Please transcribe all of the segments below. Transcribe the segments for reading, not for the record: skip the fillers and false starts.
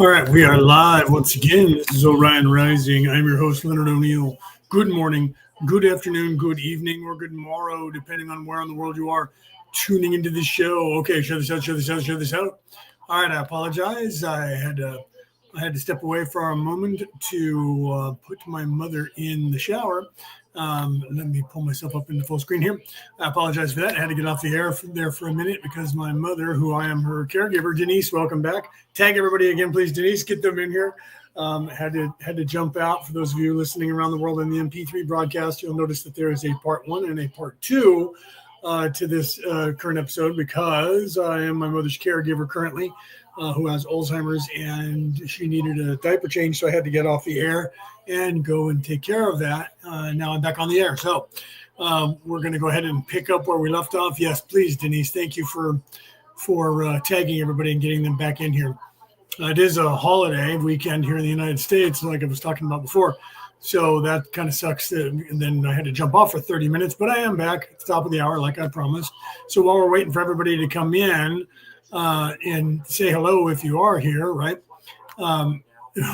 All right, we are live once again. This is Orion Rising. I'm your host, Leonard O'Neill. Good morning, good afternoon, good evening, or good morrow, depending on where in the world you are tuning into the show. Okay, show this out, show this out, show this out. All right, I apologize. I had to step away for a moment to put my mother in the shower. Let me pull myself up into full screen here. I apologize for that. I had to get off the air there for a minute because my mother, who I am her caregiver, Denise, welcome back. Tag everybody again, please, Denise. Get them in here. Had to jump out. For those of you listening around the world in the MP3 broadcast, you'll notice that there is a part 1 and a part 2 to this current episode because I am my mother's caregiver currently, who has Alzheimer's, and she needed a diaper change, so I had to get off the air and go and take care of that. Now I'm back on the air. So we're going to go ahead and pick up where we left off. Yes, please, Denise. Thank you for tagging everybody and getting them back in here. It is a holiday weekend here in the United States, like I was talking about before. So that kind of sucks. And then I had to jump off for 30 minutes, but I am back at the top of the hour, like I promised. So while we're waiting for everybody to come in and say hello if you are here, right?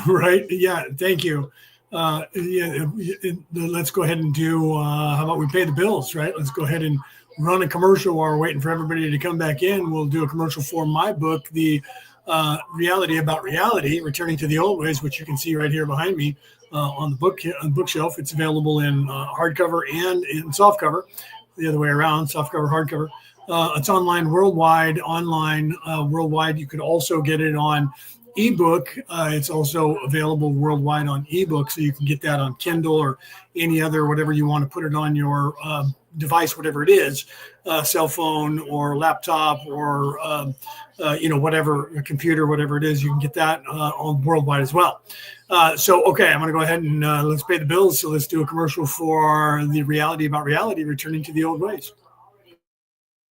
Right? Yeah, thank you. Let's go ahead and do, how about we pay the bills, right? Let's go ahead and run a commercial while we're waiting for everybody to come back in. We'll do a commercial for my book, The Reality About Reality, Returning to the Old Ways, which you can see right here behind me on the bookshelf. It's available in hardcover and in softcover, the other way around, softcover, hardcover. It's online worldwide. You could also get it on ebook. It's also available worldwide on ebook, so you can get that on Kindle or any other, whatever you want to put it on your device, whatever it is, cell phone or laptop or whatever, a computer, whatever it is, you can get that on worldwide as well. Okay, I'm going to go ahead and let's pay the bills. So let's do a commercial for The Reality About Reality, Returning to the Old Ways.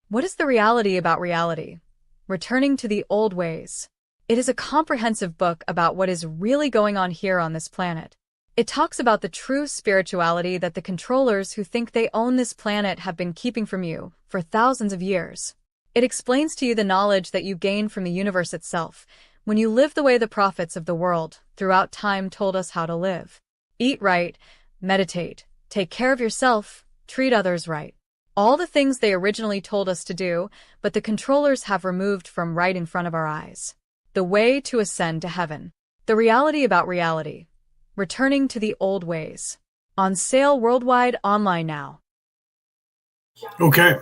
What is the reality about reality? Returning to the old ways. It is a comprehensive book about what is really going on here on this planet. It talks about the true spirituality that the controllers who think they own this planet have been keeping from you for thousands of years. It explains to you the knowledge that you gain from the universe itself when you live the way the prophets of the world throughout time told us how to live. Eat right, meditate, take care of yourself, treat others right. All the things they originally told us to do, but the controllers have removed from right in front of our eyes. The way to ascend to heaven. The reality about reality. Returning to the old ways. On sale worldwide, online now. Okay.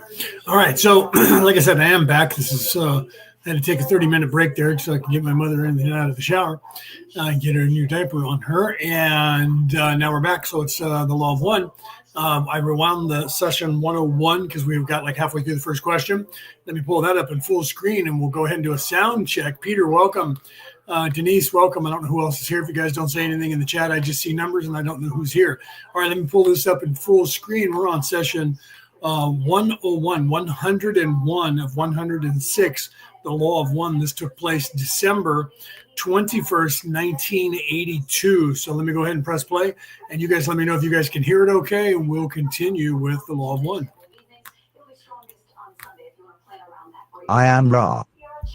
All right. So, like I said, I am back. This is, I had to take a 30-minute break there so I can get my mother in and out of the shower, get her a new diaper on her. And now we're back. So it's the Law of One. I rewound the session 101 because we've got like halfway through the first question. Let me pull that up in full screen and we'll go ahead and do a sound check. Peter, welcome. Denise, welcome. I don't know who else is here. If you guys don't say anything in the chat, I just see numbers and I don't know who's here. All right, let me pull this up in full screen. We're on session 101 of 106, the Law of One. This took place December 21st, 1982. So let me go ahead and press play, and you guys let me know if you guys can hear it okay, and we'll continue with the Law of One. I am Ra.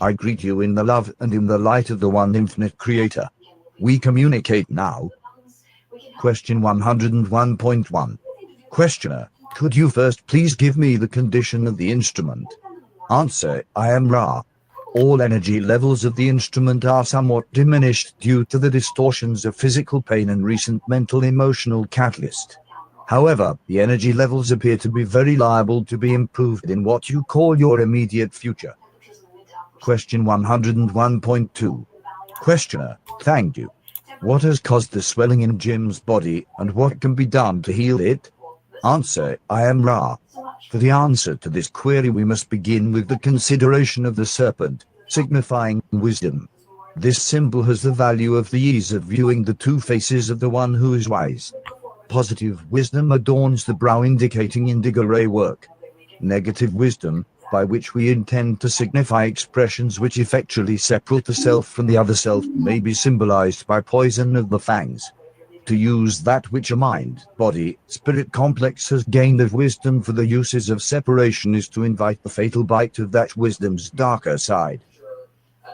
I greet you in the love and in the light of the one infinite creator. We communicate now. Question 101.1. Questioner, could you first please give me the condition of the instrument? Answer, I am Ra. All energy levels of the instrument are somewhat diminished due to the distortions of physical pain and recent mental emotional catalyst. However, the energy levels appear to be very liable to be improved in what you call your immediate future. Question 101.2. Questioner, thank you. What has caused the swelling in Jim's body and what can be done to heal it? Answer, I am Ra. For the answer to this query we must begin with the consideration of the serpent, signifying wisdom. This symbol has the value of the ease of viewing the two faces of the one who is wise. Positive wisdom adorns the brow, indicating indigo ray work. Negative wisdom, by which we intend to signify expressions which effectually separate the self from the other self, may be symbolized by poison of the fangs. To use that which a mind, body, spirit complex has gained of wisdom for the uses of separation is to invite the fatal bite of that wisdom's darker side.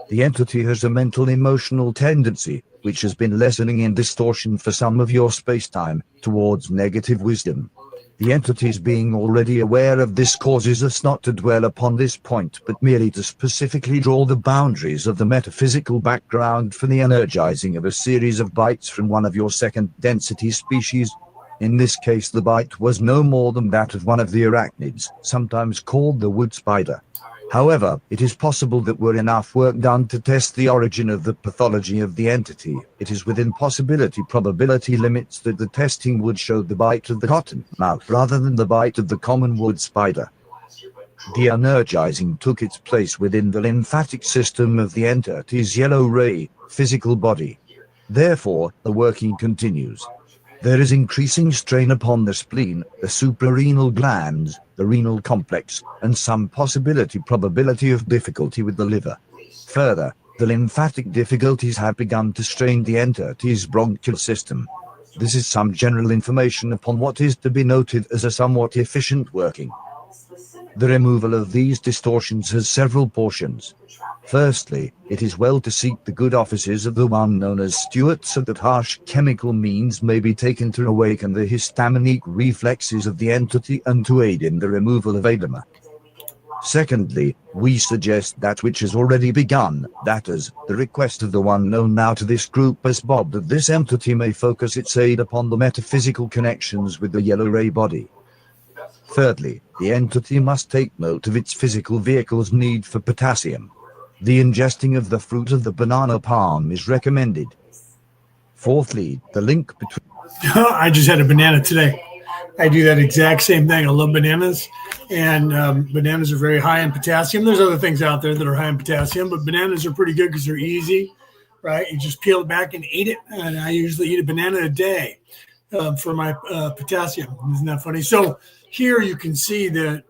The entity has a mental emotional tendency, which has been lessening in distortion for some of your space-time, towards negative wisdom. The entities being already aware of this causes us not to dwell upon this point, but merely to specifically draw the boundaries of the metaphysical background for the energizing of a series of bites from one of your second density species. In this case, the bite was no more than that of one of the arachnids, sometimes called the wood spider. However, it is possible that were enough work done to test the origin of the pathology of the entity, it is within probability limits that the testing would show the bite of the cottonmouth rather than the bite of the common wood spider. The energizing took its place within the lymphatic system of the entity's yellow ray physical body. Therefore, the working continues. There is increasing strain upon the spleen, the suprarenal glands, the renal complex, and some probability of difficulty with the liver. Further, the lymphatic difficulties have begun to strain the entity's bronchial system. This is some general information upon what is to be noted as a somewhat efficient working. The removal of these distortions has several portions. Firstly, it is well to seek the good offices of the one known as steward so that harsh chemical means may be taken to awaken the histaminic reflexes of the entity and to aid in the removal of edema. Secondly, we suggest that which has already begun, that is, the request of the one known now to this group as Bob, that this entity may focus its aid upon the metaphysical connections with the yellow ray body. Thirdly, the entity must take note of its physical vehicle's need for potassium. The ingesting of the fruit of the banana palm is recommended. Fourthly, the link between... I just had a banana today. I do that exact same thing. I love bananas, and bananas are very high in potassium. There's other things out there that are high in potassium, but bananas are pretty good because they're easy, right? You just peel it back and eat it, and I usually eat a banana a day for my potassium. Isn't that funny? So here you can see that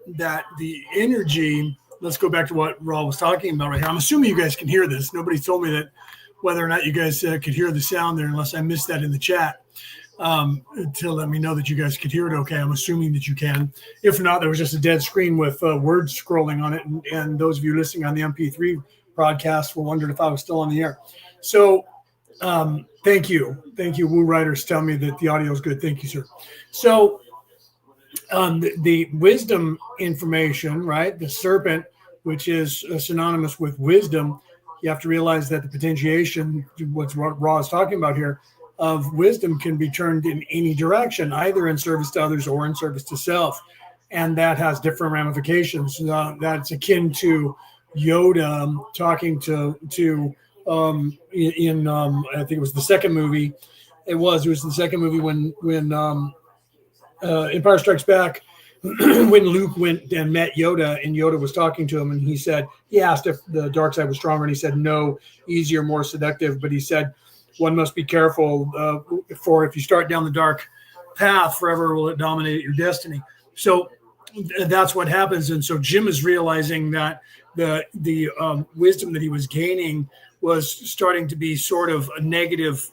the energy... Let's go back to what Raw was talking about right here. I'm assuming you guys can hear this. Nobody told me that whether or not you guys could hear the sound there, unless I missed that in the chat to let me know that you guys could hear it okay. I'm assuming that you can. If not, there was just a dead screen with words scrolling on it. And those of you listening on the MP3 broadcast were wondering if I was still on the air. So thank you. Thank you, Woo Writers. Tell me that the audio is good. Thank you, sir. So the wisdom information, right? The serpent, which is synonymous with wisdom. You have to realize that the potentiation, what Ra is talking about here, of wisdom can be turned in any direction, either in service to others or in service to self. And that has different ramifications. That's akin to Yoda talking to I think it was the second movie. It was the second movie when Empire Strikes Back, when Luke went and met Yoda, and Yoda was talking to him, and he asked if the dark side was stronger, and he said no, easier, more seductive. But he said one must be careful for if you start down the dark path, forever will it dominate your destiny. So that's what happens. And so Jim is realizing that the wisdom that he was gaining was starting to be sort of a negative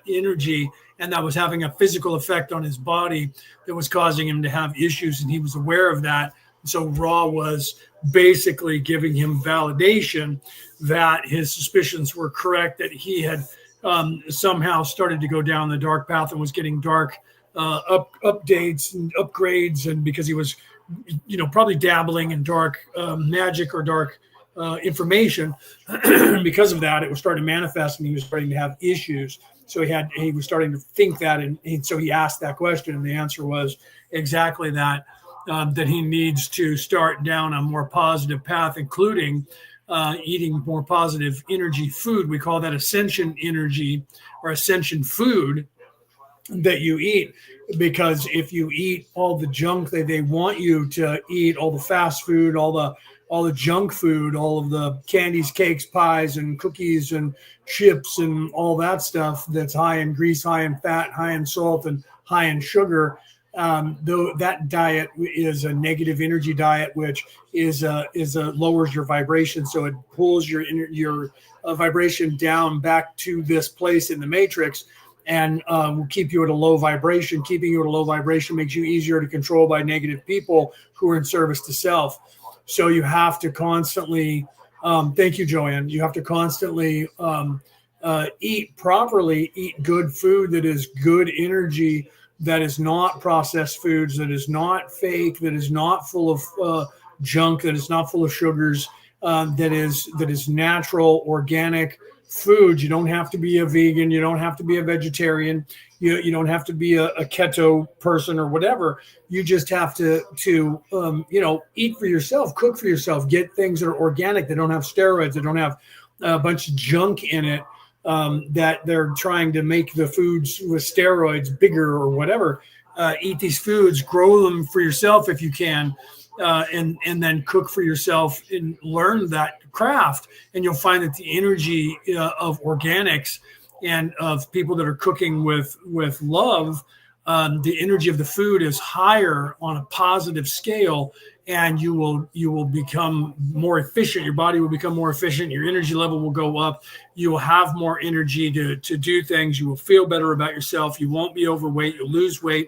energy, and that was having a physical effect on his body that was causing him to have issues, and he was aware of that. So Ra was basically giving him validation that his suspicions were correct, that he had somehow started to go down the dark path and was getting dark updates and upgrades, and because he was, probably dabbling in dark magic or dark information. Because of that, it was starting to manifest, and he was starting to have issues. So he was starting to think that, and so he asked that question, and the answer was exactly that, that he needs to start down a more positive path, including eating more positive energy food. We call that ascension energy or ascension food that you eat, because if you eat all the junk that they want you to eat, all the fast food, all the junk food, all of the candies, cakes, pies, and cookies and chips and all that stuff that's high in grease, high in fat, high in salt, and high in sugar, though that diet is a negative energy diet, which is lowers your vibration, so it pulls your vibration down back to this place in the matrix, and will keep you at a low vibration. Keeping you at a low vibration makes you easier to control by negative people who are in service to self. So you have to constantly Thank you, Joanne. You have to constantly eat properly, eat good food that is good energy, that is not processed foods, that is not fake, that is not full of junk, that is not full of sugars, that is natural, organic food. You don't have to be a vegan. You don't have to be a vegetarian. You don't have to be a keto person or whatever. You just have to eat for yourself, cook for yourself, get things that are organic, that don't have steroids, that don't have a bunch of junk in it, that they're trying to make the foods with steroids bigger or whatever. Eat these foods, grow them for yourself if you can, and then cook for yourself and learn that craft. And you'll find that the energy of organics and of people that are cooking with love, the energy of the food is higher on a positive scale, and you will become more efficient. Your body will become more efficient. Your energy level will go up. You will have more energy to do things. You will feel better about yourself. You won't be overweight. You'll lose weight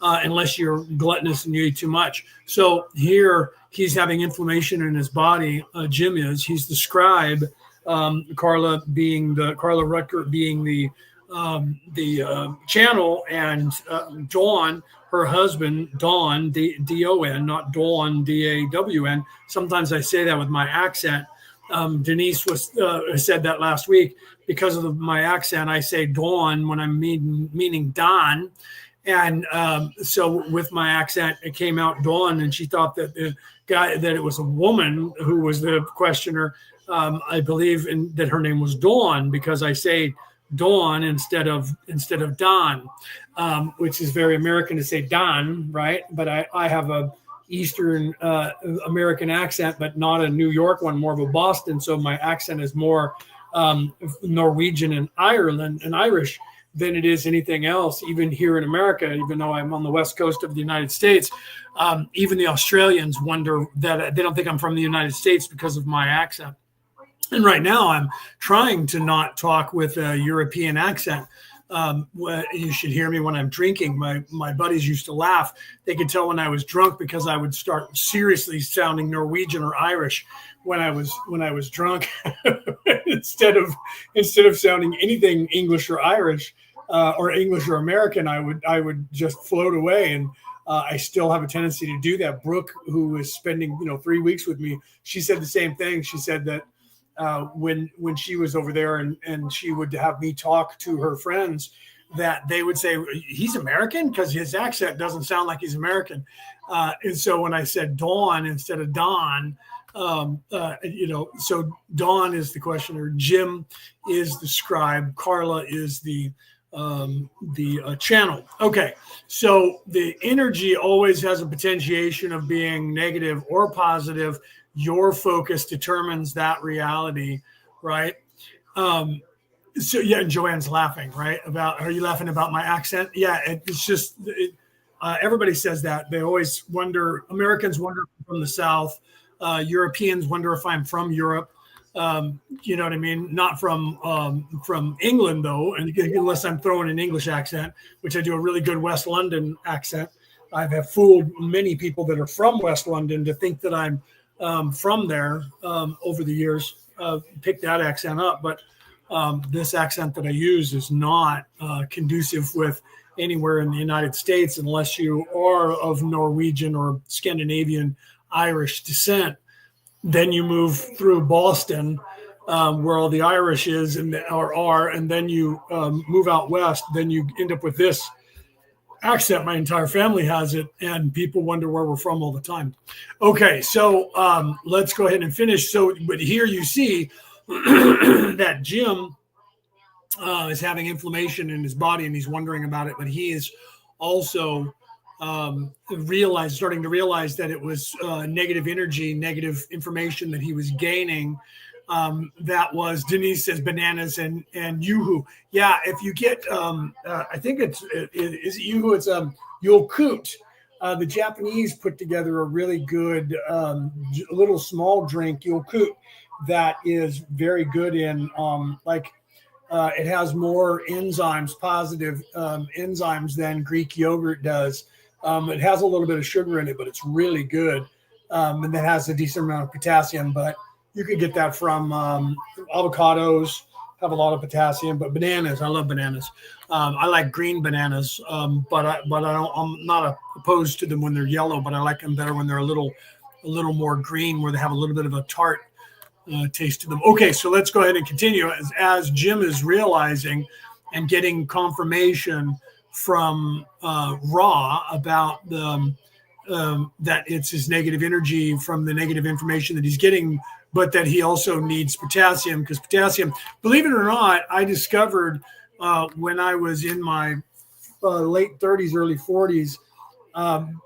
unless you're gluttonous and you eat too much. So here he's having inflammation in his body. Jim is. He's the scribe. Carla Rutger being the channel, and Dawn, her husband, Dawn, D-O-N, not Dawn, D-A-W-N. Sometimes I say that with my accent. Denise said that last week. Because of my accent, I say Dawn when I'm meaning Don. And so with my accent, it came out Dawn, and she thought that it was a woman who was the questioner. I believe that her name was Dawn, because I say Dawn instead of Don, which is very American to say Don, right? But I have a Eastern American accent, but not a New York one, more of a Boston. So my accent is more Norwegian and Ireland and Irish than it is anything else, even here in America, even though I'm on the West Coast of the United States. Even the Australians wonder that they don't think I'm from the United States because of my accent. And right now I'm trying to not talk with a European accent. You should hear me when I'm drinking. My buddies used to laugh. They could tell when I was drunk because I would start seriously sounding Norwegian or Irish when I was drunk instead of sounding anything English or Irish or English or American. I would just float away, and I still have a tendency to do that. Brooke, who is spending 3 weeks with me, she said the same thing. She said that when she was over there and she would have me talk to her friends, that they would say, he's American, because his accent doesn't sound like he's American. And so when I said Dawn instead of Don, so Dawn is the questioner, Jim is the scribe, Carla is the channel. Okay, so the energy always has a potentiation of being negative or positive. Your focus determines that reality, right? So yeah, and Joanne's laughing, right? Are you laughing about my accent? Yeah, it's just everybody says that. They always wonder. Americans wonder if I'm from the South. Europeans wonder if I'm from Europe. You know what I mean? Not from England though, and unless I'm throwing an English accent, which I do a really good West London accent. I have fooled many people that are from West London to think that I'm from there over the years. Picked that accent up, but this accent that I use is not conducive with anywhere in the United States unless you are of Norwegian or Scandinavian Irish descent. Then you move through Boston, where all the Irish is and then you move out west. Then you end up with this accent. My entire family has it, and people wonder where we're from all the time. Okay, so let's go ahead and finish. So, but here you see that Jim is having inflammation in his body, and he's wondering about it. But he is also starting to realize that it was negative energy, negative information that he was gaining. That was, Denise says, bananas and Yoo-hoo. Yeah, if you get, I think is it Yoo-hoo? It's Yokut. The Japanese put together a really good little small drink, Yokut, that is very good in it has more enzymes, positive enzymes than Greek yogurt does. It has a little bit of sugar in it, but it's really good. And it has a decent amount of potassium, but You could get that from avocados, have a lot of potassium, but bananas, I love bananas. I like green bananas, but I'm not opposed to them when they're yellow, but I like them better when they're a little more green, where they have a little bit of a tart taste to them. Okay, so let's go ahead and continue as Jim is realizing and getting confirmation from Ra about the that it's his negative energy from the negative information that he's getting, but that he also needs potassium, because potassium, believe it or not, I discovered when I was in my late 30s, early 40s,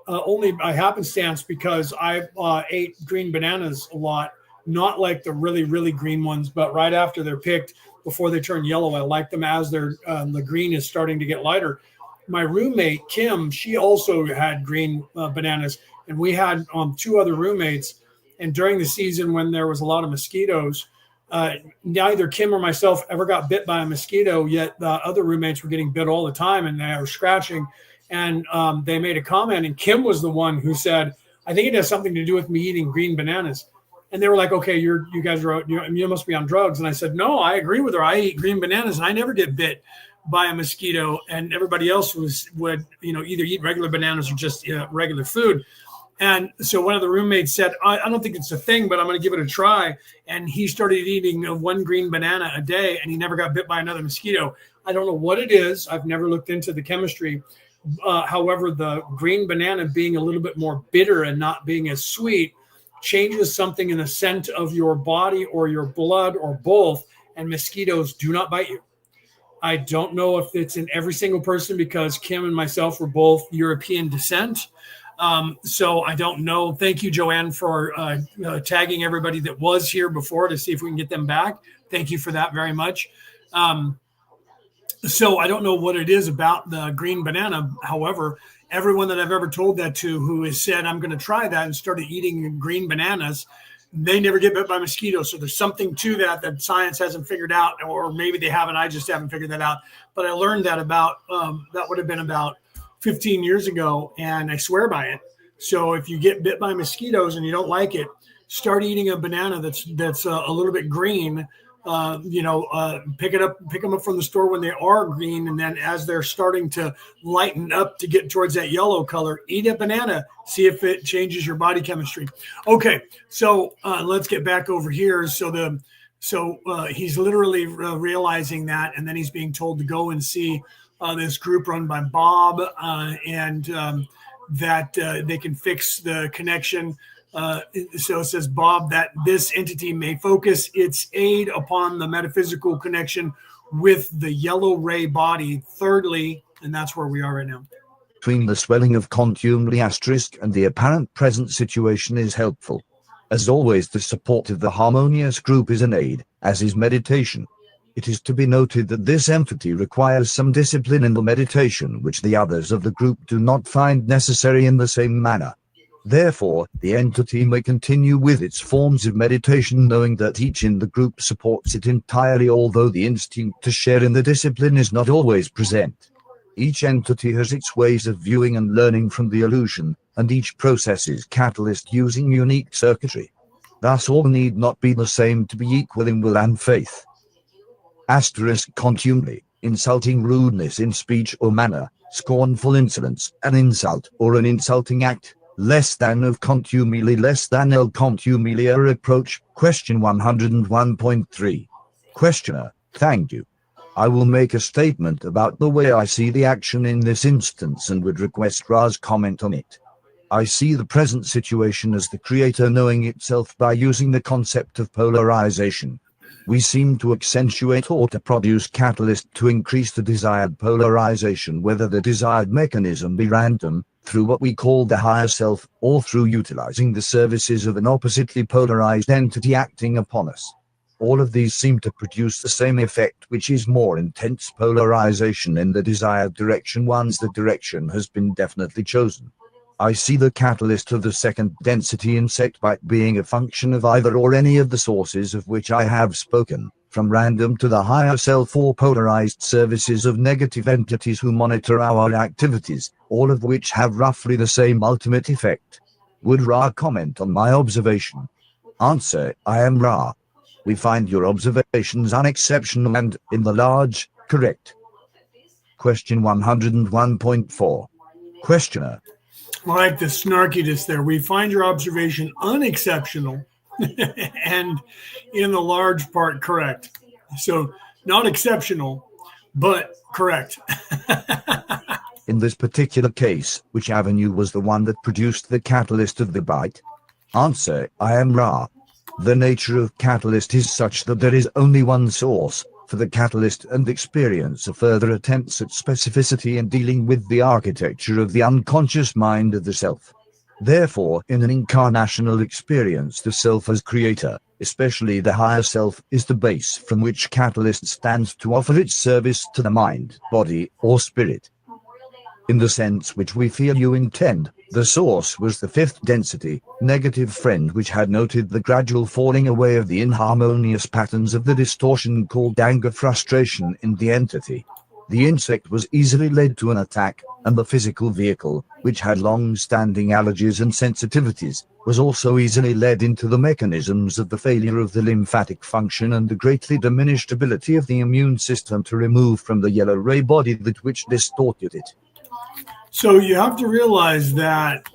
only by happenstance, because I ate green bananas a lot, not like the really, really green ones, but right after they're picked, before they turn yellow. I like them as they're the green is starting to get lighter. My roommate, Kim, she also had green bananas, and we had 2 other roommates. And during the season when there was a lot of mosquitoes, neither Kim or myself ever got bit by a mosquito, yet the other roommates were getting bit all the time, and they were scratching. And they made a comment, and Kim was the one who said, I think it has something to do with me eating green bananas. And they were like, okay, you guys are, you must be on drugs. And I said, no, I agree with her. I eat green bananas and I never get bit by a mosquito. And everybody else would either eat regular bananas or just regular food. And so one of the roommates said, I don't think it's a thing, but I'm going to give it a try. And he started eating 1 green banana a day, and he never got bit by another mosquito. I don't know what it is. I've never looked into the chemistry. However, the green banana being a little bit more bitter and not being as sweet changes something in the scent of your body or your blood or both, and mosquitoes do not bite you. I don't know if it's in every single person, because Kim and myself were both European descent. So I don't know. Thank you, Joanne, for tagging everybody that was here before to see if we can get them back. Thank you for that very much. So I don't know what it is about the green banana. However, everyone that I've ever told that to who has said, I'm going to try that and started eating green bananas, they never get bit by mosquitoes. So there's something to that science hasn't figured out, or maybe they haven't. I just haven't figured that out. But I learned that that would have been about 15 years ago, and I swear by it. So if you get bit by mosquitoes and you don't like it, start eating a banana that's a little bit green. Pick them up from the store when they are green, and then as they're starting to lighten up to get towards that yellow color, eat a banana, see if it changes your body chemistry. Okay, so let's get back over here. So he's literally realizing that, and then he's being told to go and see this group run by Bob, and that they can fix the connection. So it says, Bob, that this entity may focus its aid upon the metaphysical connection with the yellow ray body. Thirdly, and that's where we are right now. Between the swelling of contumely asterisk and the apparent present situation is helpful. As always, the support of the harmonious group is an aid, as is meditation. It is to be noted that this entity requires some discipline in the meditation which the others of the group do not find necessary in the same manner. Therefore, the entity may continue with its forms of meditation, knowing that each in the group supports it entirely, although the instinct to share in the discipline is not always present. Each entity has its ways of viewing and learning from the illusion, and each process is catalyzed using unique circuitry. Thus all need not be the same to be equal in will and faith. Asterisk contumely, insulting rudeness in speech or manner, scornful insolence, an insult or an insulting act, less than of contumely, less than el contumelia reproach. Question 101.3. Questioner, thank you. I will make a statement about the way I see the action in this instance and would request Ra's comment on it. I see the present situation as the creator knowing itself by using the concept of polarization. We seem to accentuate or to produce catalyst to increase the desired polarization, whether the desired mechanism be random, through what we call the higher self, or through utilizing the services of an oppositely polarized entity acting upon us. All of these seem to produce the same effect, which is more intense polarization in the desired direction once the direction has been definitely chosen. I see the catalyst of the second density insect bite being a function of either or any of the sources of which I have spoken, from random to the higher self or polarized services of negative entities who monitor our activities, all of which have roughly the same ultimate effect. Would Ra comment on my observation? Answer: I am Ra. We find your observations unexceptional and, in the large, correct. Question 101.4. Questioner: I like the snarkiness there. We find your observation unexceptional and in the large part correct. So not exceptional, but correct. In this particular case, which avenue was the one that produced the catalyst of the bite? Answer: I am Ra. The nature of catalyst is such that there is only one source for the catalyst, and experience of further attempts at specificity in dealing with the architecture of the unconscious mind of the self. Therefore, in an incarnational experience, the self as creator, especially the higher self, is the base from which catalyst stands to offer its service to the mind, body, or spirit. In the sense which we feel you intend, the source was the fifth density, negative friend, which had noted the gradual falling away of the inharmonious patterns of the distortion called anger frustration in the entity. The insect was easily led to an attack, and the physical vehicle, which had long-standing allergies and sensitivities, was also easily led into the mechanisms of the failure of the lymphatic function and the greatly diminished ability of the immune system to remove from the yellow ray body that which distorted it. So you have to realize that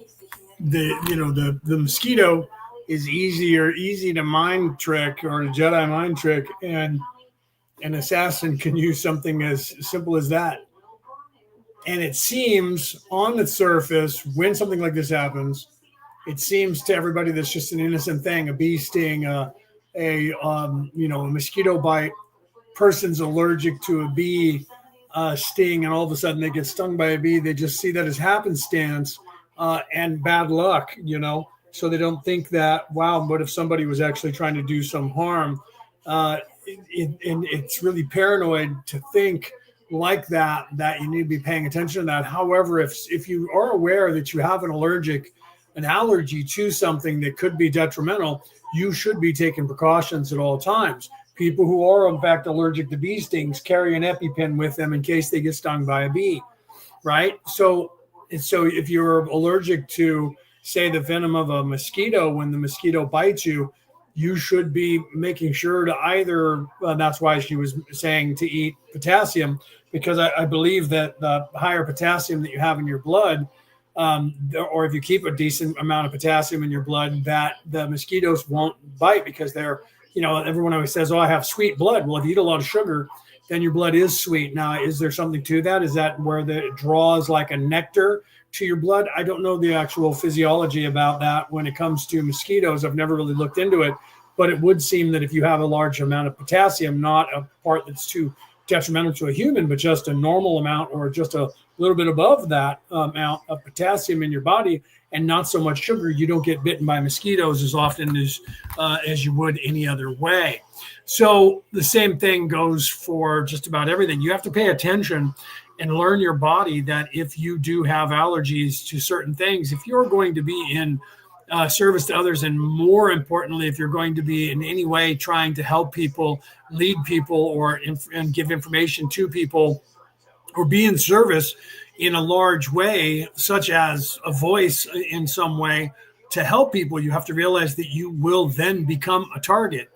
the mosquito is easy to mind trick, or a Jedi mind trick, and an assassin can use something as simple as that. And it seems on the surface, when something like this happens, it seems to everybody that's just an innocent thing, a bee sting, a mosquito bite. Person's allergic to a bee sting, and all of a sudden they get stung by a bee. They just see that as happenstance and bad luck, so they don't think that, wow, what if somebody was actually trying to do some harm? And it's really paranoid to think like that you need to be paying attention to that. However, if you are aware that you have an allergy to something that could be detrimental, you should be taking precautions at all times. People who are in fact allergic to bee stings carry an EpiPen with them in case they get stung by a bee, right? So if you're allergic to, say, the venom of a mosquito, when the mosquito bites you, you should be making sure to either, that's why she was saying to eat potassium, because I believe that the higher potassium that you have in your blood, or if you keep a decent amount of potassium in your blood, that the mosquitoes won't bite, because they're, everyone always says, oh, I have sweet blood. Well, if you eat a lot of sugar, then your blood is sweet. Now, is there something to that? Is that where it draws like a nectar to your blood? I don't know the actual physiology about that when it comes to mosquitoes. I've never really looked into it, but it would seem that if you have a large amount of potassium, not a part that's too detrimental to a human, but just a normal amount, or just a little bit above that amount of potassium in your body, and not so much sugar, you don't get bitten by mosquitoes as often as you would any other way. So the same thing goes for just about everything. You have to pay attention and learn your body, that if you do have allergies to certain things, if you're going to be in service to others, and more importantly, if you're going to be in any way trying to help people, lead people, and give information to people, or be in service in a large way, such as a voice in some way to help people, you have to realize that you will then become a target.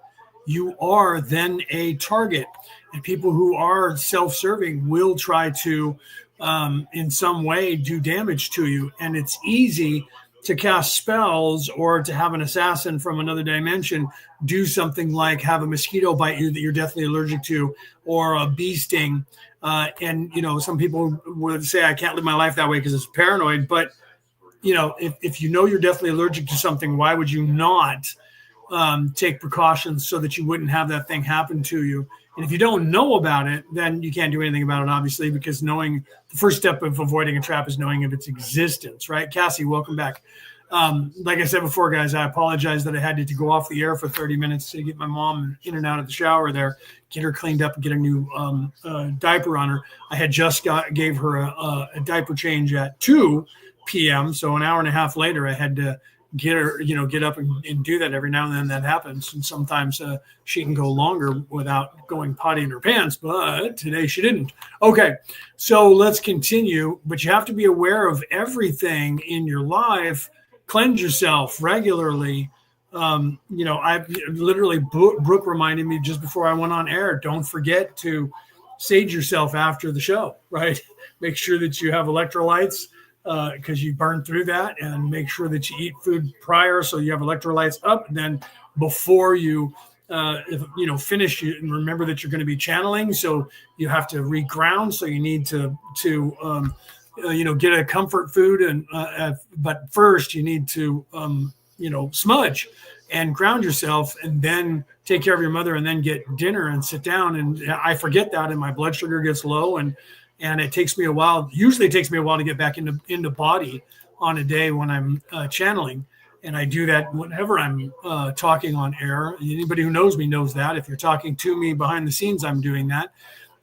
You are then a target, and people who are self-serving will try to, in some way, do damage to you. And it's easy to cast spells, or to have an assassin from another dimension do something like have a mosquito bite you that you're deathly allergic to, or a bee sting. And some people would say, I can't live my life that way because it's paranoid. But, if you're deathly allergic to something, why would you not take precautions so that you wouldn't have that thing happen to you? And if you don't know about it, then you can't do anything about it, obviously, because the first step of avoiding a trap is knowing of its existence, right? Cassie, welcome back. Like I said before, guys, I apologize that I had to go off the air for 30 minutes to get my mom in and out of the shower there, get her cleaned up and get a new diaper on her. I had just gave her a diaper change at 2 p.m. So an hour and a half later, I had to get her, get up and do that. Every now and then that happens. And sometimes she can go longer without going potty in her pants, but today she didn't. Okay, so let's continue. But you have to be aware of everything in your life. Cleanse yourself regularly. I literally, Brooke reminded me just before I went on air, don't forget to sage yourself after the show, right? Make sure that you have electrolytes because you burn through that, and make sure that you eat food prior so you have electrolytes up. And then before you, finish, you and remember that you're going to be channeling, so you have to reground. So you need to get a comfort food, but first you need to smudge and ground yourself, and then take care of your mother, and then get dinner and sit down. And I forget that, and my blood sugar gets low, and it takes me a while. Usually it takes me a while to get back into body on a day when I'm channeling. And I do that whenever I'm talking on air. Anybody who knows me knows that. If you're talking to me behind the scenes, I'm doing that.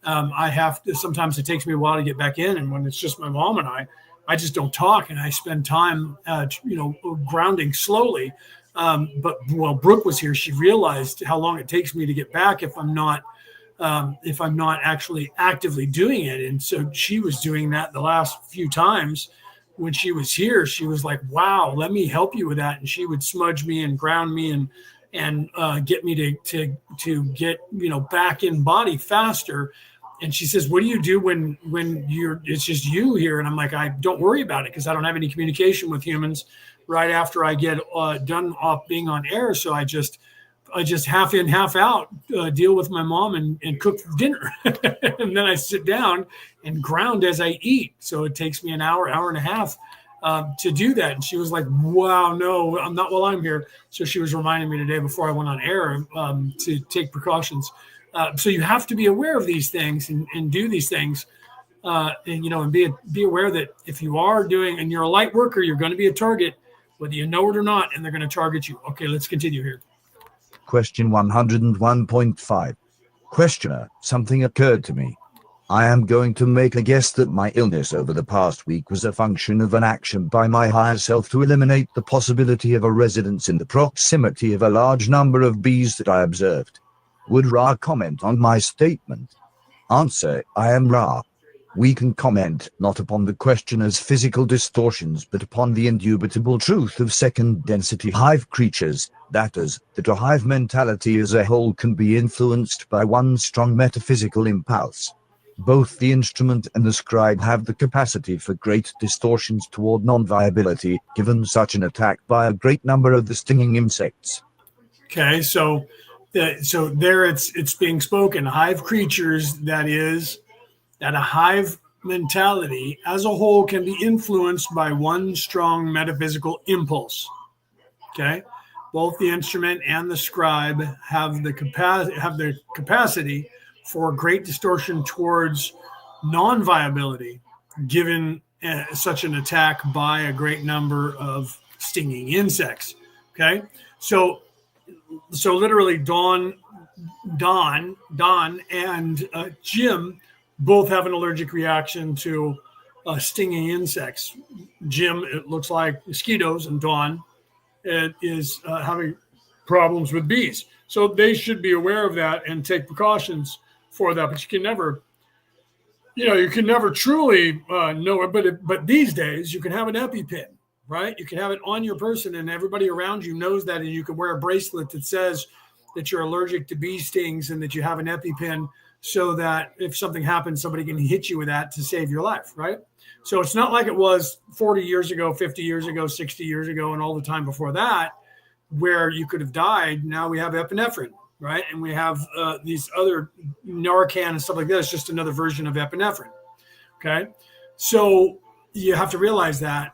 I have to, sometimes it takes me a while to get back in. And when it's just my mom and I just don't talk, and I spend time, grounding slowly. But while Brooke was here, she realized how long it takes me to get back if I'm not actually actively doing it. And so she was doing that the last few times when she was here. She was like, wow, let me help you with that. And she would smudge me and ground me and get me to get, back in body faster. And she says, what do you do when it's just you here? And I'm like, I don't worry about it because I don't have any communication with humans right after I get done off being on air. So I just half in, half out, deal with my mom and cook dinner. And then I sit down and ground as I eat. So it takes me an hour and a half to do that. And she was like, wow, no, I'm not while I'm here. So she was reminding me today before I went on air to take precautions. So you have to be aware of these things and do these things. And be aware that if you are doing, and you're a light worker, you're going to be a target, whether you know it or not, and they're going to target you. Okay, let's continue here. Question 101.5. Questioner, something occurred to me. I am going to make a guess that my illness over the past week was a function of an action by my higher self to eliminate the possibility of a residence in the proximity of a large number of bees that I observed. Would Ra comment on my statement? Answer, I am Ra. We can comment not upon the questioner's physical distortions but upon the indubitable truth of second-density hive creatures, that is, that a hive mentality as a whole can be influenced by one strong metaphysical impulse. Both the instrument and the scribe have the capacity for great distortions toward non-viability, given such an attack by a great number of the stinging insects. Okay, so there it's being spoken. Hive creatures, that a hive mentality as a whole can be influenced by one strong metaphysical impulse. Okay, both the instrument and the scribe have the capacity for great distortion towards non-viability, given such an attack by a great number of stinging insects. Okay, so literally Dawn and Jim both have an allergic reaction to stinging insects. Jim, it looks like mosquitoes, and Dawn is having problems with bees. So they should be aware of that and take precautions for that. But you can never truly know it. But these days you can have an EpiPen, right? You can have it on your person, and everybody around you knows that, and you can wear a bracelet that says that you're allergic to bee stings and that you have an EpiPen, so that if something happens, somebody can hit you with that to save your life, right? So it's not like it was 40 years ago, 50 years ago, 60 years ago, and all the time before that, where you could have died. Now we have epinephrine, right? And we have these other Narcan and stuff like that. It's just another version of epinephrine, okay? So you have to realize that,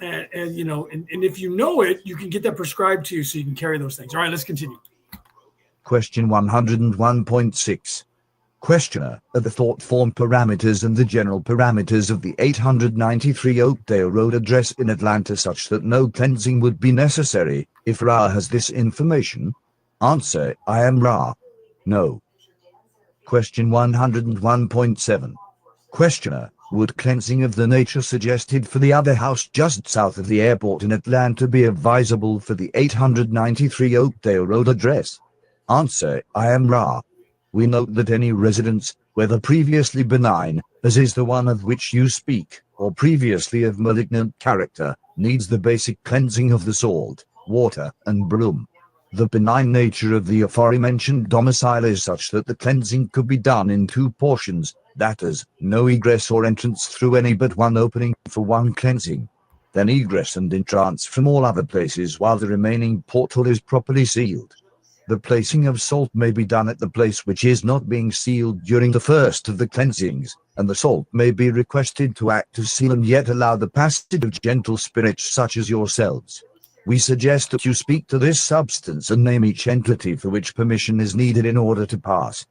and if you know it, you can get that prescribed to you so you can carry those things. All right, let's continue. Question 101.6. Questioner, are the thought form parameters and the general parameters of the 893 Oakdale Road address in Atlanta such that no cleansing would be necessary, if Ra has this information? Answer, I am Ra. No. Question 101.7. Questioner, would cleansing of the nature suggested for the other house just south of the airport in Atlanta be advisable for the 893 Oakdale Road address? Answer, I am Ra. We note that any residence, whether previously benign, as is the one of which you speak, or previously of malignant character, needs the basic cleansing of the salt, water, and broom. The benign nature of the aforementioned domicile is such that the cleansing could be done in two portions, that is, no egress or entrance through any but one opening for one cleansing. Then egress and entrance from all other places while the remaining portal is properly sealed. The placing of salt may be done at the place which is not being sealed during the first of the cleansings, and the salt may be requested to act as seal and yet allow the passage of gentle spirits such as yourselves. We suggest that you speak to this substance and name each entity for which permission is needed in order to pass.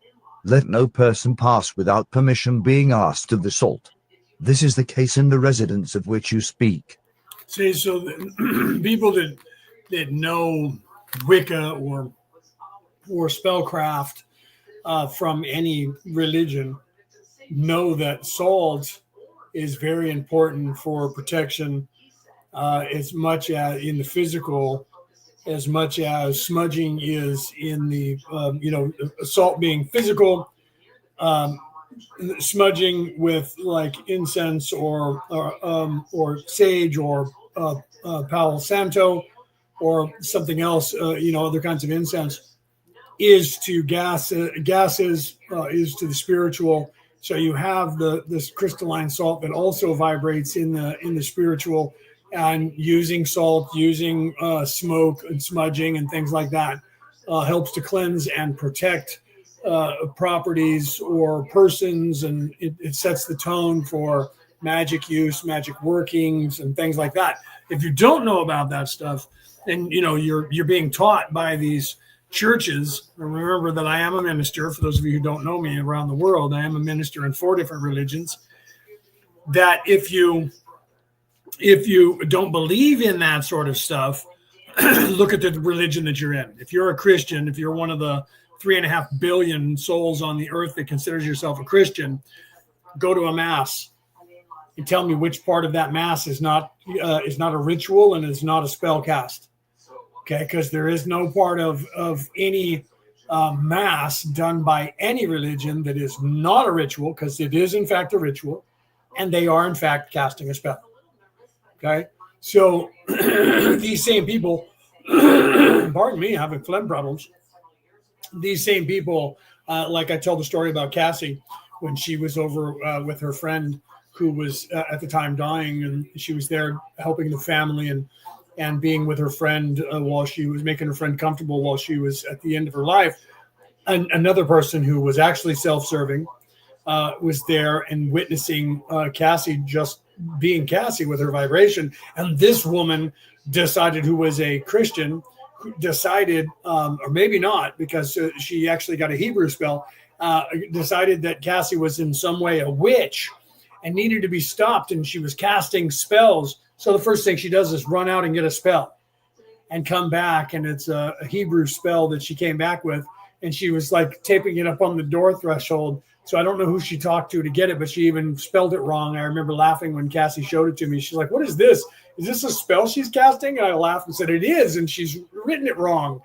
Let no person pass without permission being asked of the salt. This is the case in the residence of which you speak. See, so the people that know Wicca or spellcraft from any religion know that salt is very important for protection, as much as in the physical, as much as smudging is in the salt being physical, smudging with like incense or sage or Palo Santo or something else, other kinds of incense, is to gases is to the spiritual. So you have this crystalline salt that also vibrates in the spiritual, and using salt, using smoke and smudging and things like that helps to cleanse and protect properties or persons, and it sets the tone for magic use, magic workings, and things like that. If you don't know about that stuff, and you're being taught by these churches. Remember that I am a minister. For those of you who don't know me around the world, I am a minister in 4 different religions. That if you don't believe in that sort of stuff, look at the religion that you're in. If you're a Christian, if you're one of the 3.5 billion souls on the earth that considers yourself a Christian, go to a mass and tell me which part of that mass is not a ritual and is not a spell cast. Okay, because there is no part of any mass done by any religion that is not a ritual, because it is in fact a ritual, and they are in fact casting a spell. Okay, so these same people, pardon me, having phlegm problems. These same people, like I tell the story about Cassie when she was over with her friend who was at the time dying, and she was there helping the family and being with her friend while she was making her friend comfortable while she was at the end of her life. And another person who was actually self-serving was there and witnessing Cassie just being Cassie with her vibration. And this woman decided, who was a Christian, decided, or maybe not, because she actually got a Hebrew spell, decided that Cassie was in some way a witch and needed to be stopped. And she was casting spells. So the first thing she does is run out and get a spell and come back. And it's a Hebrew spell that she came back with. And she was like taping it up on the door threshold. So I don't know who she talked to get it, but she even spelled it wrong. I remember laughing when Cassie showed it to me. She's like, "What is this? Is this a spell she's casting?" And I laughed and said, "It is." And she's written it wrong.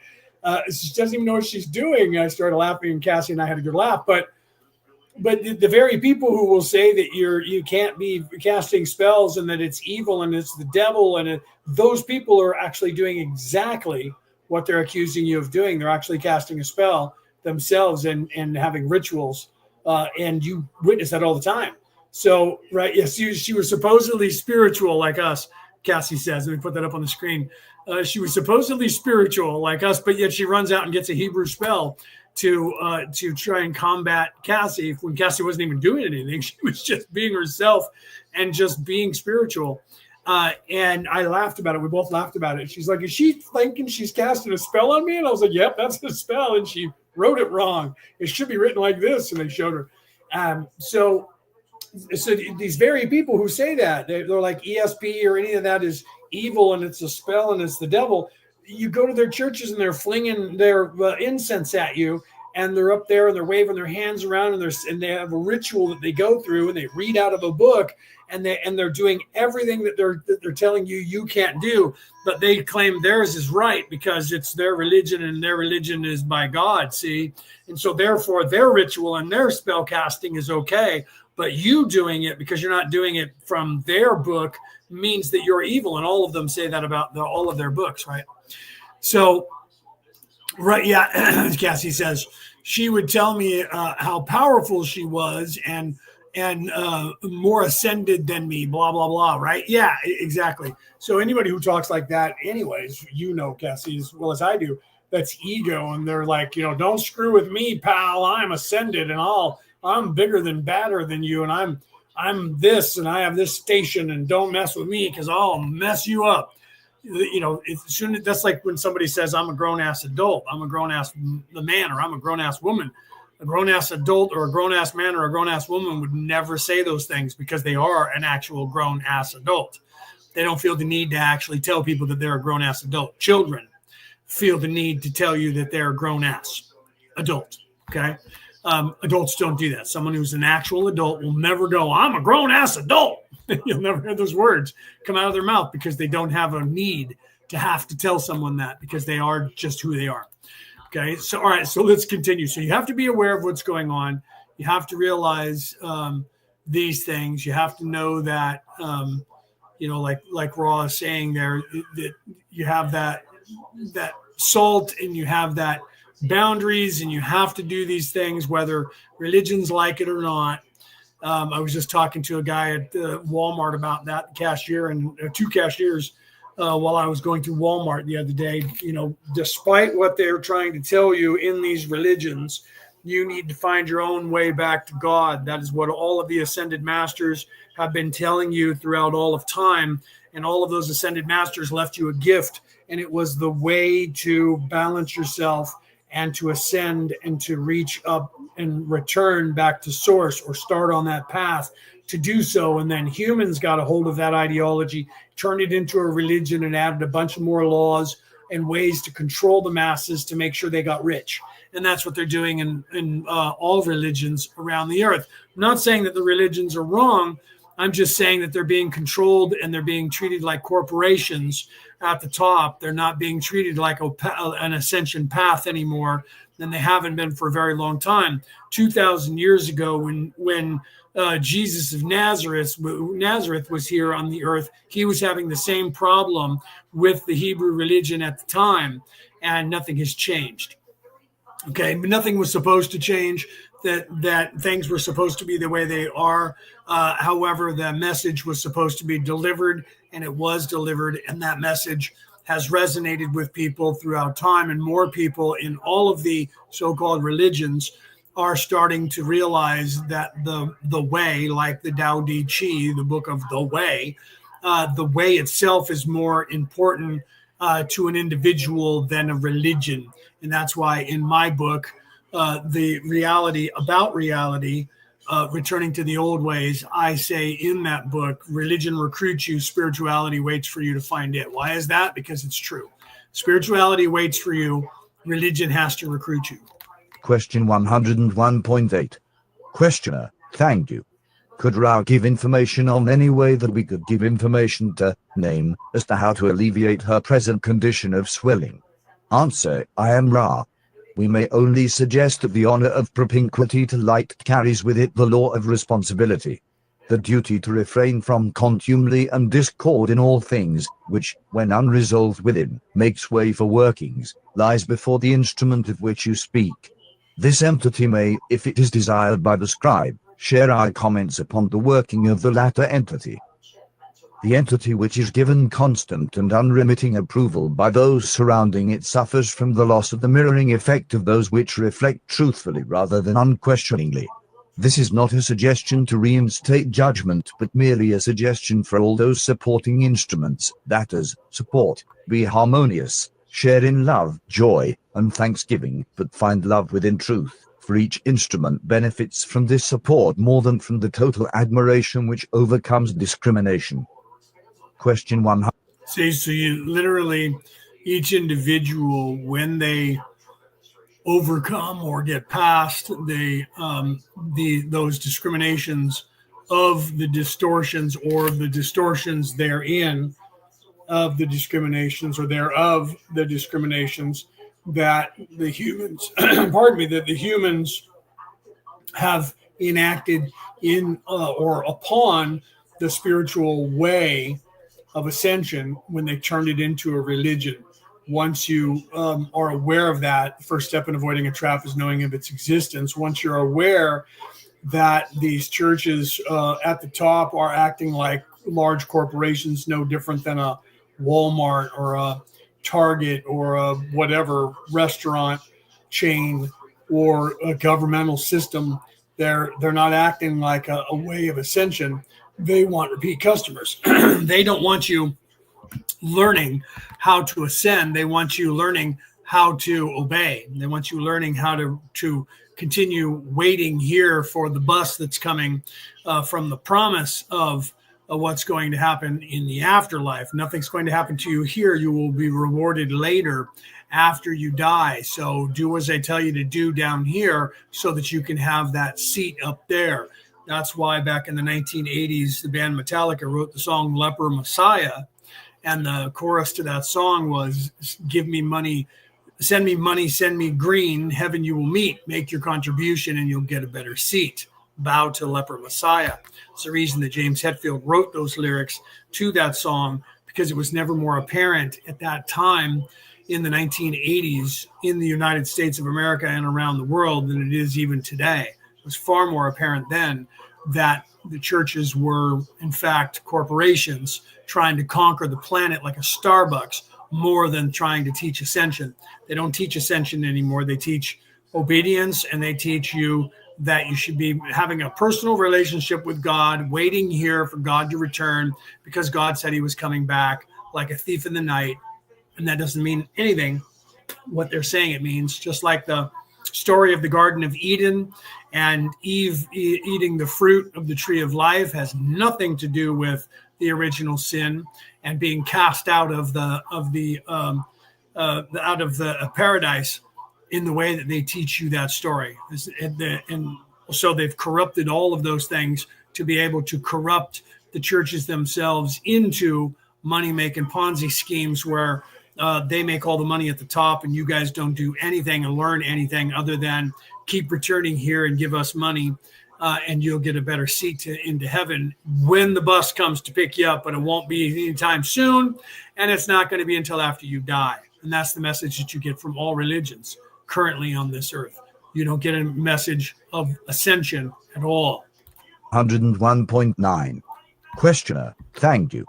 She doesn't even know what she's doing. And I started laughing, and Cassie and I had a good laugh. But the very people who will say that you can't be casting spells and that it's evil and it's the devil, and those people are actually doing exactly what they're accusing you of doing. They're actually casting a spell themselves and having rituals, and you witness that all the time. So, right, yes, she was supposedly spiritual like us, Cassie says. Let me put that up on the screen. She was supposedly spiritual like us, but yet she runs out and gets a Hebrew spell to try and combat Cassie when Cassie wasn't even doing anything. She was just being herself and just being spiritual. And I laughed about it. We both laughed about it. She's like, "Is she thinking she's casting a spell on me?" And I was like, "Yep, that's the spell." And she wrote it wrong. It should be written like this. And they showed her. So these very people who say that, they're like ESP or any of that is evil and it's a spell and it's the devil. You go to their churches and they're flinging their incense at you, and they're up there and they're waving their hands around, and they have a ritual that they go through, and they read out of a book, and they're doing everything that they're telling you can't do, but they claim theirs is right because it's their religion and their religion is by God. See, and so therefore their ritual and their spell casting is okay, but you doing it because you're not doing it from their book means that you're evil. And all of them say that about all of their books, right? So Right. Yeah. Cassie says she would tell me how powerful she was and more ascended than me, blah, blah, blah. Right. Yeah, exactly. So anybody who talks like that, anyways, Cassie, as well as I do, that's ego. And they're like, don't screw with me, pal. I'm ascended and I'm bigger than badder than you. And I'm this and I have this station and don't mess with me because I'll mess you up. That's like when somebody says I'm a grown ass adult, I'm a grown ass man, or I'm a grown ass woman. A grown ass adult or a grown ass man or a grown ass woman would never say those things because they are an actual grown ass adult. They don't feel the need to actually tell people that they're a grown ass adult. Children feel the need to tell you that they're a grown ass adult. Okay. Adults don't do that. Someone who's an actual adult will never go, I'm a grown ass adult. You'll never hear those words come out of their mouth because they don't have a need to have to tell someone that because they are just who they are. Okay. So, all right. So let's continue. So you have to be aware of what's going on. You have to realize these things. You have to know that, like Raw is saying there, that you have that salt and you have that boundaries and you have to do these things, whether religions like it or not. I was just talking to a guy at Walmart about that cashier and two cashiers while I was going through Walmart the other day. Despite what they're trying to tell you in these religions, you need to find your own way back to God. That is what all of the ascended masters have been telling you throughout all of time. And all of those ascended masters left you a gift. And it was the way to balance yourself and to ascend and to reach up and return back to source or start on that path to do so. And then humans got a hold of that ideology, turned it into a religion and added a bunch of more laws and ways to control the masses to make sure they got rich. And that's what they're doing in all religions around the earth. I'm not saying that the religions are wrong. I'm just saying that they're being controlled and they're being treated like corporations at the top. They're not being treated like an ascension path anymore, and they haven't been for a very long time. 2,000 years ago, when Jesus of Nazareth was here on the earth, he was having the same problem with the Hebrew religion at the time, and nothing has changed. Okay, but nothing was supposed to change. That things were supposed to be the way they are. However, the message was supposed to be delivered, and it was delivered, and that message has resonated with people throughout time, and more people in all of the so-called religions are starting to realize that the way, like the Tao Te Ching, the book of the way itself is more important to an individual than a religion. And that's why in my book, the reality about reality, returning to the old ways, I say in that book, religion recruits you, spirituality waits for you to find it. Why is that? Because it's true. Spirituality waits for you. Religion has to recruit you. Question 101.8. Questioner, thank you. Could Ra give information on any way that we could give information to name as to how to alleviate her present condition of swelling? Answer, I am Ra. We may only suggest that the honor of propinquity to light carries with it the law of responsibility. The duty to refrain from contumely and discord in all things, which, when unresolved within, makes way for workings, lies before the instrument of which you speak. This entity may, if it is desired by the scribe, share our comments upon the working of the latter entity. The entity which is given constant and unremitting approval by those surrounding it suffers from the loss of the mirroring effect of those which reflect truthfully rather than unquestioningly. This is not a suggestion to reinstate judgment, but merely a suggestion for all those supporting instruments that as support, be harmonious, share in love, joy, and thanksgiving, but find love within truth. For each instrument benefits from this support more than from the total admiration which overcomes discrimination. Question 100. See, so you literally, each individual, when they overcome or get past those discriminations of the distortions or the distortions therein of the discriminations or thereof the discriminations that the humans, that the humans have enacted in or upon the spiritual way of ascension when they turned it into a religion. once you are aware of that, the first step in avoiding a trap is knowing of its existence. Once you're aware that these churches at the top are acting like large corporations, no different than a Walmart or a Target or a whatever restaurant chain or a governmental system, they're not acting like a way of ascension. They want repeat customers. They don't want you learning how to ascend. They want you learning how to obey. They want you learning how to continue waiting here for the bus that's coming from the promise of what's going to happen in the afterlife. Nothing's going to happen to you here. You will be rewarded later after you die. So do as I tell you to do down here so that you can have that seat up there. That's why back in the 1980s, the band Metallica wrote the song Leper Messiah. And the chorus to that song was, give me money, send me green, heaven you will meet, make your contribution and you'll get a better seat. Bow to Leper Messiah. It's the reason that James Hetfield wrote those lyrics to that song, because it was never more apparent at that time in the 1980s in the United States of America and around the world than it is even today. It was far more apparent then that the churches were, in fact, corporations trying to conquer the planet like a Starbucks more than trying to teach ascension. They don't teach ascension anymore. They teach obedience, and they teach you that you should be having a personal relationship with God, waiting here for God to return because God said he was coming back like a thief in the night. And that doesn't mean anything what they're saying it means, just like the story of the Garden of Eden and Eve eating the fruit of the tree of life has nothing to do with the original sin and being cast out of the paradise in the way that they teach you that story. And so they've corrupted all of those things to be able to corrupt the churches themselves into money-making Ponzi schemes where they make all the money at the top and you guys don't do anything and learn anything other than keep returning here and give us money and you'll get a better seat into heaven when the bus comes to pick you up, but it won't be anytime soon and it's not going to be until after you die. And that's the message that you get from all religions currently on this earth. You don't get a message of ascension at all. 101.9. Questioner, thank you.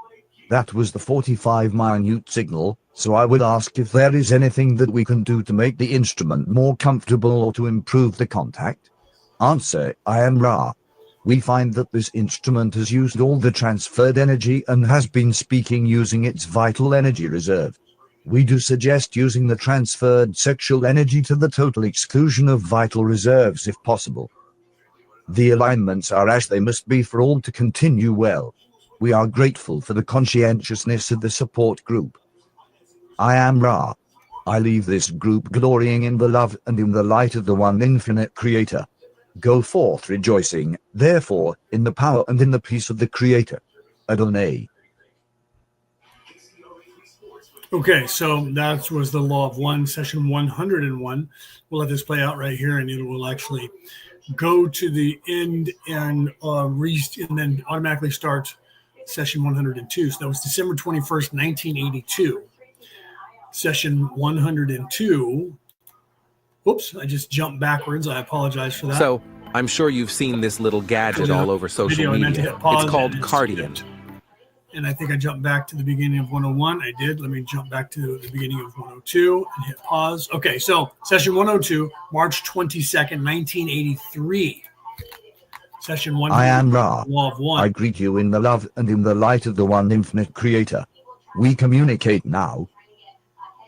That was the 45 minute signal, so I would ask if there is anything that we can do to make the instrument more comfortable or to improve the contact. Answer, I am Ra. We find that this instrument has used all the transferred energy and has been speaking using its vital energy reserve. We do suggest using the transferred sexual energy to the total exclusion of vital reserves if possible. The alignments are as they must be for all to continue well. We are grateful for the conscientiousness of the support group. I am Ra. I leave this group glorying in the love and in the light of the one infinite Creator. Go forth rejoicing, therefore, in the power and in the peace of the Creator. Adonai. Okay, so that was the Law of One, session 101. We'll let this play out right here, and it will actually go to the end and then automatically start session 102. So that was December 21st, 1982. Session 102. Whoops, I just jumped backwards. I apologize for that. So, I'm sure you've seen this little gadget all over social media. It's called Cardian. And I think I jumped back to the beginning of 101. I did. Let me jump back to the beginning of 102 and hit pause. Okay, so session 102, March 22nd, 1983. Session 1. I am Ra. Law of One. I greet you in the love and in the light of the one infinite Creator. We communicate now.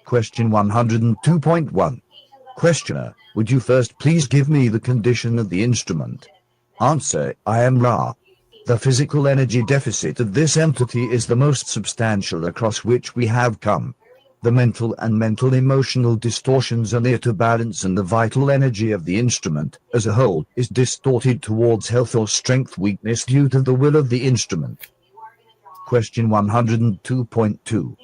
Question 102.1. Questioner, would you first please give me the condition of the instrument? Answer, I am Ra. The physical energy deficit of this entity is the most substantial across which we have come. The mental and mental-emotional distortions are near to balance, and the vital energy of the instrument, as a whole, is distorted towards health or strength weakness due to the will of the instrument. Question 102.2.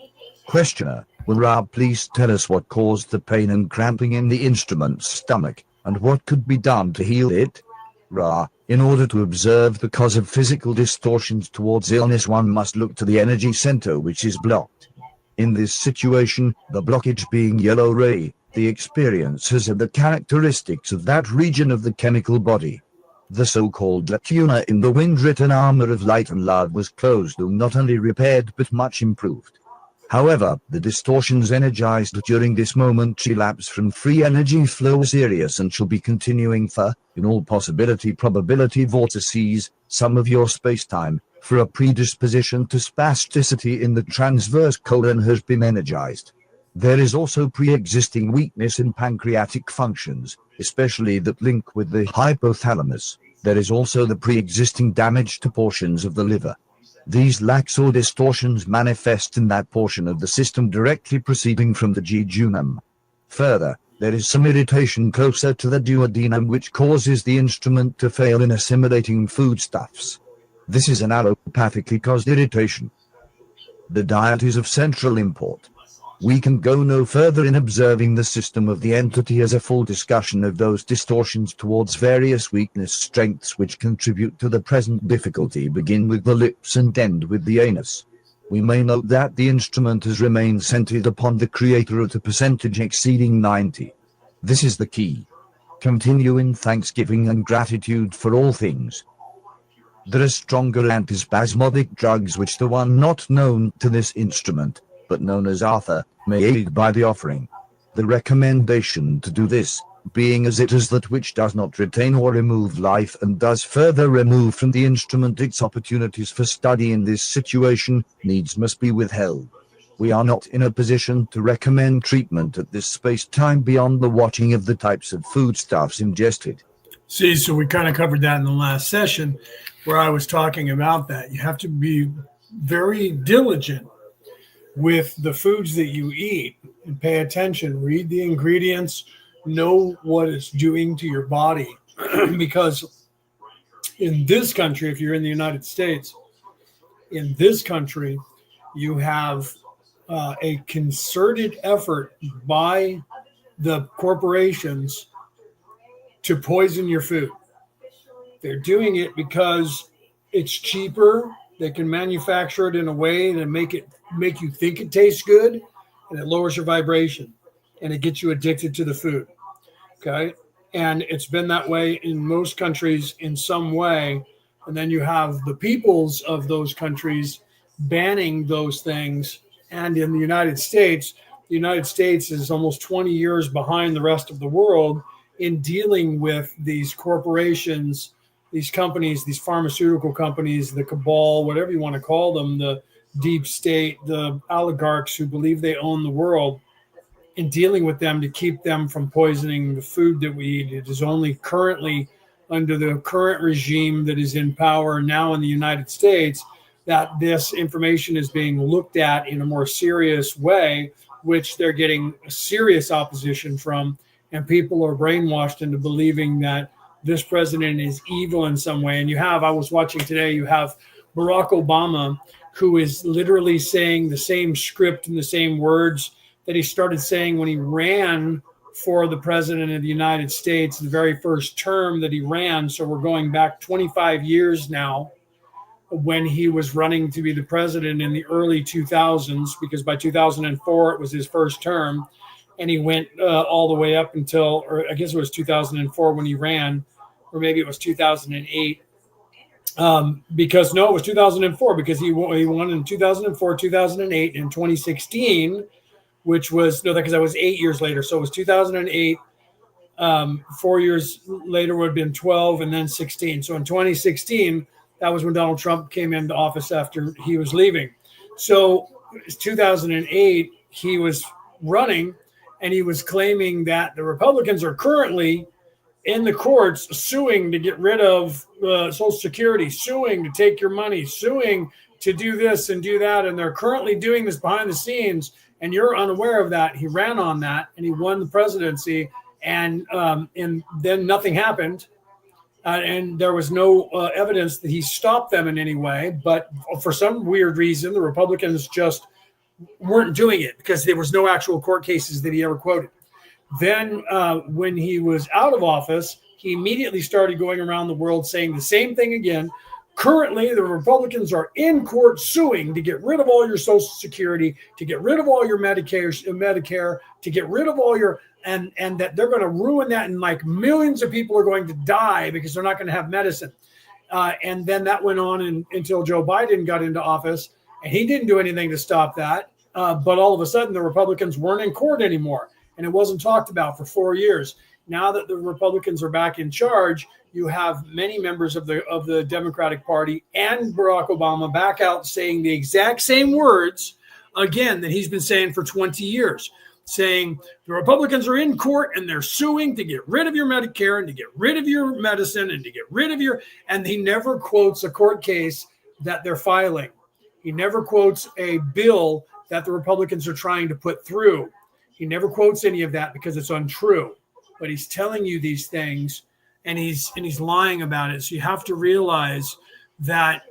Questioner, will Ra please tell us what caused the pain and cramping in the instrument's stomach, and what could be done to heal it? Ra, in order to observe the cause of physical distortions towards illness, one must look to the energy center which is blocked. In this situation, the blockage being yellow ray, the experiences of the characteristics of that region of the chemical body. The so-called lacuna in the wind-written armor of light and love was closed, though not only repaired but much improved. However, the distortions energized during this momentary lapse from free energy flow are serious and shall be continuing for, in all possibility probability vortices, some of your space-time, for a predisposition to spasticity in the transverse colon has been energized. There is also pre-existing weakness in pancreatic functions, especially that link with the hypothalamus. There is also the pre-existing damage to portions of the liver. These lacks or distortions manifest in that portion of the system directly proceeding from the jejunum. Further, there is some irritation closer to the duodenum which causes the instrument to fail in assimilating foodstuffs. This is an allopathically caused irritation. The diet is of central import. We can go no further in observing the system of the entity as a full discussion of those distortions towards various weakness strengths which contribute to the present difficulty begin with the lips and end with the anus. We may note that the instrument has remained centered upon the creator at a percentage exceeding 90. This is the key. Continue in thanksgiving and gratitude for all things. There are stronger antispasmodic drugs which the one not known to this instrument, but known as Arthur, may aid by the offering. The recommendation to do this, being as it is that which does not retain or remove life and does further remove from the instrument its opportunities for study in this situation, needs must be withheld. We are not in a position to recommend treatment at this space-time beyond the watching of the types of foodstuffs ingested. See, so we kind of covered that in the last session where I was talking about that. You have to be very diligent with the foods that you eat and pay attention, read the ingredients, know what it's doing to your body. Because in this country, if you're in the United States, in this country, you have a concerted effort by the corporations to poison your food. They're doing it because it's cheaper. They can manufacture it in a way to make you think it tastes good, and it lowers your vibration, and it gets you addicted to the food. Okay, and it's been that way in most countries in some way, and then you have the peoples of those countries banning those things. And in the United States is almost 20 years behind the rest of the world in dealing with these corporations, these companies, these pharmaceutical companies, the cabal, whatever you want to call them, the deep state, the oligarchs who believe they own the world, in dealing with them to keep them from poisoning the food that we eat. It is only currently under the current regime that is in power now in the United States that this information is being looked at in a more serious way, which they're getting serious opposition from. And people are brainwashed into believing that this president is evil in some way. And I was watching today, you have Barack Obama, who is literally saying the same script and the same words that he started saying when he ran for the president of the United States, the very first term that he ran. So we're going back 25 years now, when he was running to be the president in the early 2000s, because by 2004, it was his first term. And he went all the way up until, or I guess it was 2004 when he ran, or maybe it was 2008. Because no, it was 2004 because he won in 2004, 2008, and 2016, which was, no, because that was 8 years later. So it was 2008. 4 years later would have been 12 and then 16. So in 2016, that was when Donald Trump came into office after he was leaving. So 2008, he was running and he was claiming that the Republicans are currently in the courts suing to get rid of Social Security, suing to take your money, suing to do this and do that. And they're currently doing this behind the scenes. And you're unaware of that. He ran on that and he won the presidency. And then nothing happened. And there was no evidence that he stopped them in any way. But for some weird reason, the Republicans just weren't doing it because there was no actual court cases that he ever quoted. Then when he was out of office, he immediately started going around the world saying the same thing again, Currently, the Republicans are in court suing to get rid of all your Social Security, to get rid of all your Medicare, to get rid of all your, and that they're going to ruin that, and like millions of people are going to die because they're not going to have medicine. And then that went on until Joe Biden got into office, and he didn't do anything to stop that. But all of a sudden, the Republicans weren't in court anymore, and it wasn't talked about for 4 years. Now that the Republicans are back in charge, you have many members of the Democratic Party and Barack Obama back out saying the exact same words again that he's been saying for 20 years, saying the Republicans are in court and they're suing to get rid of your Medicare and to get rid of your medicine and to get rid of your, and he never quotes a court case that they're filing. He never quotes a bill that the Republicans are trying to put through. He never quotes any of that because it's untrue. But he's telling you these things, and he's lying about it. So you have to realize that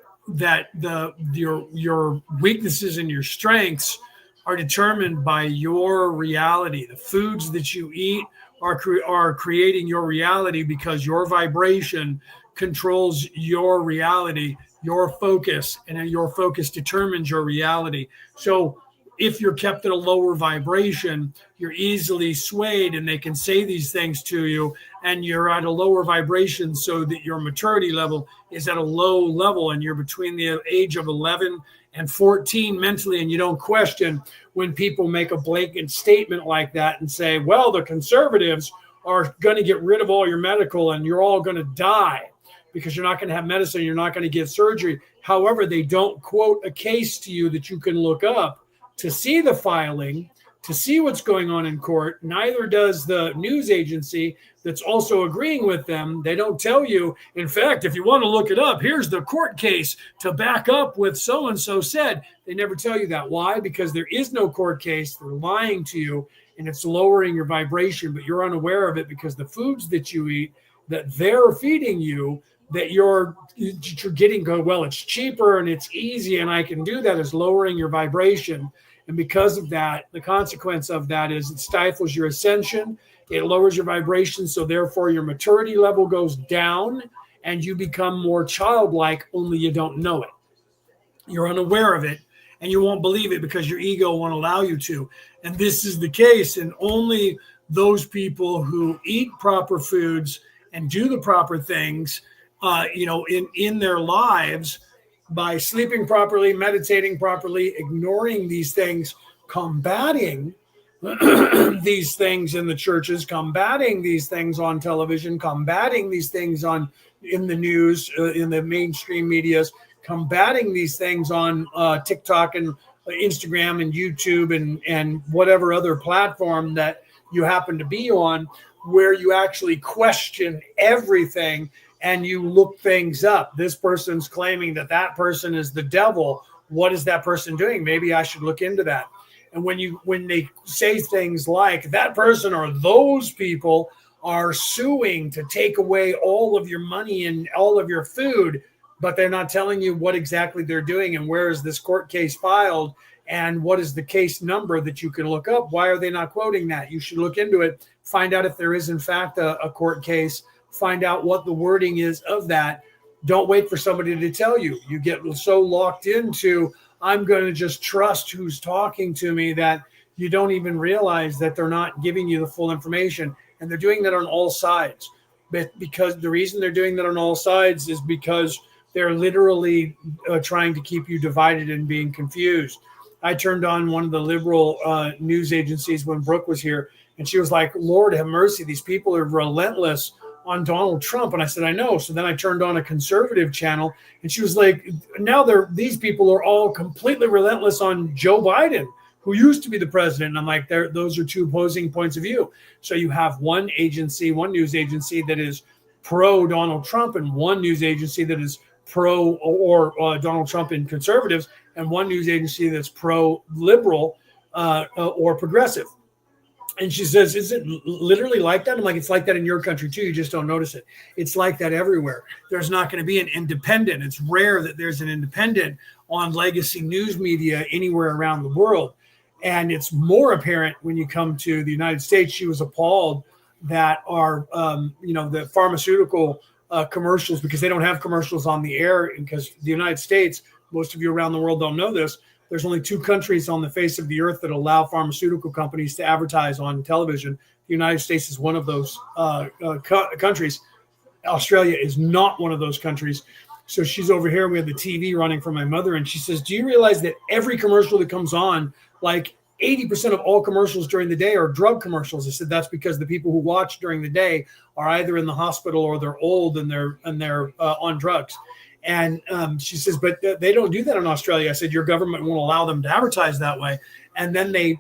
your weaknesses and your strengths are determined by your reality. The foods that you eat are creating your reality because your vibration controls your reality, your focus, and your focus determines your reality. So if you're kept at a lower vibration, you're easily swayed, and they can say these things to you, and you're at a lower vibration so that your maturity level is at a low level, and you're between the age of 11 and 14 mentally, and you don't question when people make a blanket statement like that and say, well, the conservatives are going to get rid of all your medical and you're all going to die because you're not going to have medicine, you're not going to get surgery. However, they don't quote a case to you that you can look up to see the filing, to see what's going on in court. Neither does the news agency that's also agreeing with them. They don't tell you, in fact, if you want to look it up, here's the court case to back up with so-and-so said. They never tell you that. Why? Because there is no court case. They're lying to you, and it's lowering your vibration, but you're unaware of it because the foods that you eat, that they're feeding you, that you're getting go, well, it's cheaper and it's easy and I can do that, is lowering your vibration. And because of that, the consequence of that is it stifles your ascension. It lowers your vibration. So therefore your maturity level goes down and you become more childlike, only you don't know it. You're unaware of it and you won't believe it because your ego won't allow you to. And this is the case. And only those people who eat proper foods and do the proper things, in their lives, by sleeping properly, meditating properly, ignoring these things, combating these things in the churches, combating these things on television, combating these things in the news, in the mainstream medias, combating these things on TikTok and Instagram and YouTube and whatever other platform that you happen to be on, where you actually question everything and you look things up. This person's claiming that person is the devil. What is that person doing? Maybe I should look into that. And when they say things like that person or those people are suing to take away all of your money and all of your food, but they're not telling you what exactly they're doing and where is this court case filed and what is the case number that you can look up. Why are they not quoting that? You should look into it, find out if there is in fact a court case, find out what the wording is of that. Don't wait for somebody to tell you. You get so locked into, I'm going to just trust who's talking to me, that you don't even realize that they're not giving you the full information. And they're doing that on all sides. But because the reason they're doing that on all sides is because they're literally trying to keep you divided and being confused. I turned on one of the liberal news agencies when Brooke was here, and she was like, Lord have mercy, these people are relentless on Donald Trump. And I said, I know. So then I turned on a conservative channel, and she was like, now these people are all completely relentless on Joe Biden, who used to be the president. And I'm like, those are two opposing points of view. So you have one news agency that is pro Donald Trump, and one news agency that is pro or Donald Trump and conservatives, and one news agency that's pro liberal or progressive. And she says, is it literally like that? I'm like, it's like that in your country too. You just don't notice it. It's like that everywhere. There's not going to be an independent. It's rare that there's an independent on legacy news media anywhere around the world. And it's more apparent when you come to the United States. She was appalled that the pharmaceutical commercials, because they don't have commercials on the air. Because the United States, most of you around the world don't know this, there's only 2 countries on the face of the earth that allow pharmaceutical companies to advertise on television. The United States is one of those countries. Australia is not one of those countries. So she's over here. We have the TV running for my mother, and she says, do you realize that every commercial that comes on, like 80% of all commercials during the day are drug commercials? I said, that's because the people who watch during the day are either in the hospital or they're old and they're on drugs. And she says, but they don't do that in Australia. I said, your government won't allow them to advertise that way. And then they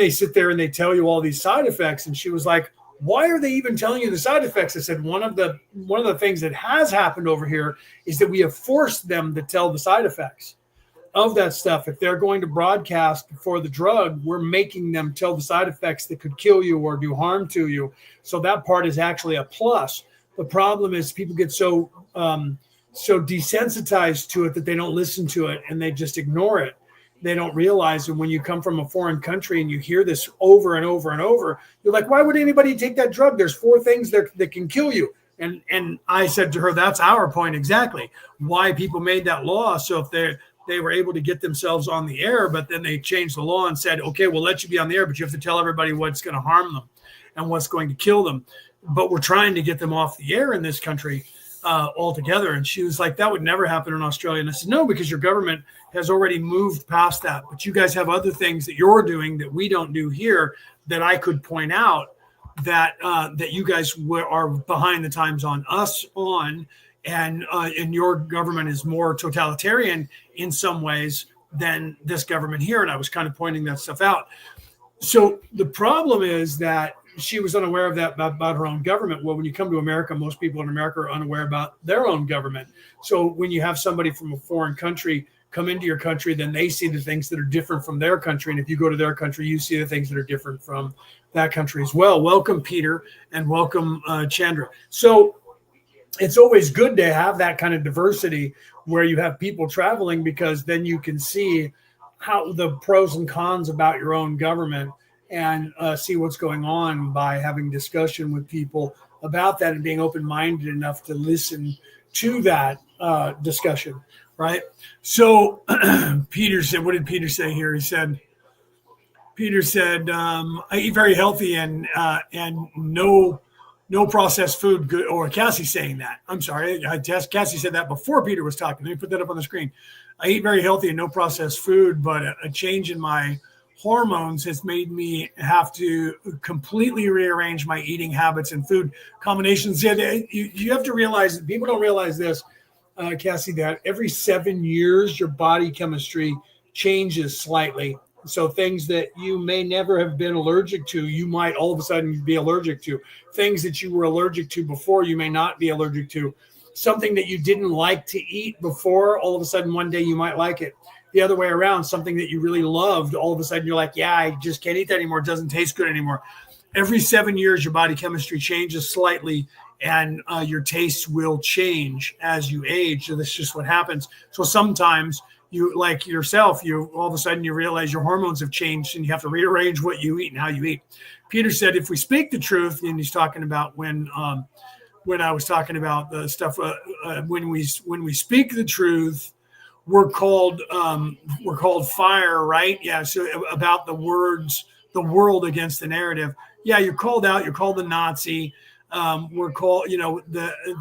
sit there and they tell you all these side effects. And she was like, why are they even telling you the side effects? I said, one of the things that has happened over here is that we have forced them to tell the side effects of that stuff. If they're going to broadcast for the drug, we're making them tell the side effects that could kill you or do harm to you. So that part is actually a plus. The problem is people get so desensitized to it that they don't listen to it and they just ignore it. They don't realize that when you come from a foreign country and you hear this over and over and over, you're like, why would anybody take that drug? There's 4 things that can kill you. And I said to her, that's our point exactly. Why people made that law. So if they were able to get themselves on the air, but then they changed the law and said, okay, we'll let you be on the air, but you have to tell everybody what's going to harm them and what's going to kill them. But we're trying to get them off the air in this country altogether. And she was like, that would never happen in Australia. And I said, no, because your government has already moved past that. But you guys have other things that you're doing that we don't do here that I could point out that you guys are behind the times on us on. And your government is more totalitarian in some ways than this government here. And I was kind of pointing that stuff out. So the problem is that she was unaware of that about her own government. Well, when you come to America, most people in America are unaware about their own government. So when you have somebody from a foreign country come into your country, then they see the things that are different from their country. And if you go to their country, you see the things that are different from that country as well. Welcome, Peter, and welcome, Chandra. So it's always good to have that kind of diversity where you have people traveling, because then you can see how the pros and cons about your own government and see what's going on by having discussion with people about that and being open-minded enough to listen to that discussion, right? So Peter said, what did Peter say here? Peter said, I eat very healthy and no processed food. Good. Or Cassie's saying that. I'm sorry. Cassie said that before Peter was talking. Let me put that up on the screen. I eat very healthy and no processed food, but a change in my hormones has made me have to completely rearrange my eating habits and food combinations. Yeah, you have to realize, people don't realize this, Cassie, that every 7 years, your body chemistry changes slightly. So things that you may never have been allergic to, you might all of a sudden be allergic to. Things that you were allergic to before, you may not be allergic to. Something that you didn't like to eat before, all of a sudden one day you might like it. The other way around, something that you really loved, all of a sudden you're like, yeah, I just can't eat that anymore. It doesn't taste good anymore. Every 7 years, your body chemistry changes slightly, and your tastes will change as you age. So that's just what happens. So sometimes you, like yourself, you all of a sudden you realize your hormones have changed and you have to rearrange what you eat and how you eat. Peter said, if we speak the truth, and he's talking about when I was talking about the stuff, when we speak the truth, we're called fire, right? Yeah. So about the words, the world against the narrative. Yeah, you're called out. You're called the Nazi. We're called,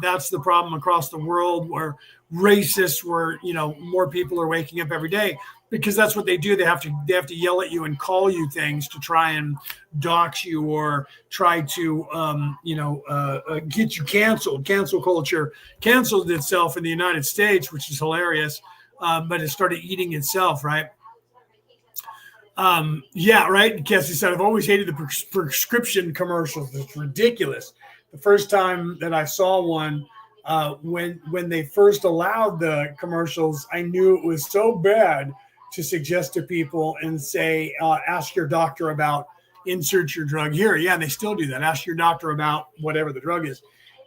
that's the problem across the world, where racists, where more people are waking up every day, because that's what they do. They have to yell at you and call you things to try and dox you or try to get you canceled. Cancel culture canceled itself in the United States, which is hilarious. But it started eating itself, right? Yeah, right. Cassie said, I've always hated the prescription commercials. It's ridiculous. The first time that I saw one, when they first allowed the commercials, I knew it was so bad to suggest to people and say, ask your doctor about, insert your drug here. Yeah, they still do that. Ask your doctor about whatever the drug is.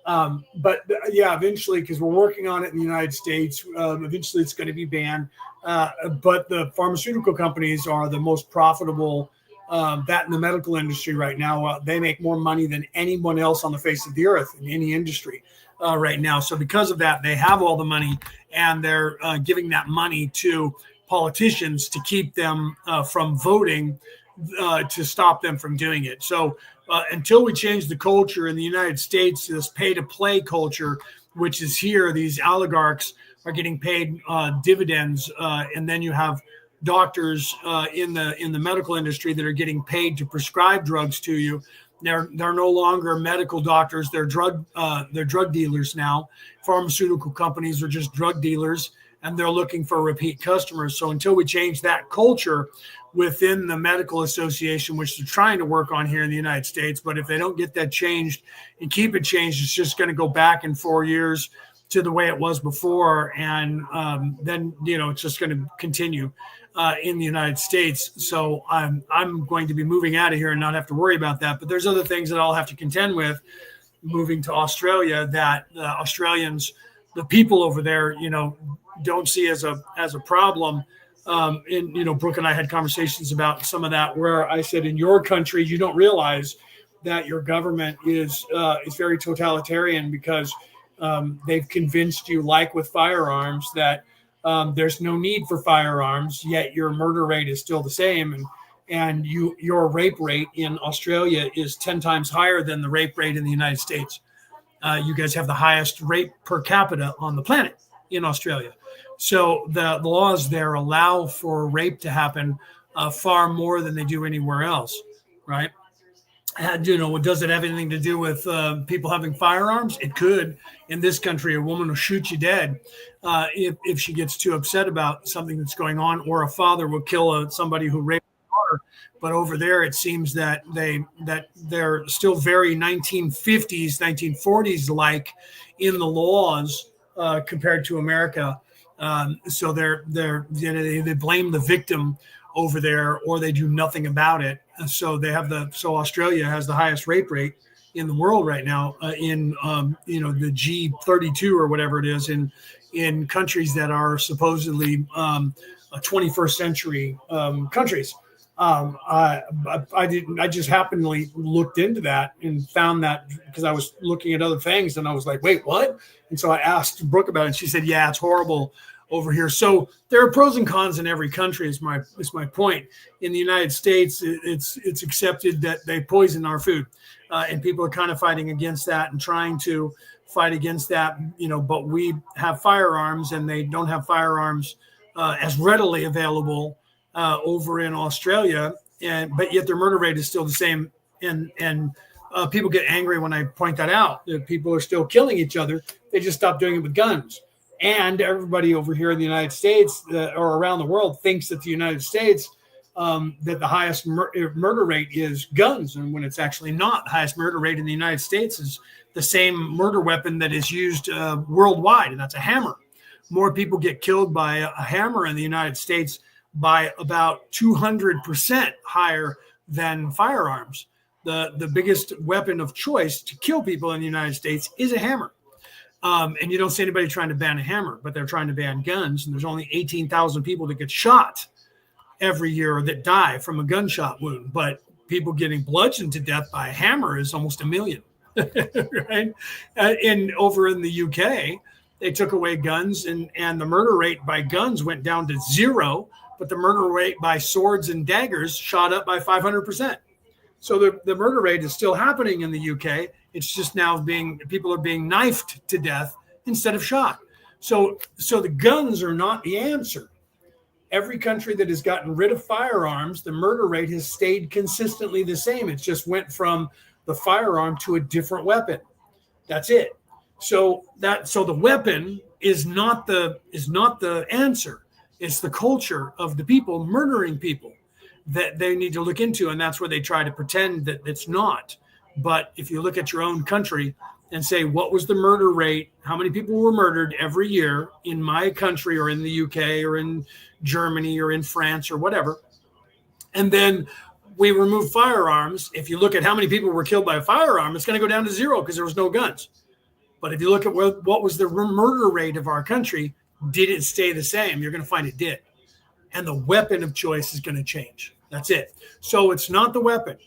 But yeah, eventually, because we're working on it in the United States, eventually it's going to be banned. But the pharmaceutical companies are the most profitable that in the medical industry right now, they make more money than anyone else on the face of the earth in any industry right now. So because of that, they have all the money, and they're giving that money to politicians to keep them from voting, to stop them from doing it. So until we change the culture in the United States, this pay-to-play culture, which is here, these oligarchs are getting paid dividends, and then you have doctors in the medical industry that are getting paid to prescribe drugs to you. They're no longer medical doctors; they're drug dealers now. Pharmaceutical companies are just drug dealers, and they're looking for repeat customers. So until we change that culture within the medical association, which they're trying to work on here in the United States, but if they don't get that changed and keep it changed, it's just going to go back in 4 years to the way it was before, and then it's just going to continue in the United States. So I'm going to be moving out of here and not have to worry about that. But there's other things that I'll have to contend with moving to Australia that the Australians, the people over there, don't see as a problem. Brooke and I had conversations about some of that, where I said, in your country, you don't realize that your government is very totalitarian, because they've convinced you, like with firearms, that there's no need for firearms, yet your murder rate is still the same. And your rape rate in Australia is 10 times higher than the rape rate in the United States. You guys have the highest rape per capita on the planet in Australia. So the laws there allow for rape to happen far more than they do anywhere else, right? And, does it have anything to do with people having firearms? It could. In this country, a woman will shoot you dead if she gets too upset about something that's going on, or a father will kill somebody who raped her daughter. But over there, it seems that they're still very 1950s, 1940s like in the laws compared to America. So they blame the victim over there, or they do nothing about it. So Australia has the highest rape rate in the world right now, in the G32 or whatever it is, in countries that are supposedly 21st century countries. I just happenly looked into that and found that, because I was looking at other things, and I was like, wait, what? And so I asked Brooke about it, and she said, yeah, it's horrible over here. So there are pros and cons in every country, is my point. In the United States, it's accepted that they poison our food, and people are kind of fighting against that and trying to fight against that, but we have firearms, and they don't have firearms as readily available over in Australia, but yet their murder rate is still the same. And people get angry when I point that out, that people are still killing each other. They just stopped doing it with guns. And everybody over here in the United States or around the world thinks that the United States, that the highest murder rate is guns. And when it's actually not. The highest murder rate in the United States is the same murder weapon that is used worldwide, and that's a hammer. More people get killed by a hammer in the United States by about 200% higher than firearms. The biggest weapon of choice to kill people in the United States is a hammer. And you don't see anybody trying to ban a hammer, but they're trying to ban guns. And there's only 18,000 people that get shot every year that die from a gunshot wound. But people getting bludgeoned to death by a hammer is almost 1 million, right? And over in the UK, they took away guns, and the murder rate by guns went down to 0, but the murder rate by swords and daggers shot up by 500%. So the murder rate is still happening in the UK. It's just now people are being knifed to death instead of shot. So the guns are not the answer. Every country that has gotten rid of firearms, the murder rate has stayed consistently the same. It just went from the firearm to a different weapon. That's it. So the weapon is not the answer. It's the culture of the people murdering people that they need to look into, and that's where they try to pretend that it's not. But if you look at your own country and say, what was the murder rate? How many people were murdered every year in my country, or in the UK, or in Germany, or in France, or whatever? And then we remove firearms. If you look at how many people were killed by a firearm, it's going to go down to 0 because there was no guns. But if you look at what was the murder rate of our country, did it stay the same? You're going to find it did. And the weapon of choice is going to change. That's it. So it's not the weapon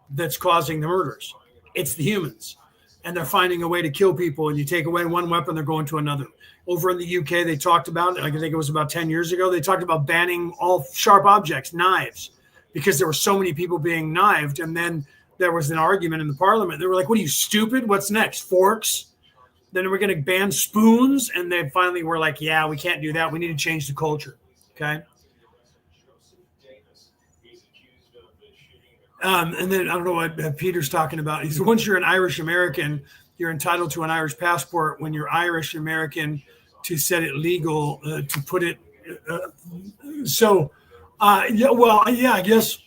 that's causing the murders. It's the humans. And they're finding a way to kill people. And you take away one weapon, they're going to another. Over in the UK, they talked about, I think it was about 10 years ago, they talked about banning all sharp objects, knives, because there were so many people being knifed. And then there was an argument in the parliament. They were like, what are you, stupid? What's next? Forks? Then we're going to ban spoons. And they finally were like, yeah, we can't do that. We need to change the culture. Okay. And then I don't know what Peter's talking about. He said, once you're an Irish American, you're entitled to an Irish passport. When you're Irish American, to set it legal, to put it. I guess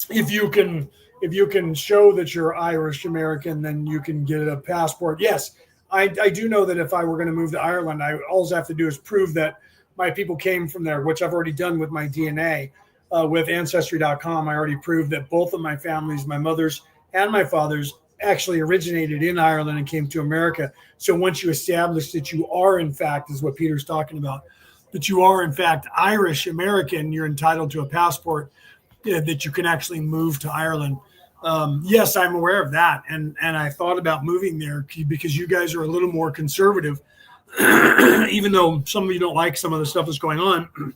if you can show that you're Irish American, then you can get a passport. Yes, I do know that if I were going to move to Ireland, all I have to do is prove that my people came from there, which I've already done with my DNA. With Ancestry.com, I already proved that both of my families, my mother's and my father's, actually originated in Ireland and came to America. So once you establish that you are, in fact, is what Peter's talking about, that you are, in fact, Irish American, you're entitled to a passport that you can actually move to Ireland. Yes, I'm aware of that. And I thought about moving there because you guys are a little more conservative, even though some of you don't like some of the stuff that's going on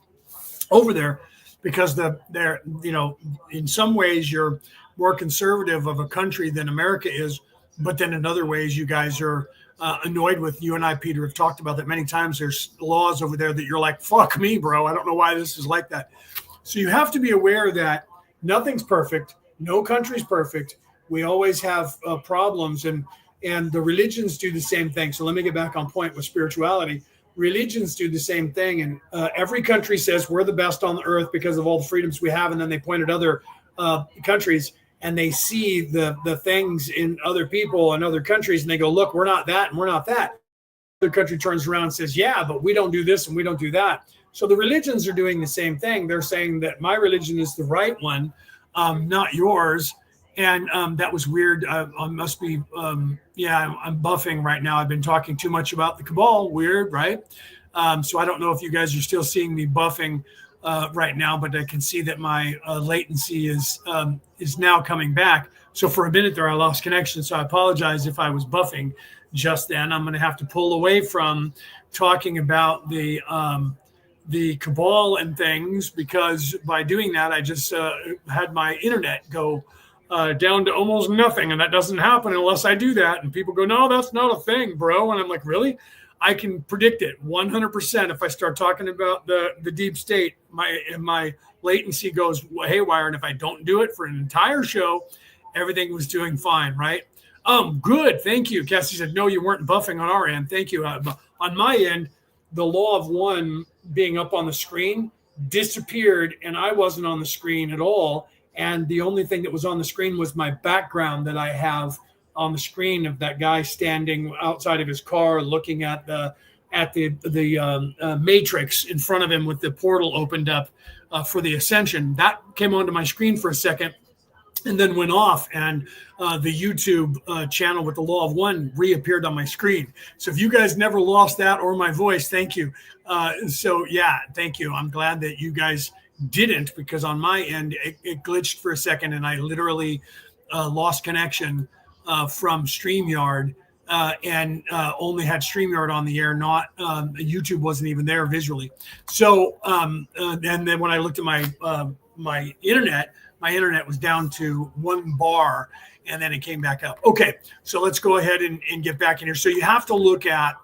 over there. Because they're, in some ways you're more conservative of a country than America is, but then in other ways you guys are annoyed with. You and I, Peter, have talked about that many times. There's laws over there that you're like, fuck me, bro. I don't know why this is like that. So you have to be aware that nothing's perfect. No country's perfect. We always have problems, and the religions do the same thing. So let me get back on point with spirituality. Religions do the same thing, and every country says we're the best on the earth because of all the freedoms we have, and then they point at other countries and they see the things in other people and other countries, and they go, look, we're not that and we're not that. The country turns around and says, yeah, but we don't do this and we don't do that. So the religions are doing the same thing. They're saying that my religion is the right one, not yours. And that was weird. I must be, I'm buffing right now. I've been talking too much about the cabal. Weird, right? So I don't know if you guys are still seeing me buffing right now, but I can see that my latency is now coming back. So for a minute there, I lost connection. So I apologize if I was buffing just then. I'm going to have to pull away from talking about the cabal and things, because by doing that, I just had my internet go down to almost nothing. And that doesn't happen unless I do that. And people go, no, that's not a thing, bro. And I'm like, really? I can predict it 100%. If I start talking about the deep state, my latency goes haywire. And if I don't do it for an entire show, everything was doing fine, right? Good. Thank you. Cassie said, no, you weren't buffing on our end. Thank you. On my end, the law of one being up on the screen disappeared, and I wasn't on the screen at all. And the only thing that was on the screen was my background that I have on the screen of that guy standing outside of his car, looking at the matrix in front of him with the portal opened up for the ascension. That came onto my screen for a second and then went off, and the YouTube channel with the law of one reappeared on my screen. So if you guys never lost that or my voice, thank you. Thank you. I'm glad that you guys didn't, because on my end it glitched for a second and I literally lost connection from StreamYard and only had StreamYard on the air, not YouTube wasn't even there visually. So and then when I looked at my internet was down to 1 bar, and then it came back up. Okay, so let's go ahead and get back in here. So you have to look at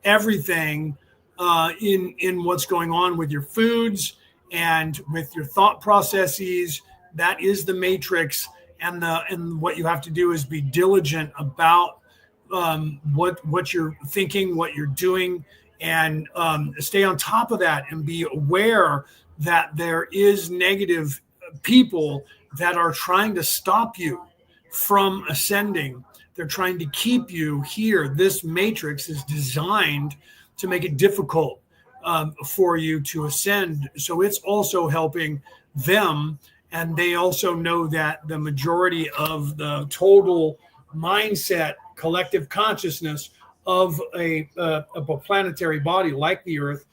everything in what's going on with your foods and with your thought processes. That is the matrix, and what you have to do is be diligent about what you're thinking, what you're doing, and stay on top of that and be aware that there is negative people that are trying to stop you from ascending. They're trying to keep you here. This matrix is designed to make it difficult for you to ascend. So it's also helping them. And they also know that the majority of the total mindset, collective consciousness of a planetary body like the Earth,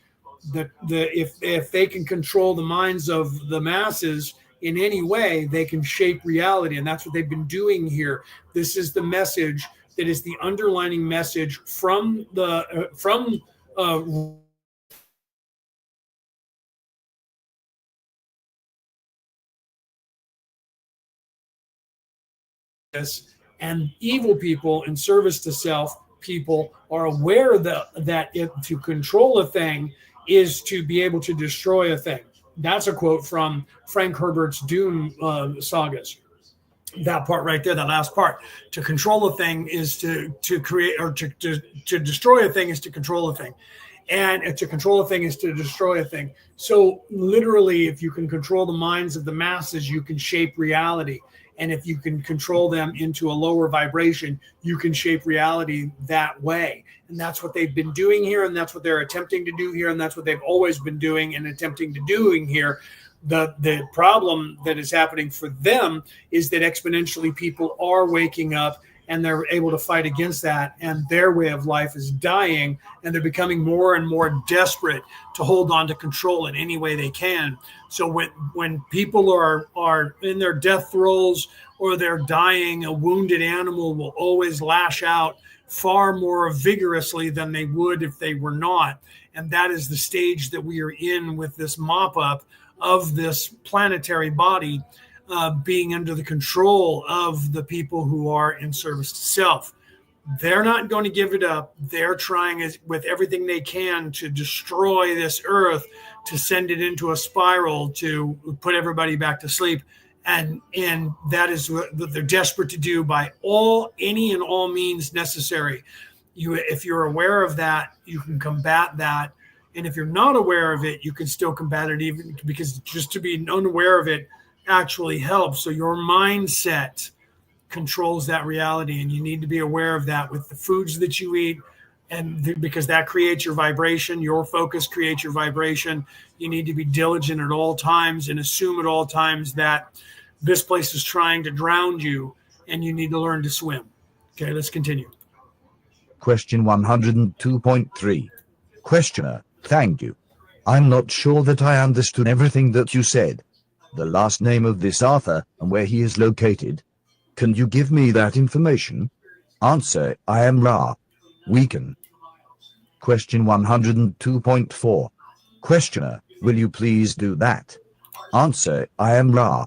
that if they can control the minds of the masses in any way, they can shape reality. And that's what they've been doing here. This is the message that is the underlining message from the and evil people in service to self people are aware that to control a thing is to be able to destroy a thing. That's a quote from Frank Herbert's Dune sagas. That part right there, that last part. To control a thing is to create, or to destroy a thing is to control a thing. And to control a thing is to destroy a thing. So literally, if you can control the minds of the masses, you can shape reality. And if you can control them into a lower vibration, you can shape reality that way. And that's what they've been doing here. And that's what they're attempting to do here. And that's what they've always been doing and attempting to doing here. The problem that is happening for them is that exponentially people are waking up and they're able to fight against that, and their way of life is dying, and they're becoming more and more desperate to hold on to control in any way they can. So when people are in their death throes or they're dying, a wounded animal will always lash out far more vigorously than they would if they were not. And that is the stage that we are in with this mop-up of this planetary body being under the control of the people who are in service to self. They're not going to give it up. They're trying with everything they can to destroy this earth, to send it into a spiral, to put everybody back to sleep. And that is what they're desperate to do by any and all means necessary. If you're aware of that, you can combat that. And if you're not aware of it, you can still combat it, even because just to be unaware of it actually helps. So your mindset controls that reality, and you need to be aware of that with the foods that you eat, and because that creates your vibration. Your focus creates your vibration. You need to be diligent at all times and assume at all times that this place is trying to drown you, and you need to learn to swim. Okay, let's continue. Question 102.3. Questioner: thank you. I'm not sure that I understood everything that you said. The last name of this Arthur and where he is located. Can you give me that information? Answer: I am Ra. Weaken. Question 102.4. Questioner: will you please do that? Answer: I am Ra.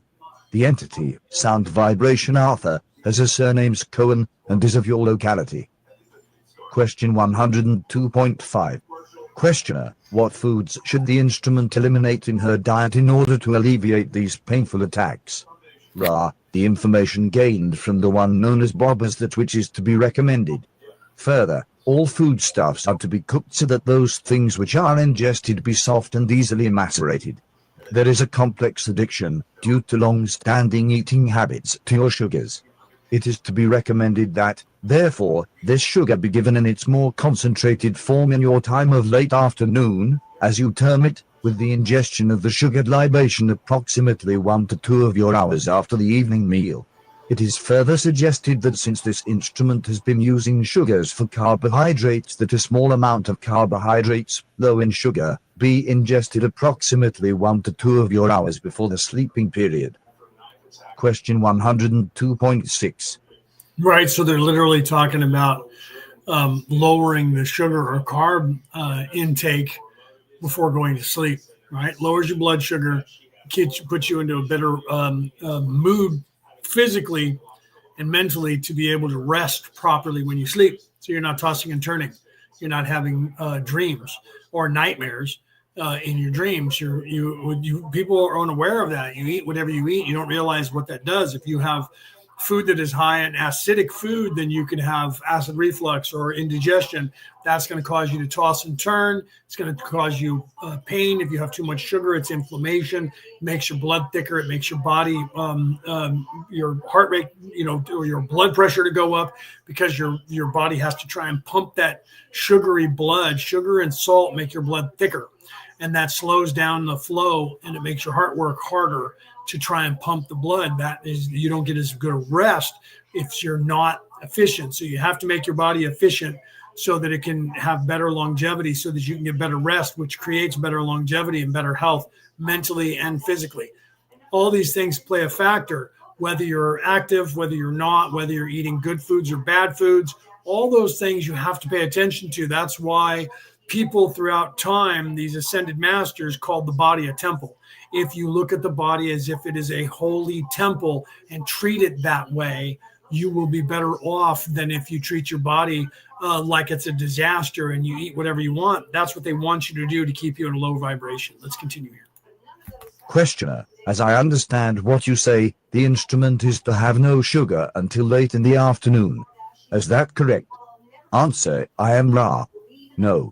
The entity, sound vibration Arthur, has a surname's Cohen and is of your locality. Question 102.5. Questioner: what foods should the instrument eliminate in her diet in order to alleviate these painful attacks? Ra: the information gained from the one known as Bob is that which is to be recommended. Further, all foodstuffs are to be cooked so that those things which are ingested be soft and easily macerated. There is a complex addiction, due to long-standing eating habits, to your sugars. It is to be recommended that, therefore, this sugar be given in its more concentrated form in your time of late afternoon, as you term it, with the ingestion of the sugared libation approximately 1 to 2 of your hours after the evening meal. It is further suggested that since this instrument has been using sugars for carbohydrates, that a small amount of carbohydrates, low in sugar, be ingested approximately 1 to 2 of your hours before the sleeping period. Question 102.6. Right, so they're literally talking about lowering the sugar or carb intake before going to sleep, right? Lowers your blood sugar, puts you into a better mood physically and mentally to be able to rest properly when you sleep. So you're not tossing and turning. You're not having dreams or nightmares in your dreams. People are unaware of that. You eat whatever you eat. You don't realize what that does. If you have food that is high in acidic food, then you can have acid reflux or indigestion. That's going to cause you to toss and turn. It's going to cause you pain. If you have too much sugar, it's inflammation. It makes your blood thicker. It makes your body, your heart rate, or your blood pressure to go up, because your body has to try and pump that sugary blood. Sugar and salt make your blood thicker, and that slows down the flow, and it makes your heart work harder to try and pump the blood. That is, you don't get as good a rest if you're not efficient. So you have to make your body efficient so that it can have better longevity, so that you can get better rest, which creates better longevity and better health mentally and physically. All these things play a factor, whether you're active, whether you're not, whether you're eating good foods or bad foods. All those things you have to pay attention to. That's why people throughout time, these ascended masters, called the body a temple. If you look at the body as if it is a holy temple and treat it that way, you will be better off than if you treat your body like it's a disaster and you eat whatever you want. That's what they want you to do to keep you in a low vibration. Let's continue here. Questioner, as I understand what you say, the instrument is to have no sugar until late in the afternoon. Is that correct? Answer, I am Ra. No.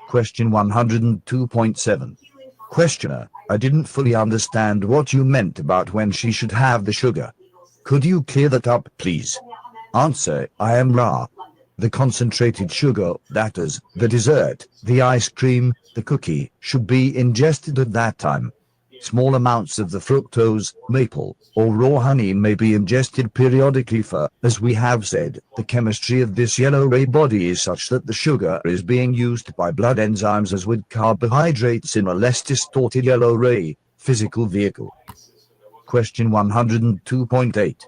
Question 102.7. Questioner, I didn't fully understand what you meant about when she should have the sugar. Could you clear that up, please? Answer, I am Ra. The concentrated sugar, that is, the dessert, the ice cream, the cookie, should be ingested at that time. Small amounts of the fructose, maple, or raw honey may be ingested periodically for, as we have said, the chemistry of this yellow ray body is such that the sugar is being used by blood enzymes as would carbohydrates in a less distorted yellow ray, physical vehicle. Question 102.8.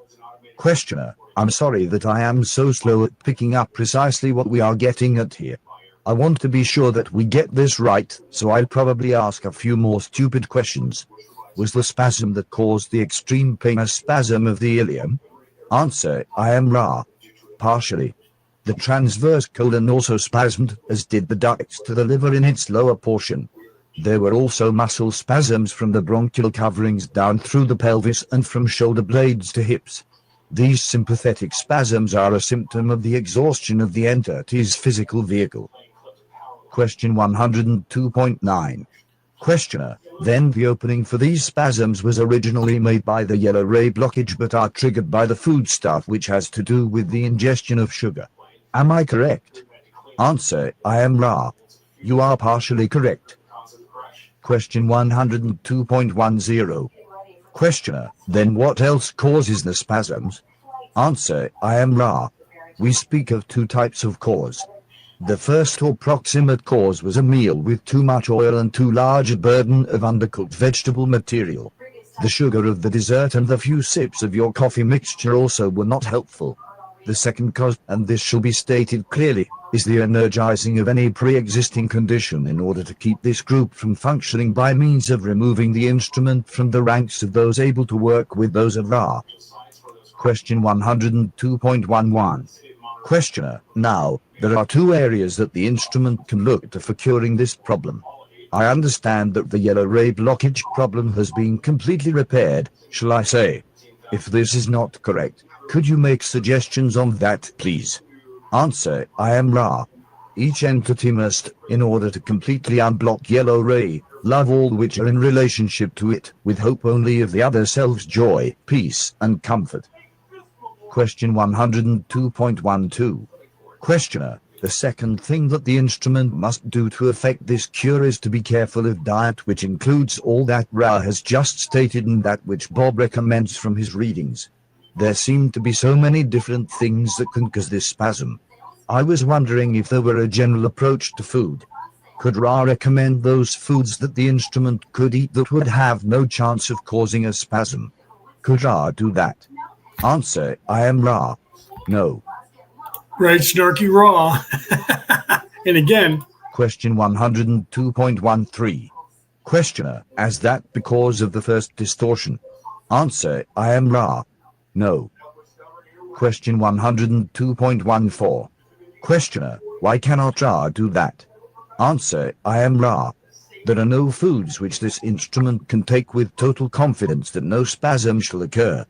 Questioner, I'm sorry that I am so slow at picking up precisely what we are getting at here. I want to be sure that we get this right, so I'll probably ask a few more stupid questions. Was the spasm that caused the extreme pain a spasm of the ilium? Answer, I am Ra. Partially. The transverse colon also spasmed, as did the ducts to the liver in its lower portion. There were also muscle spasms from the bronchial coverings down through the pelvis and from shoulder blades to hips. These sympathetic spasms are a symptom of the exhaustion of the entity's physical vehicle. Question 102.9. Questioner, then the opening for these spasms was originally made by the yellow ray blockage but are triggered by the foodstuff which has to do with the ingestion of sugar. Am I correct? Answer, I am Ra. You are partially correct. Question 102.10. Questioner, then what else causes the spasms? Answer, I am Ra. We speak of two types of cause. The first or proximate cause was a meal with too much oil and too large a burden of undercooked vegetable material. The sugar of the dessert and the few sips of your coffee mixture also were not helpful. The second cause, and this shall be stated clearly, is the energizing of any pre-existing condition in order to keep this group from functioning by means of removing the instrument from the ranks of those able to work with those of Ra. Question 102.11. Questioner, now, there are two areas that the instrument can look to for curing this problem. I understand that the yellow ray blockage problem has been completely repaired, shall I say? If this is not correct, could you make suggestions on that, please? Answer, I am Ra. Each entity must, in order to completely unblock yellow ray, love all which are in relationship to it, with hope only of the other self's joy, peace, and comfort. Question 102.12. Questioner, the second thing that the instrument must do to effect this cure is to be careful of diet, which includes all that Ra has just stated and that which Bob recommends from his readings. There seem to be so many different things that can cause this spasm. I was wondering if there were a general approach to food. Could Ra recommend those foods that the instrument could eat that would have no chance of causing a spasm? Could Ra do that? Answer, I am Ra. No. Right, snarky Ra. And again. Question 102.13. Questioner, as that because of the first distortion? Answer, I am Ra. No. Question 102.14. Questioner, why cannot Ra do that? Answer, I am Ra. There are no foods which this instrument can take with total confidence that no spasm shall occur.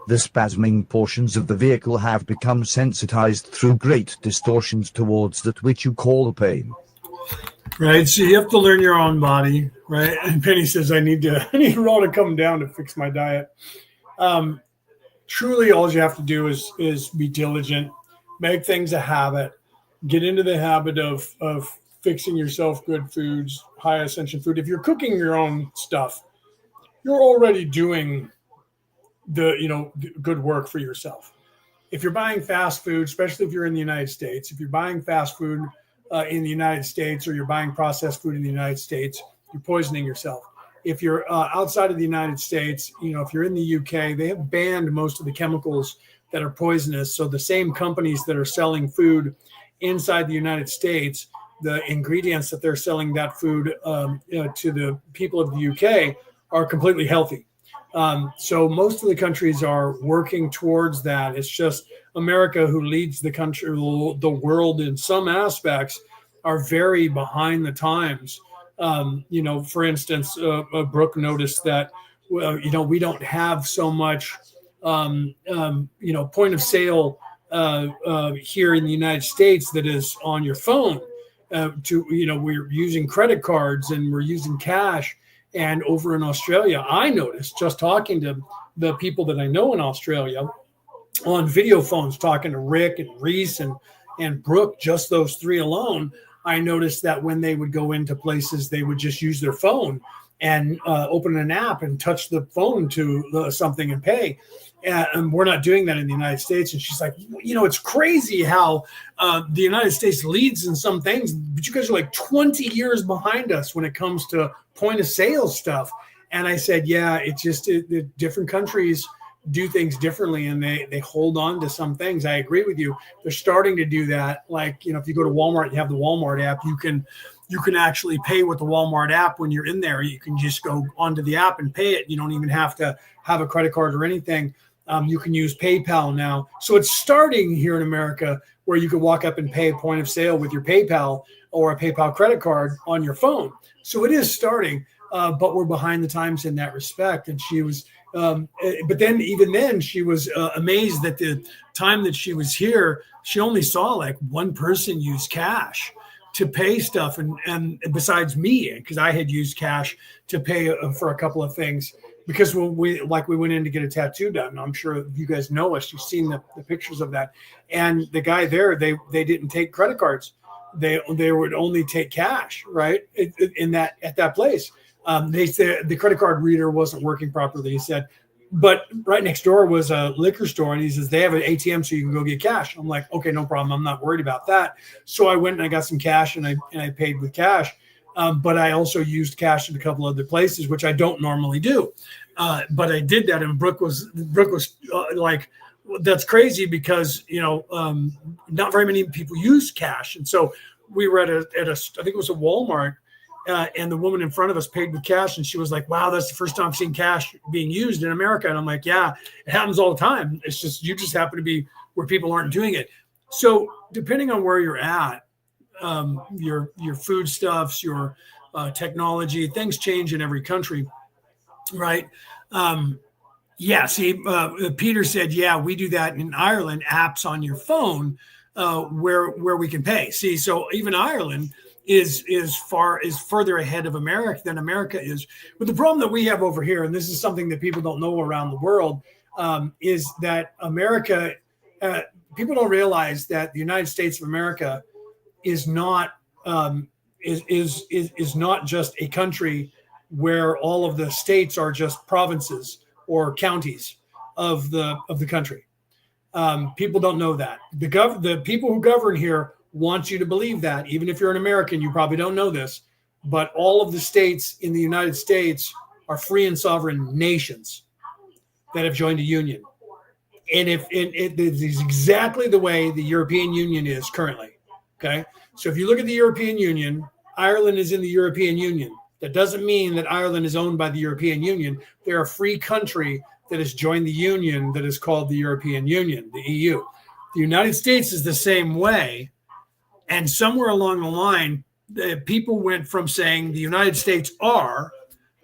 The spasming portions of the vehicle have become sensitized through great distortions towards that which you call pain. Right, so you have to learn your own body, right? And Penny says, I need Ra to come down to fix my diet. Truly, all you have to do is be diligent, make things a habit, get into the habit of fixing yourself good foods, high ascension food. If you're cooking your own stuff, you're already doing the good work for yourself. If you're buying fast food, especially if you're in the United States, if you're buying fast food in the United States or you're buying processed food in the United States, you're poisoning yourself. if you're outside of the United States, if you're in the UK, they have banned most of the chemicals that are poisonous. So the same companies that are selling food inside the United States, the ingredients that they're selling that food to the people of the UK are completely healthy. So most of the countries are working towards that. It's just America, who leads the country, the world in some aspects, are very behind the times. For instance, Brooke noticed that, we don't have so much, point of sale here in the United States that is on your phone. We're using credit cards and we're using cash. And over in Australia, I noticed, just talking to the people that I know in Australia on video phones, talking to Rick and Reese and Brooke, just those three alone, I noticed that when they would go into places, they would just use their phone and open an app and touch the phone to something and pay. And we're not doing that in the United States. And she's like, it's crazy how the United States leads in some things, but you guys are like 20 years behind us when it comes to point of sale stuff. And I said, yeah, it's just different countries do things differently, and they hold on to some things. I agree with you. They're starting to do that. Like, if you go to Walmart, you have the Walmart app, you can actually pay with the Walmart app when you're in there. You can just go onto the app and pay it. You don't even have to have a credit card or anything. You can use PayPal now. So it's starting here in America where you can walk up and pay a point of sale with your PayPal or a PayPal credit card on your phone. So it is starting, but we're behind the times in that respect. And she was, but then even then she was amazed that the time that she was here, she only saw like one person use cash to pay stuff. And besides me, because I had used cash to pay for a couple of things. Because when we went in to get a tattoo done, I'm sure you guys know us. You've seen the pictures of that. And the guy there, they didn't take credit cards. They would only take cash, right? At that place. They said the credit card reader wasn't working properly. He said, but right next door was a liquor store, and he says they have an ATM so you can go get cash. I'm like, okay, no problem. I'm not worried about that. So I went and I got some cash and I paid with cash. But I also used cash in a couple other places, which I don't normally do. But I did that, and Brooke was like, that's crazy because not very many people use cash, and so we were at a I think it was a Walmart, and the woman in front of us paid with cash, and she was like, "Wow, that's the first time I've seen cash being used in America." And I'm like, "Yeah, it happens all the time. It's just you just happen to be where people aren't doing it." So depending on where you're at. Your foodstuffs, your technology, things change in every country, right? Peter said, yeah, we do that in Ireland, apps on your phone where we can pay. See, so even Ireland is further ahead of America than America is. But the problem that we have over here, and this is something that people don't know around the world, is that America, people don't realize that the United States of America is not is not just a country where all of the states are just provinces or counties of the country. People don't know that. The people who govern here want you to believe that. Even if you're an American, you probably don't know this, but all of the states in the United States are free and sovereign nations that have joined a union. And it is exactly the way the European Union is currently. Okay, so if you look at the European Union, Ireland is in the European Union. That doesn't mean that Ireland is owned by the European Union. They're a free country that has joined the union that is called the European Union, the EU. The United States is the same way. And somewhere along the line, people went from saying the United States are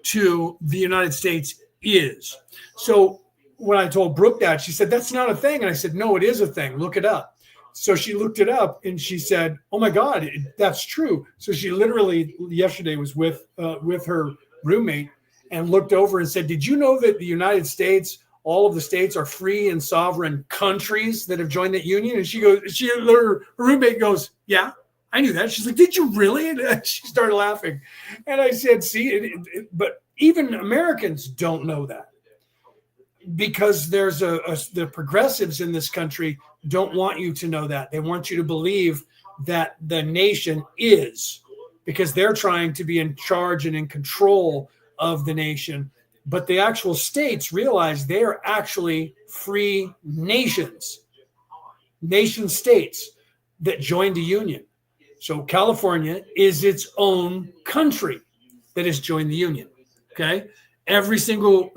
to the United States is. So when I told Brooke that, she said, that's not a thing. And I said, no, it is a thing. Look it up. So she looked it up and she said, oh my God, that's true. So she literally yesterday was with her roommate and looked over and said, did you know that the United States, all of the states are free and sovereign countries that have joined that union? And her roommate goes, yeah, I knew that. She's like, did you really? And she started laughing. And I said, see, but even Americans don't know that. Because there's the progressives in this country don't want you to know that. They want you to believe that the nation is, because they're trying to be in charge and in control of the nation. But the actual states realize they are actually free nations, nation states that joined a union. So California is its own country that has joined the union. Okay. Every single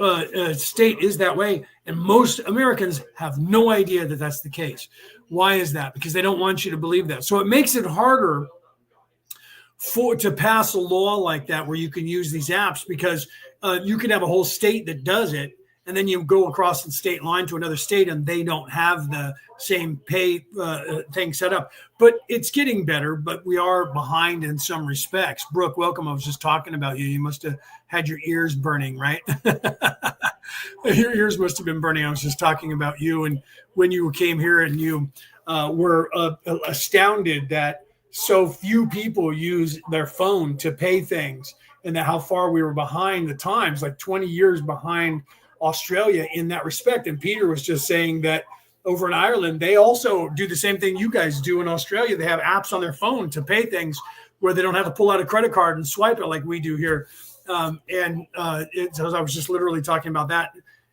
state is that way. And most Americans have no idea that that's the case. Why is that? Because they don't want you to believe that. So it makes it harder to pass a law like that where you can use these apps, because you can have a whole state that does it, and then you go across the state line to another state and they don't have the same pay thing set up. But it's getting better, but we are behind in some respects. Brooke, welcome. I was just talking about you. You must have had your ears burning, right? Your ears must have been burning. I was just talking about you, and when you came here and you were astounded that so few people use their phone to pay things, and that how far we were behind the times, like 20 years behind Australia in that respect. And Peter was just saying that over in Ireland, they also do the same thing you guys do in Australia. They have apps on their phone to pay things where they don't have to pull out a credit card and swipe it like we do here. So I was just literally talking about that,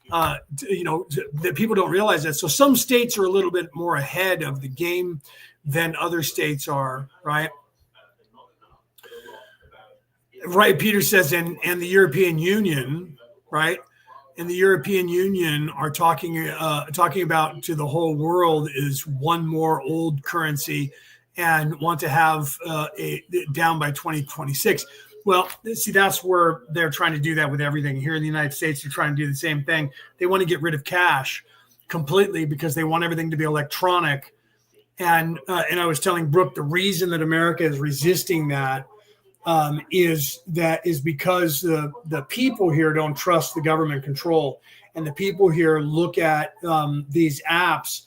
that people don't realize that. So some states are a little bit more ahead of the game than other states are, right? Right, Peter says, and the European Union, right? And the European Union are talking about to the whole world is one more old currency, and want to have down by 2026. Well, see, that's where they're trying to do that with everything. Here in the United States, they're trying to do the same thing. They want to get rid of cash completely because they want everything to be electronic. And I was telling Brooke, the reason that America is resisting that is because the people here don't trust the government control, and the people here look at these apps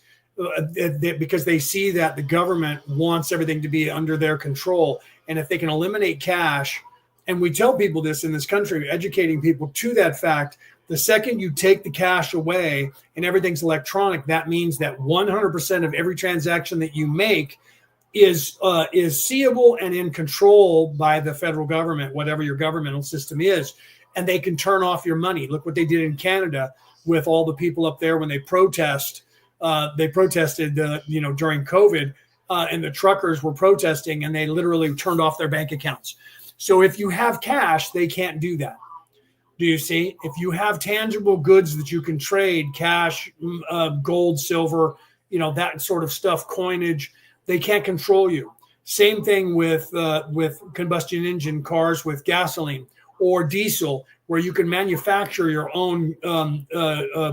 because they see that the government wants everything to be under their control. And if they can eliminate cash, and we tell people this in this country, educating people to that fact, the second you take the cash away and everything's electronic, that means that 100% of every transaction that you make is seeable and in control by the federal government, whatever your governmental system is, and they can turn off your money. Look what they did in Canada with all the people up there when they protested, during COVID, and the truckers were protesting, and they literally turned off their bank accounts. So if you have cash, they can't do that. Do you see? If you have tangible goods that you can trade, cash, gold, silver, that sort of stuff, coinage, they can't control you. Same thing with combustion engine cars with gasoline or diesel, where you can manufacture your own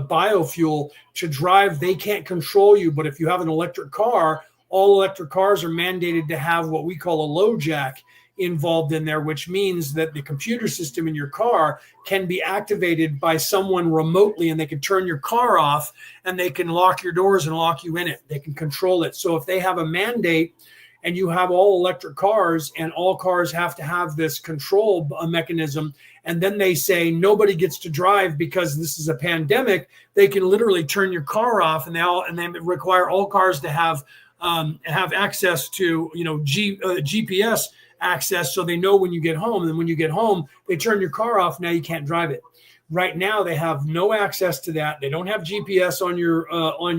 biofuel to drive. They can't control you. But if you have an electric car, all electric cars are mandated to have what we call a low jack involved in there, which means that the computer system in your car can be activated by someone remotely, and they can turn your car off, and they can lock your doors and lock you in it. They can control it. So if they have a mandate and you have all electric cars, and all cars have to have this control mechanism, and then they say nobody gets to drive because this is a pandemic, they can literally turn your car off, and they require all cars to have access to GPS access, so they know when you get home. And then when you get home, they turn your car off. Now you can't drive it. Right now, they have no access to that. They don't have GPS on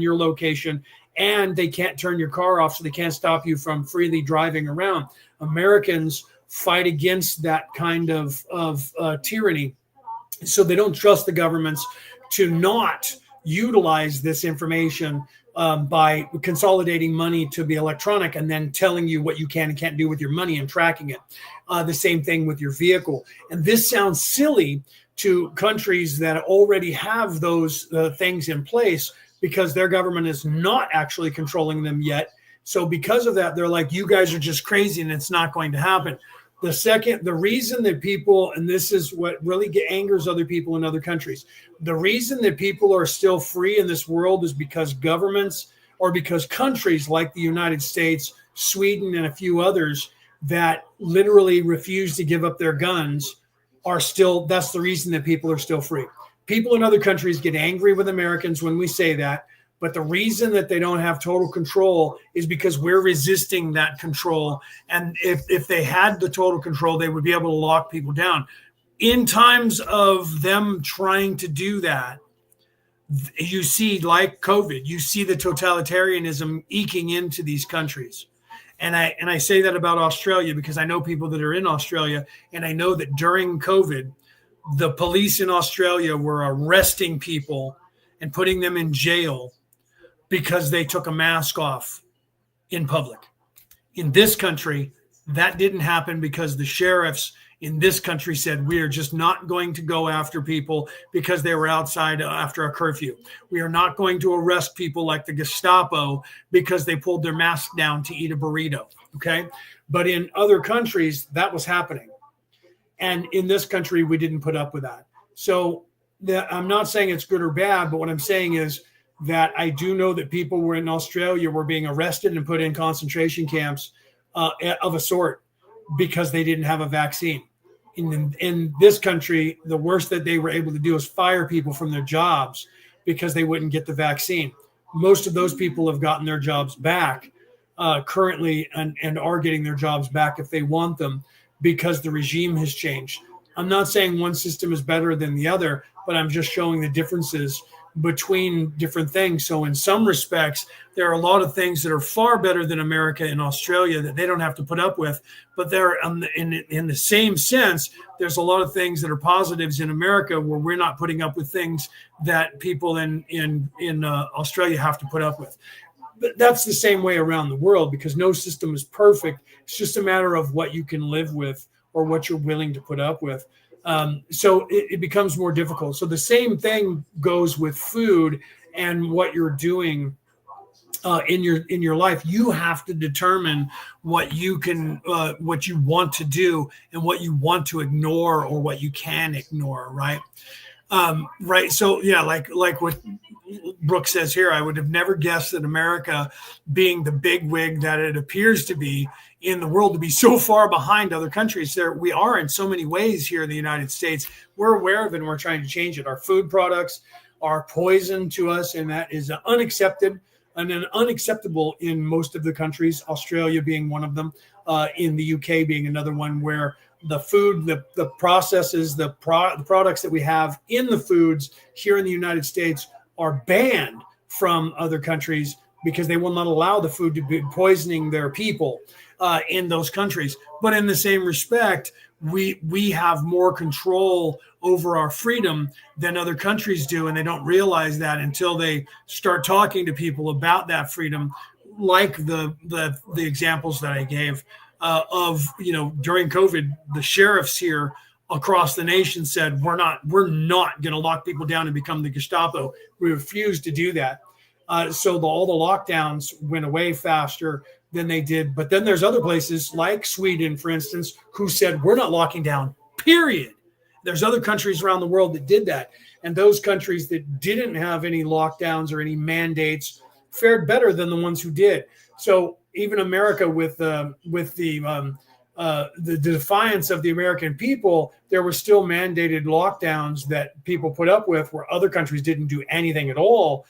your location, and they can't turn your car off, so they can't stop you from freely driving around. Americans fight against that kind of tyranny, so they don't trust the governments to not utilize this information by consolidating money to be electronic and then telling you what you can and can't do with your money and tracking it. The same thing with your vehicle. And this sounds silly to countries that already have those things in place, because their government is not actually controlling them yet. So because of that, they're like, you guys are just crazy and it's not going to happen. The reason that people, and this is what really angers other people in other countries, the reason that people are still free in this world is because governments, or because countries like the United States, Sweden, and a few others that literally refuse to give up their guns are still, that's the reason that people are still free. People in other countries get angry with Americans when we say that. But the reason that they don't have total control is because we're resisting that control. And if they had the total control, they would be able to lock people down. in times of them trying to do that, you see, like COVID, you see the totalitarianism eking into these countries. And I say that about Australia because I know people that are in Australia, and I know that during COVID, the police in Australia were arresting people and putting them in jail because they took a mask off in public. In this country, that didn't happen because the sheriffs in this country said, we are just not going to go after people because they were outside after a curfew. We are not going to arrest people like the Gestapo because they pulled their mask down to eat a burrito. Okay. But in other countries, that was happening. And in this country, we didn't put up with that. So I'm not saying it's good or bad, but what I'm saying is that I do know that people were in Australia were being arrested and put in concentration camps of a sort because they didn't have a vaccine. In this country, the worst that they were able to do is fire people from their jobs because they wouldn't get the vaccine. Most of those people have gotten their jobs back currently and are getting their jobs back if they want them because the regime has changed. I'm not saying one system is better than the other, but I'm just showing the differences between different things. So in some respects, there are a lot of things that are far better than America and Australia that they don't have to put up with. But there, in the same sense, there's a lot of things that are positives in America where we're not putting up with things that people in Australia have to put up with. But that's the same way around the world because no system is perfect. It's just a matter of what you can live with or what you're willing to put up with. So it becomes more difficult. So the same thing goes with food and what you're doing in your life. You have to determine what you can, what you want to do, and what you want to ignore or what you can ignore. Right. Right. So yeah, like what Brooke says here, I would have never guessed that America, being the big wig that it appears to be in the world, to be so far behind other countries. There we are in so many ways here in the United States. We're aware of it and we're trying to change it. Our food products are poison to us, and that is unaccepted and unacceptable in most of the countries, Australia being one of them, in the UK being another one, where the food, the processes, the products that we have in the foods here in the United States are banned from other countries because they will not allow the food to be poisoning their people in those countries. But in the same respect, we have more control over our freedom than other countries do, and they don't realize that until they start talking to people about that freedom, like the examples that I gave of, you know, during COVID, the sheriffs here across the nation said, we're not going to lock people down and become the Gestapo. We refuse to do that. So all the lockdowns went away faster than they did. But then there's other places like Sweden, for instance, who said, we're not locking down, period. There's other countries around the world that did that. And those countries that didn't have any lockdowns or any mandates fared better than the ones who did. So even America, with the defiance of the American people, there were still mandated lockdowns that people put up with, where other countries didn't do anything at all.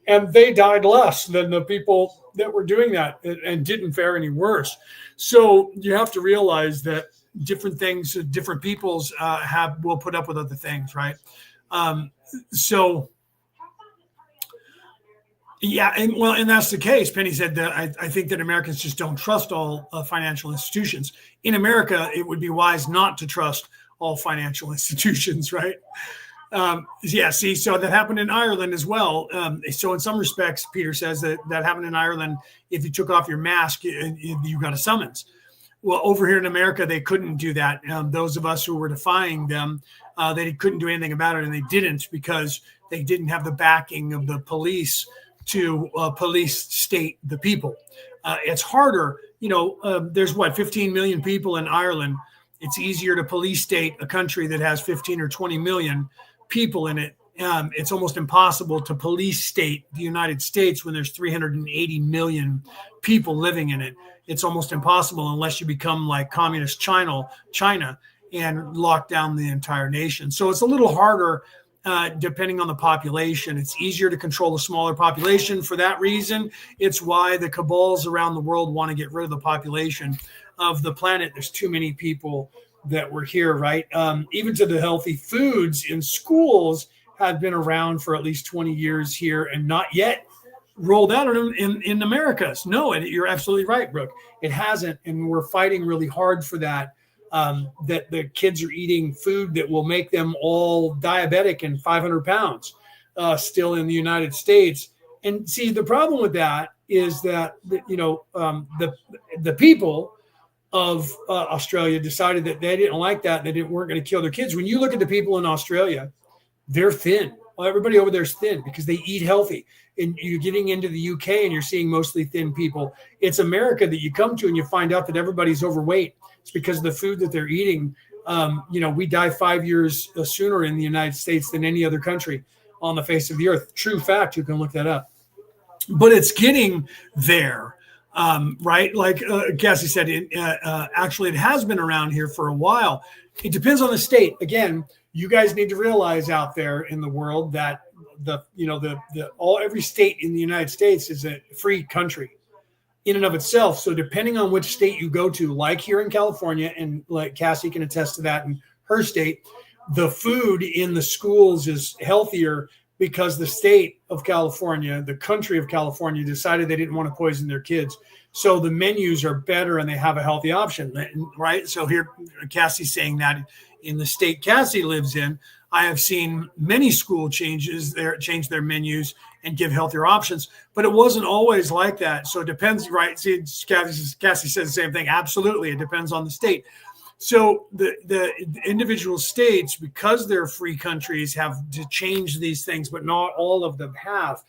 And they died less than the people that were doing that and didn't fare any worse. So you have to realize that different things, different peoples will put up with other things, right? So yeah, and that's the case. Penny said that I think that Americans just don't trust all financial institutions. In America, it would be wise not to trust all financial institutions, right? Yeah, see, so that happened in Ireland as well. So in some respects, Peter says that happened in Ireland. If you took off your mask, you got a summons. Well, over here in America, they couldn't do that. Those of us who were defying them, they couldn't do anything about it, and they didn't because they didn't have the backing of the police to police state the people. It's harder, there's 15 million people in Ireland. It's easier to police state a country that has 15 or 20 million people in it. It's almost impossible to police state the United States when there's 380 million people living in it. It's almost impossible unless you become like communist China and lock down the entire nation. So it's a little harder depending on the population. It's easier to control a smaller population for that reason. It's why the cabals around the world want to get rid of the population of the planet. There's too many people that were here, right? Even to the healthy foods in schools have been around for at least 20 years here and not yet rolled out in Americas. No, and you're absolutely right, Brooke. It hasn't, and we're fighting really hard for that. That the kids are eating food that will make them all diabetic and 500 pounds still in the United States. And see, the problem with that is that, the people of Australia decided that they didn't like that. They weren't going to kill their kids. When you look at the people in Australia, they're thin. Well, everybody over there is thin because they eat healthy. And you're getting into the UK and you're seeing mostly thin people. It's America that you come to and you find out that everybody's overweight. It's because of the food that they're eating. We die 5 years sooner in the United States than any other country on the face of the earth. True fact. You can look that up. But it's getting there, right? Like Cassie said, actually, it has been around here for a while. It depends on the state. Again, you guys need to realize out there in the world that every state in the United States is a free country in and of itself. So depending on which state you go to, like here in California, and like Cassie can attest to that in her state, the food in the schools is healthier because the state of California, the country of California, decided they didn't want to poison their kids. So the menus are better and they have a healthy option, right? So here, Cassie's saying that in the state Cassie lives in, I have seen many school change their menus and give healthier options, but it wasn't always like that. So it depends, right? See, Cassie said the same thing. Absolutely. It depends on the state. So the individual states, because they're free countries, have to change these things, but not all of them have.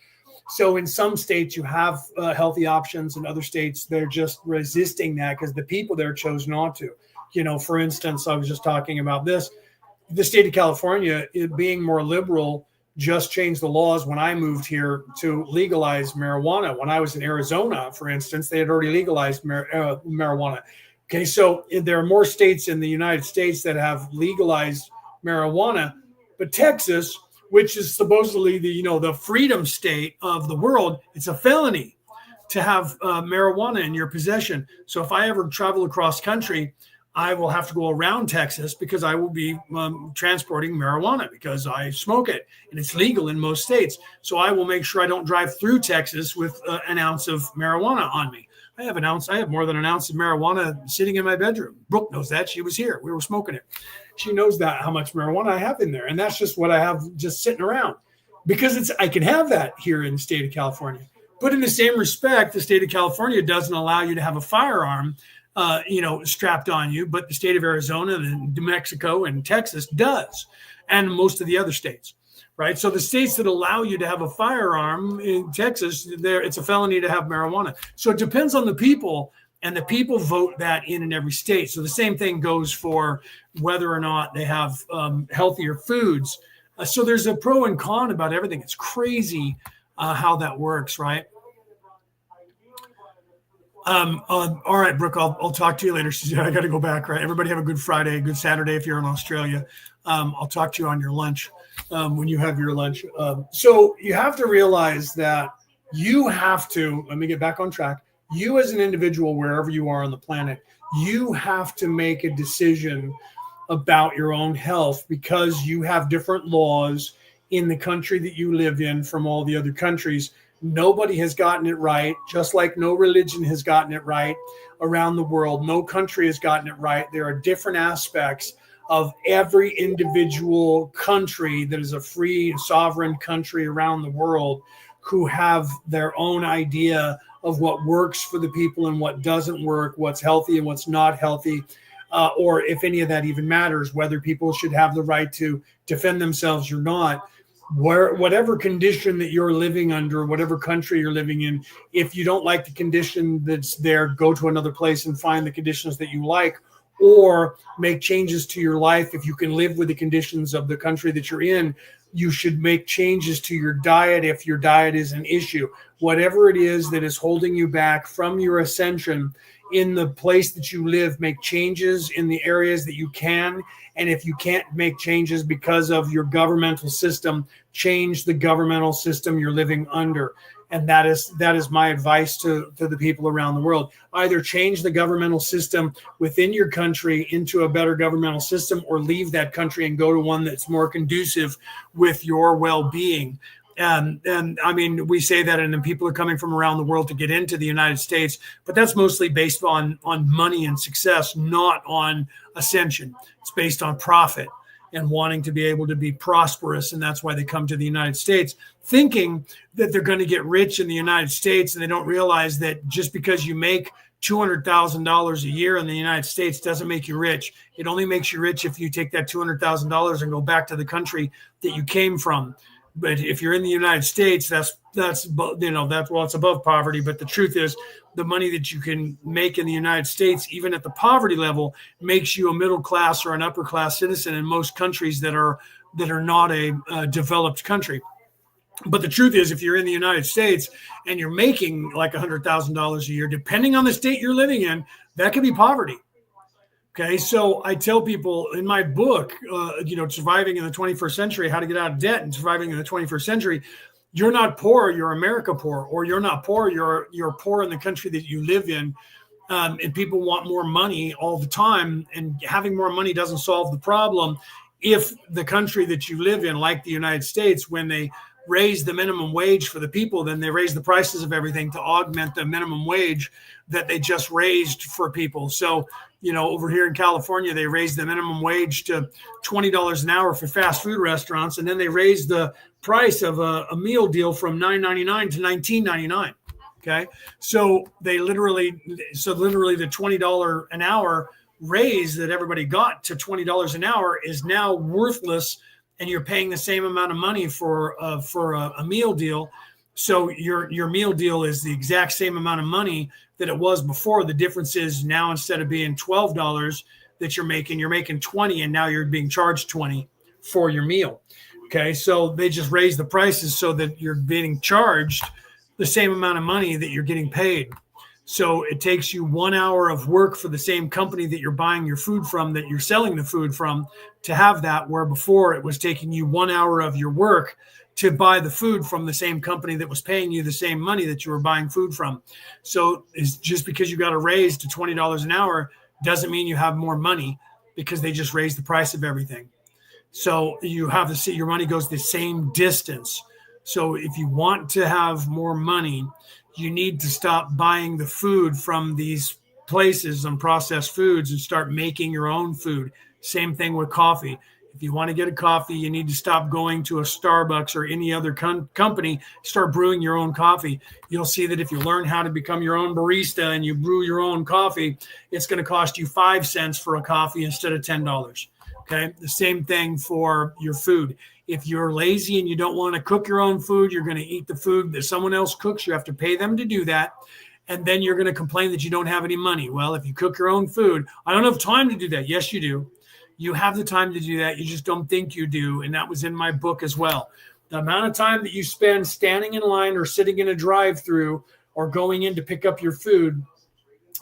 So in some states, you have healthy options. In other states, they're just resisting that because the people there chose not to. For instance, I was just talking about this. The state of California, it being more liberal, just changed the laws when I moved here to legalize marijuana. When I was in Arizona, for instance, they had already legalized marijuana. Okay, so there are more states in the United States that have legalized marijuana, but Texas, which is supposedly the freedom state of the world, it's a felony to have marijuana in your possession. So if I ever travel across country, I will have to go around Texas because I will be transporting marijuana because I smoke it and it's legal in most states. So I will make sure I don't drive through Texas with an ounce of marijuana on me. I have more than an ounce of marijuana sitting in my bedroom. Brooke knows that. She was here. We were smoking it. She knows that how much marijuana I have in there. And that's just what I have just sitting around because I can have that here in the state of California. But in the same respect, the state of California doesn't allow you to have a firearm strapped on you, but the state of Arizona and New Mexico and Texas does, and most of the other states, right? So the states that allow you to have a firearm in Texas, it's a felony to have marijuana. So it depends on the people, and the people vote that in every state. So the same thing goes for whether or not they have healthier foods. So there's a pro and con about everything. It's crazy how that works, right? All right, Brooke, I'll talk to you later. She said, I got to go back, right? Everybody have a good Friday, good Saturday if you're in Australia. I'll talk to you on your lunch when you have your lunch. So you have to realize that let me get back on track. You as an individual, wherever you are on the planet, you have to make a decision about your own health because you have different laws in the country that you live in from all the other countries. Nobody has gotten it right, just like no religion has gotten it right around the world. No country has gotten it right. There are different aspects of every individual country that is a free, sovereign country around the world who have their own idea of what works for the people and what doesn't work, what's healthy and what's not healthy, or if any of that even matters, whether people should have the right to defend themselves or not. Whatever condition that you're living under, whatever country you're living in, if you don't like the condition that's there, go to another place and find the conditions that you like, or make changes to your life. If you can live with the conditions of the country that you're in, you should make changes to your diet if your diet is an issue. Whatever it is that is holding you back from your ascension in the place that you live, make changes in the areas that you can. And if you can't make changes because of your governmental system, change the governmental system you're living under. And that is my advice to the people around the world. Either change the governmental system within your country into a better governmental system, or leave that country and go to one that's more conducive with your well-being. And I mean, we say that, and then people are coming from around the world to get into the United States, but that's mostly based on money and success, not on ascension. It's based on profit and wanting to be able to be prosperous. And that's why they come to the United States, thinking that they're going to get rich in the United States. And they don't realize that just because you make $200,000 a year in the United States doesn't make you rich. It only makes you rich if you take that $200,000 and go back to the country that you came from. But if you're in the United States, that's it's above poverty. But the truth is, the money that you can make in the United States, even at the poverty level, makes you a middle class or an upper class citizen in most countries that are not a developed country. But the truth is, if you're in the United States and you're making like $100,000 a year, depending on the state you're living in, that could be poverty. Okay, so I tell people in my book, Surviving in the 21st Century, How to Get Out of Debt and Surviving in the 21st Century, you're not poor, you're America poor, or you're not poor, you're poor in the country that you live in. And people want more money all the time, and having more money doesn't solve the problem. If the country that you live in, like the United States, when they raise the minimum wage for the people, then they raise the prices of everything to augment the minimum wage that they just raised for people. So, over here in California, they raised the minimum wage to $20 an hour for fast food restaurants. And then they raised the price of a meal deal from $9.99 to $19.99. Okay. So literally the $20 an hour raise that everybody got to $20 an hour is now worthless. And you're paying the same amount of money for a meal deal. So your meal deal is the exact same amount of money that it was before. The difference is now, instead of being $12 that you're making $20, and now you're being charged $20 for your meal. Okay, so they just raise the prices so that you're being charged the same amount of money that you're getting paid. So it takes you 1 hour of work for the same company that you're buying your food from, that you're selling the food from, to have that, where before it was taking you 1 hour of your work to buy the food from the same company that was paying you the same money that you were buying food from. So it's just because you got a raise to $20 an hour doesn't mean you have more money, because they just raised the price of everything. So you have to see your money goes the same distance. So if you want to have more money, you need to stop buying the food from these places on processed foods and start making your own food. Same thing with coffee. If you want to get a coffee, you need to stop going to a Starbucks or any other company. Start brewing your own coffee. You'll see that if you learn how to become your own barista and you brew your own coffee, it's going to cost you 5 cents for a coffee instead of $10. Okay. The same thing for your food. If you're lazy and you don't want to cook your own food, you're going to eat the food that someone else cooks. You have to pay them to do that. And then you're going to complain that you don't have any money. Well, if you cook your own food, I don't have time to do that. Yes, you do. You have the time to do that. You just don't think you do. And that was in my book as well. The amount of time that you spend standing in line or sitting in a drive-through or going in to pick up your food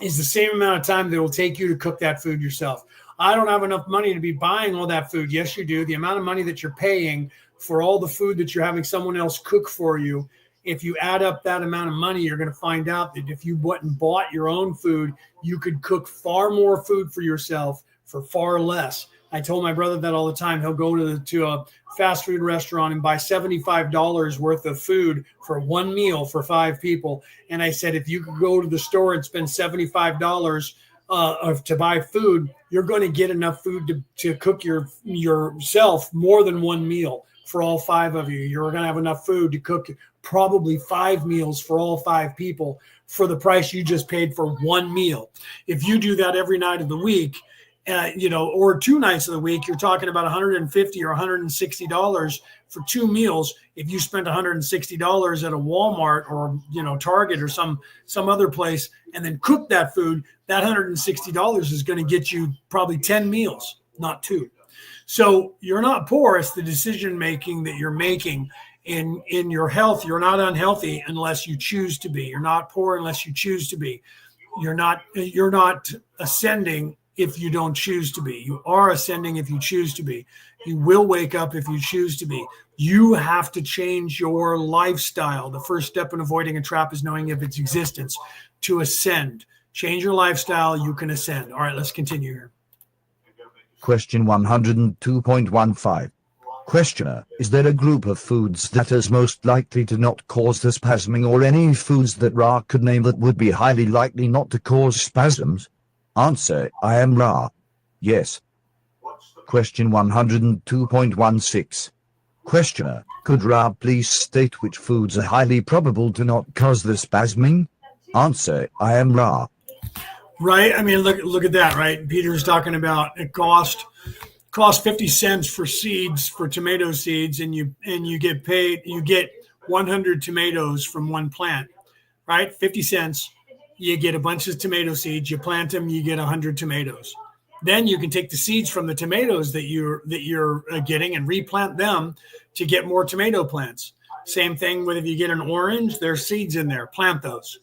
is the same amount of time that it will take you to cook that food yourself. I don't have enough money to be buying all that food. Yes, you do. The amount of money that you're paying for all the food that you're having someone else cook for you, if you add up that amount of money, you're going to find out that if you went and bought your own food, you could cook far more food for yourself for far less. I told my brother that all the time. He'll go to a fast food restaurant and buy $75 worth of food for one meal for 5 people. And I said, if you could go to the store and spend $75 to buy food, you're going to get enough food to cook yourself more than one meal for all 5 of you. You're going to have enough food to cook probably 5 meals for all 5 people for the price you just paid for one meal. If you do that every night of the week, or 2 nights of the week, you're talking about $150 or $160 for 2 meals. If you spent $160 at a Walmart or, Target or some other place and then cook that food, that $160 is going to get you probably 10 meals, not 2. So you're not poor. It's the decision-making that you're making in your health. You're not unhealthy unless you choose to be. You're not poor unless you choose to be. You're not ascending if you don't choose to be. You are ascending if you choose to be. You will wake up if you choose to be. You have to change your lifestyle. The first step in avoiding a trap is knowing of its existence. To ascend, change your lifestyle, you can ascend. All right, let's continue here. Question 102.15. Questioner, is there a group of foods that is most likely to not cause the spasming, or any foods that Ra could name that would be highly likely not to cause spasms? Answer, I am Ra. Yes. Question 102.16. Questioner, could Ra please state which foods are highly probable to not cause the spasming? Answer, I am Ra. Right? I mean, look at that, right? Peter's talking about it cost 50 cents for seeds, for tomato seeds, and you get 100 tomatoes from one plant, right? 50 cents, you get a bunch of tomato seeds, you plant them, you get 100 tomatoes. Then you can take the seeds from the tomatoes that you're getting and replant them to get more tomato plants. Same thing with if you get an orange, there's seeds in there, plant those.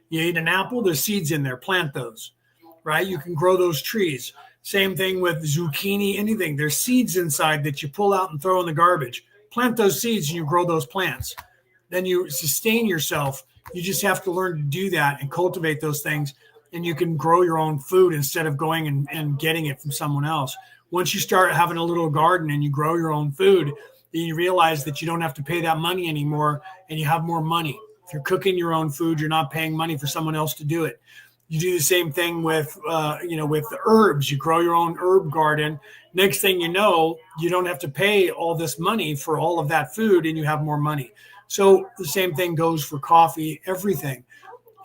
You eat an apple, there's seeds in there, plant those, right? You can grow those trees. Same thing with zucchini, anything. There's seeds inside that you pull out and throw in the garbage. Plant those seeds and you grow those plants. Then you sustain yourself. You just have to learn to do that and cultivate those things, and you can grow your own food instead of going and getting it from someone else. Once you start having a little garden and you grow your own food, then you realize that you don't have to pay that money anymore, and you have more money. If you're cooking your own food, you're not paying money for someone else to do it. You do the same thing with the herbs. You grow your own herb garden. Next thing you know, you don't have to pay all this money for all of that food, and you have more money. So the same thing goes for coffee, everything.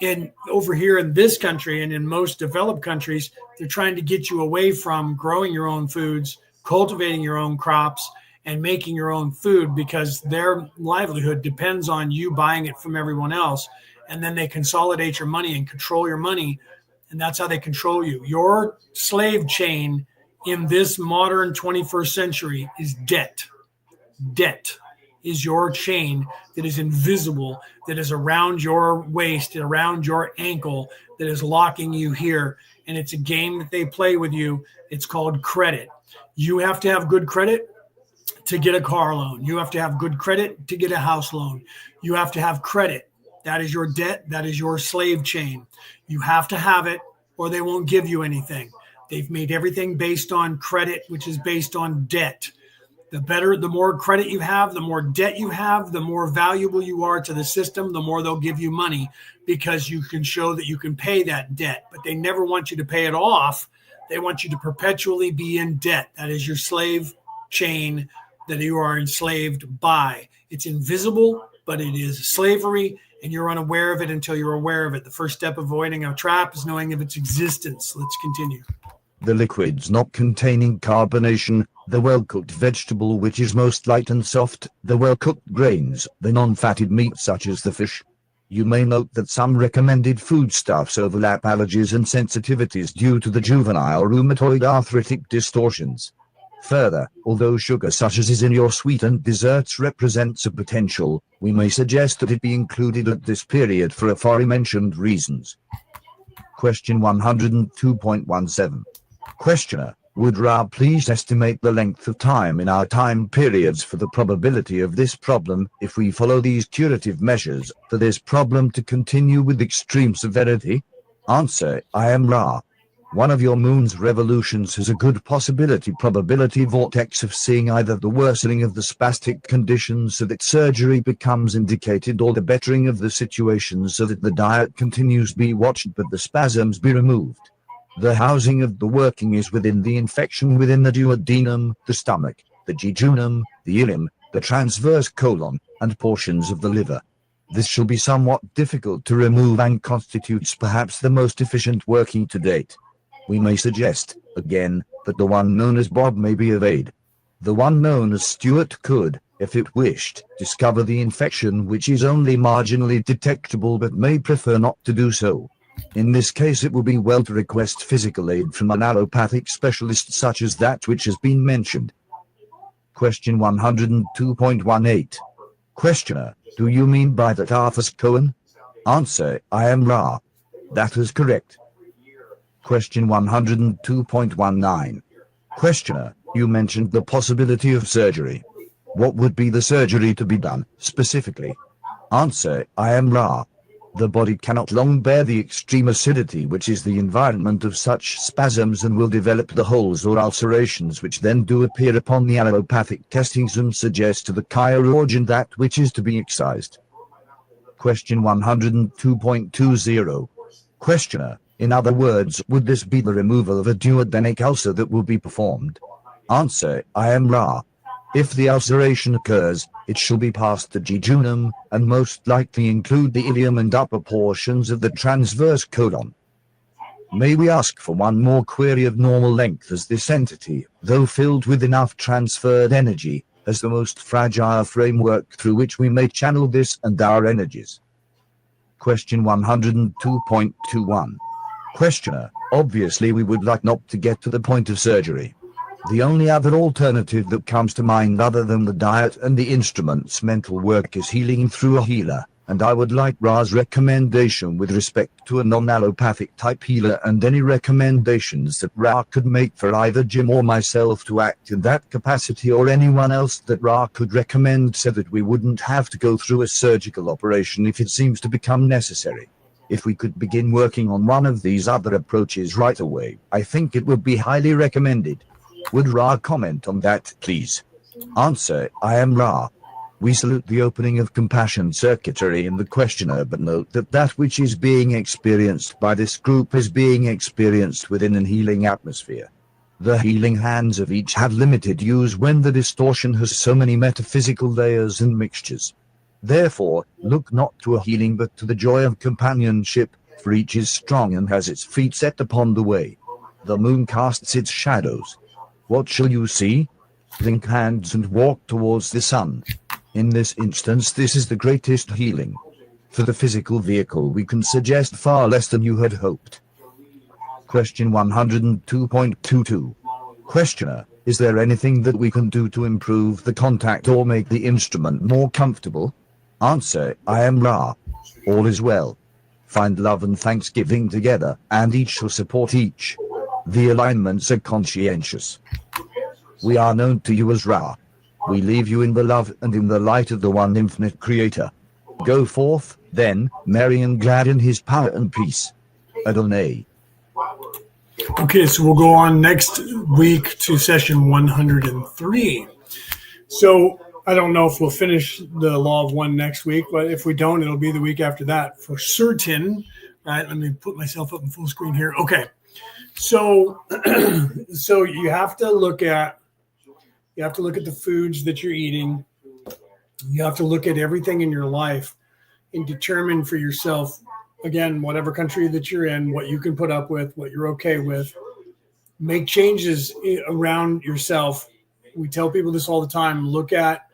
And over here in this country and in most developed countries, they're trying to get you away from growing your own foods, cultivating your own crops, and making your own food, because their livelihood depends on you buying it from everyone else. And then they consolidate your money and control your money. And that's how they control you. Your slave chain in this modern 21st century is debt. Debt is your chain that is invisible, that is around your waist and around your ankle, that is locking you here. And it's a game that they play with you. It's called credit. You have to have good credit to get a car loan. You have to have good credit to get a house loan. You have to have credit. That is your debt. That is your slave chain. You have to have it, or they won't give you anything. They've made everything based on credit, which is based on debt. The more credit you have, the more debt you have, the more valuable you are to the system, the more they'll give you money, because you can show that you can pay that debt. But they never want you to pay it off. They want you to perpetually be in debt. That is your slave chain that you are enslaved by. It's invisible, but it is slavery, and you're unaware of it until you're aware of it. The first step of avoiding a trap is knowing of its existence. Let's continue. The liquids not containing carbonation, the well-cooked vegetable which is most light and soft, the well-cooked grains, the non-fatted meat such as the fish. You may note that some recommended foodstuffs overlap allergies and sensitivities due to the juvenile rheumatoid arthritic distortions. Further, although sugar such as is in your sweetened desserts represents a potential, we may suggest that it be included at this period for aforementioned reasons. Question 102.17. Questioner, would Ra please estimate the length of time in our time periods for the probability of this problem, if we follow these curative measures, for this problem to continue with extreme severity? Answer, I am Ra. One of your moon's revolutions has a good probability vortex of seeing either the worsening of the spastic conditions so that surgery becomes indicated, or the bettering of the situation so that the diet continues be watched but the spasms be removed. The housing of the working is within the infection within the duodenum, the stomach, the jejunum, the ileum, the transverse colon, and portions of the liver. This shall be somewhat difficult to remove and constitutes perhaps the most efficient working to date. We may suggest, again, that the one known as Bob may be of aid. The one known as Stuart could, if it wished, discover the infection which is only marginally detectable but may prefer not to do so. In this case it will be well to request physical aid from an allopathic specialist such as that which has been mentioned. Question 102.18. Questioner, do you mean by that Arthur Cohen? Answer, I am Ra. That is correct. Question 102.19. Questioner, you mentioned the possibility of surgery. What would be the surgery to be done, specifically? Answer, I am Ra. The body cannot long bear the extreme acidity which is the environment of such spasms and will develop the holes or ulcerations which then do appear upon the allopathic testings and suggest to the chirurgeon that which is to be excised. Question 102.20. Questioner, in other words, would this be the removal of a duodenal ulcer that will be performed? Answer, I am Ra. If the ulceration occurs, it shall be past the jejunum, and most likely include the ileum and upper portions of the transverse colon. May we ask for one more query of normal length, as this entity, though filled with enough transferred energy, has the most fragile framework through which we may channel this and our energies. Question 102.21. Questioner, obviously we would like not to get to the point of surgery. The only other alternative that comes to mind other than the diet and the instruments mental work is healing through a healer, and I would like Ra's recommendation with respect to a non-allopathic type healer and any recommendations that Ra could make for either Jim or myself to act in that capacity, or anyone else that Ra could recommend, so that we wouldn't have to go through a surgical operation if it seems to become necessary. If we could begin working on one of these other approaches right away, I think it would be highly recommended. Would Ra comment on that, please? Answer, I am Ra. We salute the opening of compassion circuitry in the questioner, but note that that which is being experienced by this group is being experienced within an healing atmosphere. The healing hands of each have limited use when the distortion has so many metaphysical layers and mixtures. Therefore, look not to a healing but to the joy of companionship, for each is strong and has its feet set upon the way. The moon casts its shadows. What shall you see? Link hands and walk towards the sun. In this instance, this is the greatest healing. For the physical vehicle, we can suggest far less than you had hoped. Question 102.22. Questioner, is there anything that we can do to improve the contact or make the instrument more comfortable? Answer, I am Ra. All is well. Find love and thanksgiving together, and each shall support each. The alignments are conscientious. We are known to you as Ra. We leave you in the love and in the light of the one infinite creator. Go forth, then, merry and glad in his power and peace. Adonai. Okay, so we'll go on next week to session 103. So I don't know if we'll finish the Law of One next week, but if we don't, it'll be the week after that for certain. All right, let me put myself up in full screen here. Okay. So you have to look at the foods that you're eating. You have to look at everything in your life and determine for yourself, again, whatever country that you're in, what you can put up with, what you're okay with. Make changes around yourself. We tell people this all the time. Look at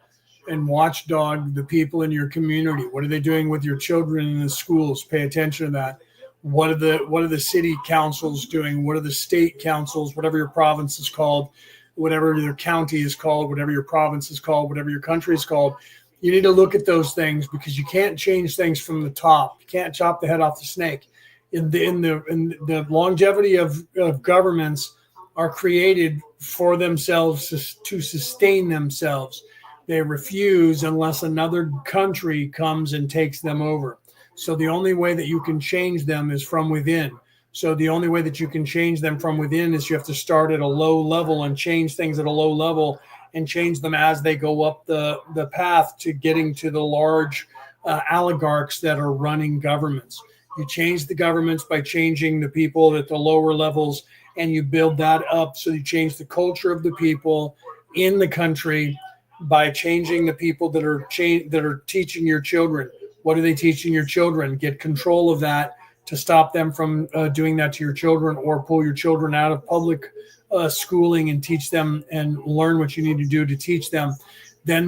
and watchdog the people in your community. What are they doing with your children in the schools? Pay attention to that. What are the city councils doing? What are the state councils, whatever your province is called, whatever your county is called, whatever your province is called, whatever your country is called? You need to look at those things, because you can't change things from the top. You can't chop the head off the snake. In the longevity of governments are created for themselves to sustain themselves. They refuse unless another country comes and takes them over. So the only way that you can change them is from within. So the only way that you can change them from within is you have to start at a low level and change things at a low level and change them as they go up the path to getting to the large oligarchs that are running governments. You change the governments by changing the people at the lower levels, and you build that up. So you change the culture of the people in the country by changing the people that are teaching your children. What are they teaching your children? Get control of that to stop them from doing that to your children, or pull your children out of public schooling and teach them and learn what you need to do to teach them. Then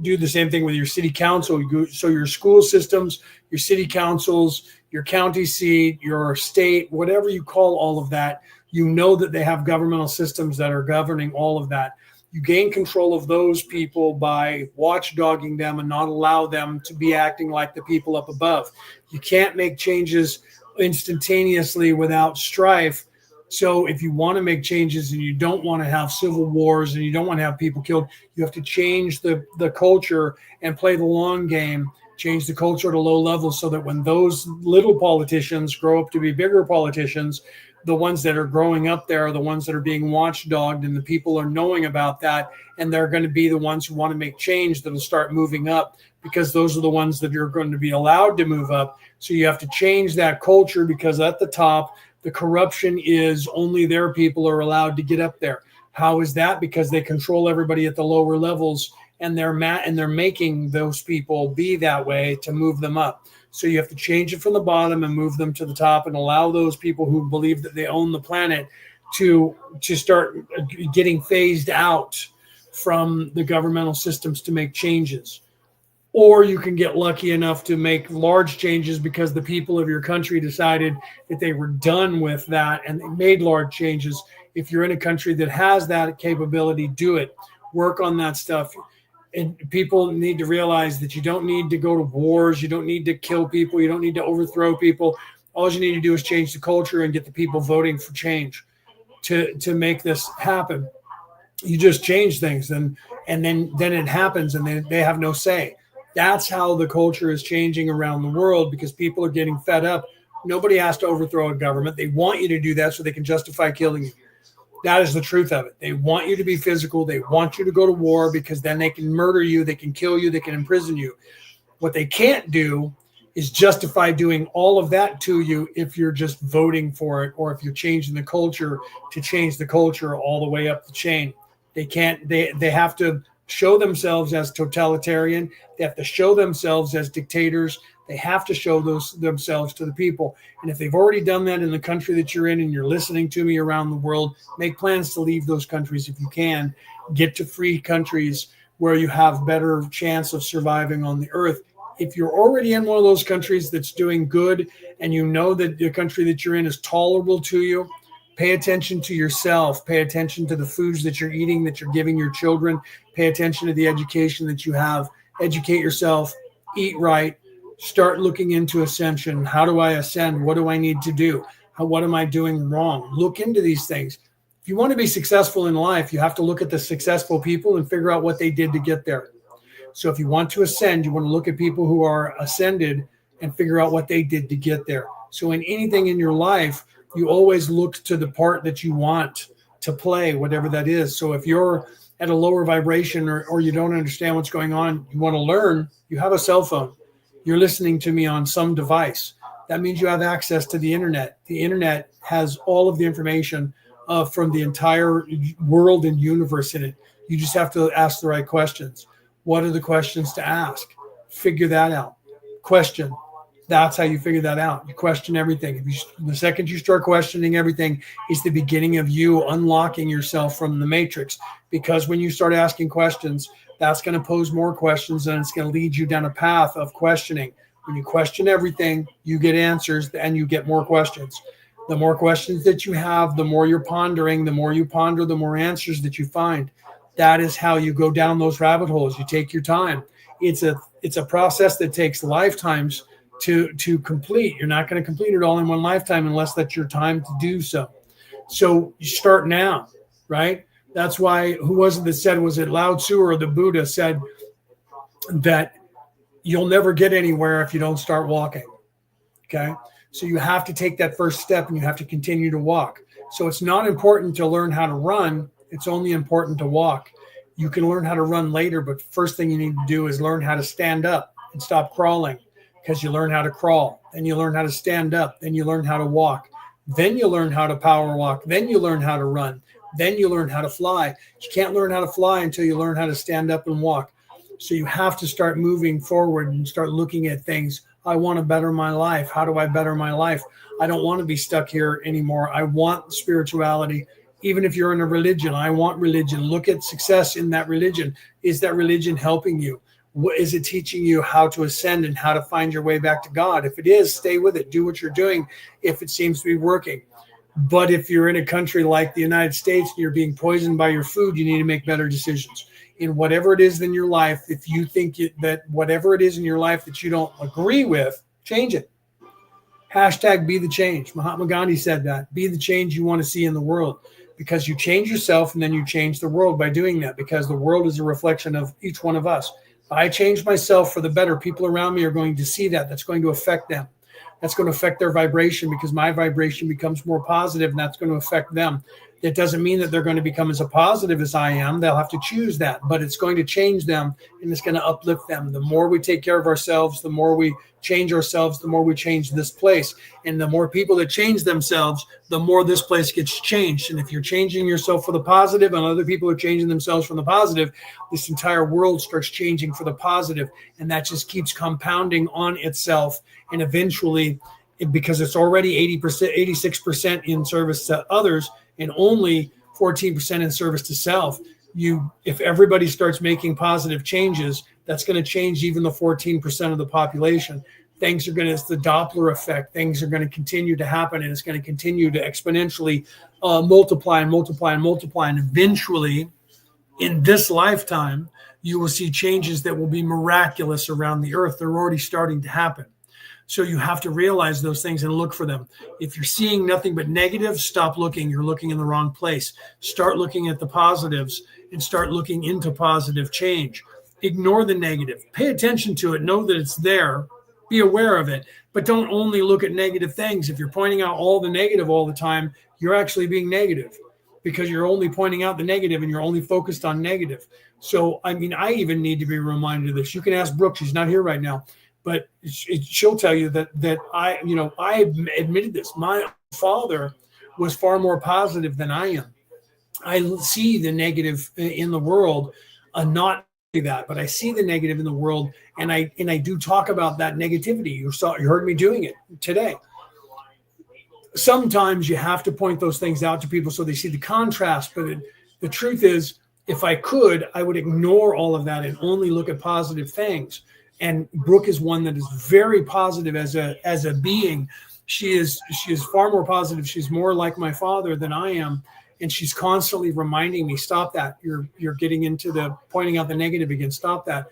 do the same thing with your city council. So your school systems, your city councils, your county seat, your state, whatever you call all of that, you know that they have governmental systems that are governing all of that. You gain control of those people by watchdogging them and not allow them to be acting like the people up above. You can't make changes instantaneously without strife. So if you want to make changes and you don't want to have civil wars and you don't want to have people killed, you have to change the culture and play the long game, change the culture at a low level so that when those little politicians grow up to be bigger politicians, the ones that are growing up there are the ones that are being watchdogged, and the people are knowing about that, and they're going to be the ones who want to make change that'll start moving up, because those are the ones that are going to be allowed to move up. So you have to change that culture, because at the top, the corruption is only their people are allowed to get up there. How is that? Because they control everybody at the lower levels, and they're making those people be that way to move them up. So you have to change it from the bottom and move them to the top, and allow those people who believe that they own the planet to start getting phased out from the governmental systems to make changes. Or you can get lucky enough to make large changes because the people of your country decided that they were done with that and they made large changes. If you're in a country that has that capability, do it. Work on that stuff. And people need to realize that you don't need to go to wars. You don't need to kill people. You don't need to overthrow people. All you need to do is change the culture and get the people voting for change to make this happen. You just change things, and then it happens, and they have no say. That's how the culture is changing around the world, because people are getting fed up. Nobody has to overthrow a government. They want you to do that so they can justify killing you. That is the truth of it. They want you to be physical. They want you to go to war, because then they can murder you. They can kill you. They can imprison you. What they can't do is justify doing all of that to you if you're just voting for it, or if you're changing the culture to change the culture all the way up the chain. They can't. They have to show themselves as totalitarian. They have to show themselves as dictators. They have to show themselves to the people. And if they've already done that in the country that you're in, and you're listening to me around the world, make plans to leave those countries if you can. Get to free countries where you have better chance of surviving on the earth. If you're already in one of those countries that's doing good, and you know that the country that you're in is tolerable to you, pay attention to yourself. Pay attention to the foods that you're eating, that you're giving your children. Pay attention to the education that you have. Educate yourself. Eat right. Start looking into ascension. How do I ascend? What do I need to do? What am I doing wrong? Look into these things. If you want to be successful in life, you have to look at the successful people and figure out what they did to get there. So if you want to ascend, you want to look at people who are ascended and figure out what they did to get there. So in anything in your life, you always look to the part that you want to play, whatever that is. So if you're at a lower vibration, or you don't understand what's going on, you want to learn, you have a cell phone. You're listening to me on some device. That means you have access to the internet. The internet has all of the information from the entire world and universe in it. You just have to ask the right questions. What are the questions to ask? Figure that out. Question. That's how you figure that out. You question everything. The second you start questioning everything, is the beginning of you unlocking yourself from the matrix. Because when you start asking questions, that's going to pose more questions, and it's going to lead you down a path of questioning. When you question everything, you get answers, and you get more questions. The more questions that you have, the more you're pondering. The more you ponder, the more answers that you find. That is how you go down those rabbit holes. You take your time. It's a process that takes lifetimes to complete. You're not going to complete it all in one lifetime unless that's your time to do so. So you start now, right? That's why, who was it that said, was it Lao Tzu or the Buddha said that you'll never get anywhere if you don't start walking? Okay. So you have to take that first step, and you have to continue to walk. So it's not important to learn how to run. It's only important to walk. You can learn how to run later, but the first thing you need to do is learn how to stand up and stop crawling, because you learn how to crawl, then you learn how to stand up, then you learn how to walk, then you learn how to power walk, then you learn how to run, then you learn how to fly. You can't learn how to fly until you learn how to stand up and walk. So you have to start moving forward and start looking at things. I want to better my life. How do I better my life? I don't want to be stuck here anymore. I want spirituality. Even if you're in a religion, I want religion. Look at success in that religion. Is that religion helping you? What is it teaching you how to ascend and how to find your way back to God? If it is, stay with it. Do what you're doing if it seems to be working. But if you're in a country like the United States and you're being poisoned by your food, you need to make better decisions. In whatever it is in your life, if you think that whatever it is in your life that you don't agree with, change it. Hashtag be the change. Mahatma Gandhi said that. Be the change you want to see in the world, because you change yourself and then you change the world by doing that, because the world is a reflection of each one of us. If I change myself for the better, people around me are going to see that. That's going to affect them. That's going to affect their vibration, because my vibration becomes more positive, and that's going to affect them. That doesn't mean that they're going to become as positive as I am. They'll have to choose that, but it's going to change them, and it's going to uplift them. The more we take care of ourselves, the more we change ourselves, the more we change this place. And the more people that change themselves, the more this place gets changed. And if you're changing yourself for the positive and other people are changing themselves for the positive, this entire world starts changing for the positive. And that just keeps compounding on itself. And eventually, because it's already 80%, 86% in service to others and only 14% in service to self, if everybody starts making positive changes, that's going to change even the 14% of the population. It's the Doppler effect. Things are going to continue to happen, and it's going to continue to exponentially multiply and multiply and multiply. And eventually, in this lifetime, you will see changes that will be miraculous around the earth. They're already starting to happen. So you have to realize those things and look for them. If you're seeing nothing but negative, stop looking. You're looking in the wrong place. Start looking at the positives and start looking into positive change. Ignore the negative. Pay attention to it. Know that it's there. Be aware of it. But don't only look at negative things. If you're pointing out all the negative all the time, you're actually being negative, because you're only pointing out the negative and you're only focused on negative. So, I even need to be reminded of this. You can ask Brooke. She's not here right now. But she'll tell you that I admitted this. My father was far more positive than I am. I see the negative in the world, not that, but I see the negative in the world, and I do talk about that negativity. You heard me doing it today. Sometimes you have to point those things out to people so they see the contrast. But the truth is, if I could, I would ignore all of that and only look at positive things. And Brooke is one that is very positive as a being. She is far more positive. She's more like my father than I am. And she's constantly reminding me, stop that. You're getting into the pointing out the negative again. Stop that.